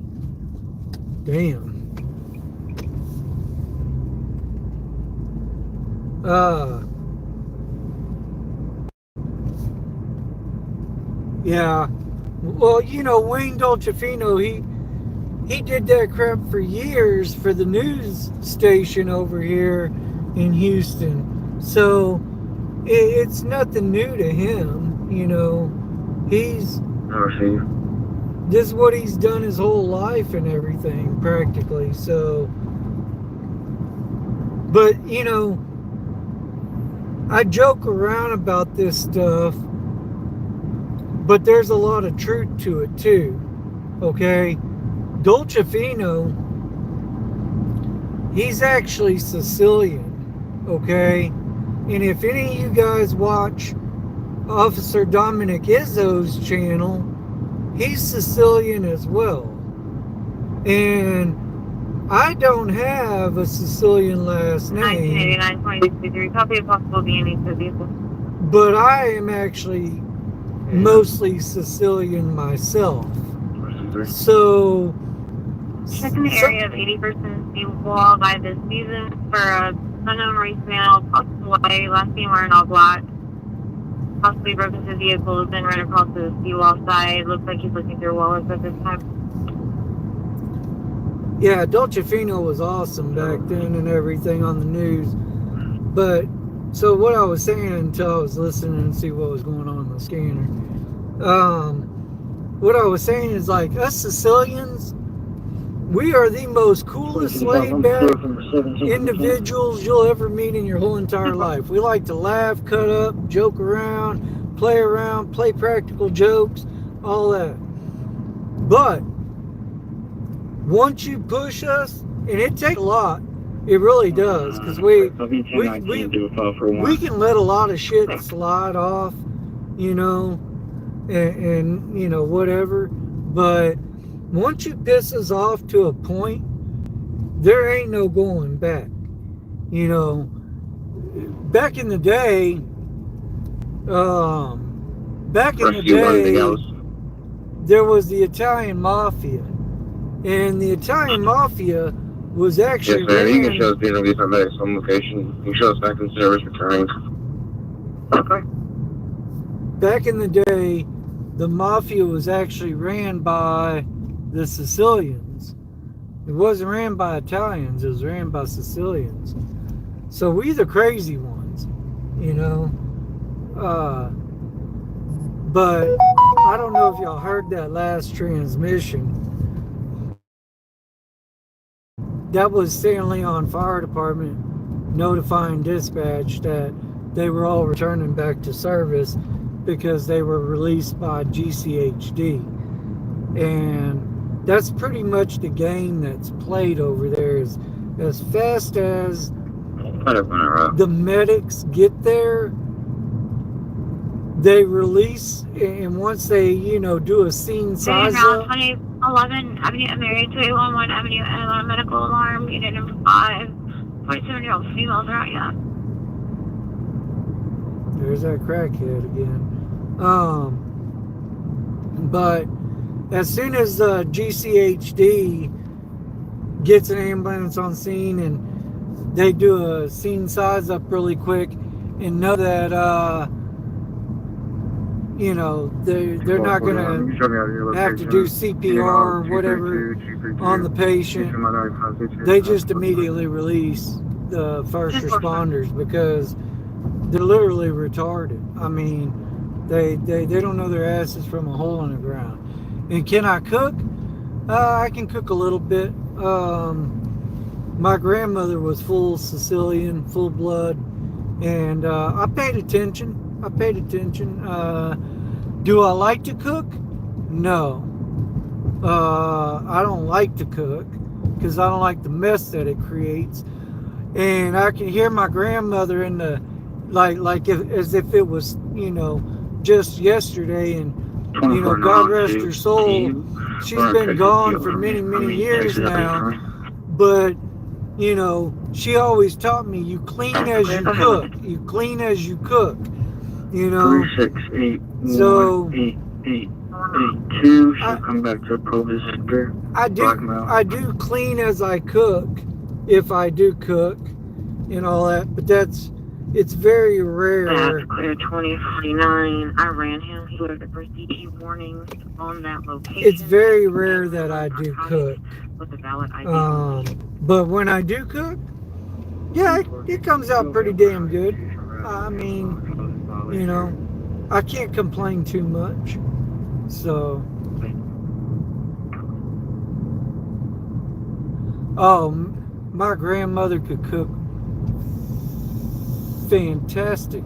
Damn. Yeah. Well, Wayne Dolcefino, he did that crap for years for the news station over here in Houston. So it's nothing new to him, This is what he's done his whole life and everything, practically. So, but, I joke around about this stuff, but there's a lot of truth to it too, okay? Dolcefino, he's actually Sicilian, okay? And if any of you guys watch Officer Dominic Izzo's channel, he's Sicilian as well. And I don't have a Sicilian last name. 1989-2063, copy of possible DNA for vehicle. But I am actually mostly Sicilian myself. So Check in the area of 80% sea wall by this season for a unknown race male, possibly last seen wearing all black. Possibly broke into vehicle, then ran across the seawall side. Looks like he's looking through walls at this time. Yeah, Dolcefino was awesome back then and everything on the news. But so what I was saying until I was listening and see what was going on in the scanner. What I was saying is, like, us Sicilians, we are the most coolest laid back individuals you'll ever meet in your whole entire life. We like to laugh, cut up, joke around, play practical jokes, all that. But once you push us, and it takes a lot, it really does, because we can let a lot of shit slide off, and whatever. But once you piss us off to a point, there ain't no going back. Back in the day, there was the Italian Mafia. And the Italian Mafia was actually... Yes, man, you can show us being released on medics on location. You can show us back in service returning. Okay. Back in the day, the Mafia was actually ran by the Sicilians. It wasn't ran by Italians, it was ran by Sicilians. So we the crazy ones, but I don't know if y'all heard that last transmission. That was San Leon Fire Department notifying dispatch that they were all returning back to service because they were released by GCHD. And that's pretty much the game that's played over there. Is as fast as the medics get there, they release, and once they, do a scene size up. 2011 Avenue Mary 2811 Avenue and medical alarm, unit number 5. 47-year-old female throughout, yeah. There's that crackhead again. But as soon as GCHD gets an ambulance on scene and they do a scene size up really quick and know that they're not gonna have to do CPR or whatever on the patient, they just immediately release the first responders because they're literally retarded. I mean, they don't know their asses from a hole in the ground. And can I cook? I can cook a little bit. My grandmother was full Sicilian, full blood, and I paid attention. Do I like to cook? No. I don't like to cook because I don't like the mess that it creates. And I can hear my grandmother in the as if it was just yesterday, and God rest her soul, she's been gone for many years now, but she always taught me, you clean as you cook, so 36818882 should come back to Provis Center. I do clean as I cook, if I do cook and all that, but it's very rare. That's clear 2049. I ran him. He would have received warnings on that location. It's very rare that I do cook. With a valid ID. But when I do cook, yeah, it comes out pretty damn good. I mean, I can't complain too much. So, my grandmother could cook fantastic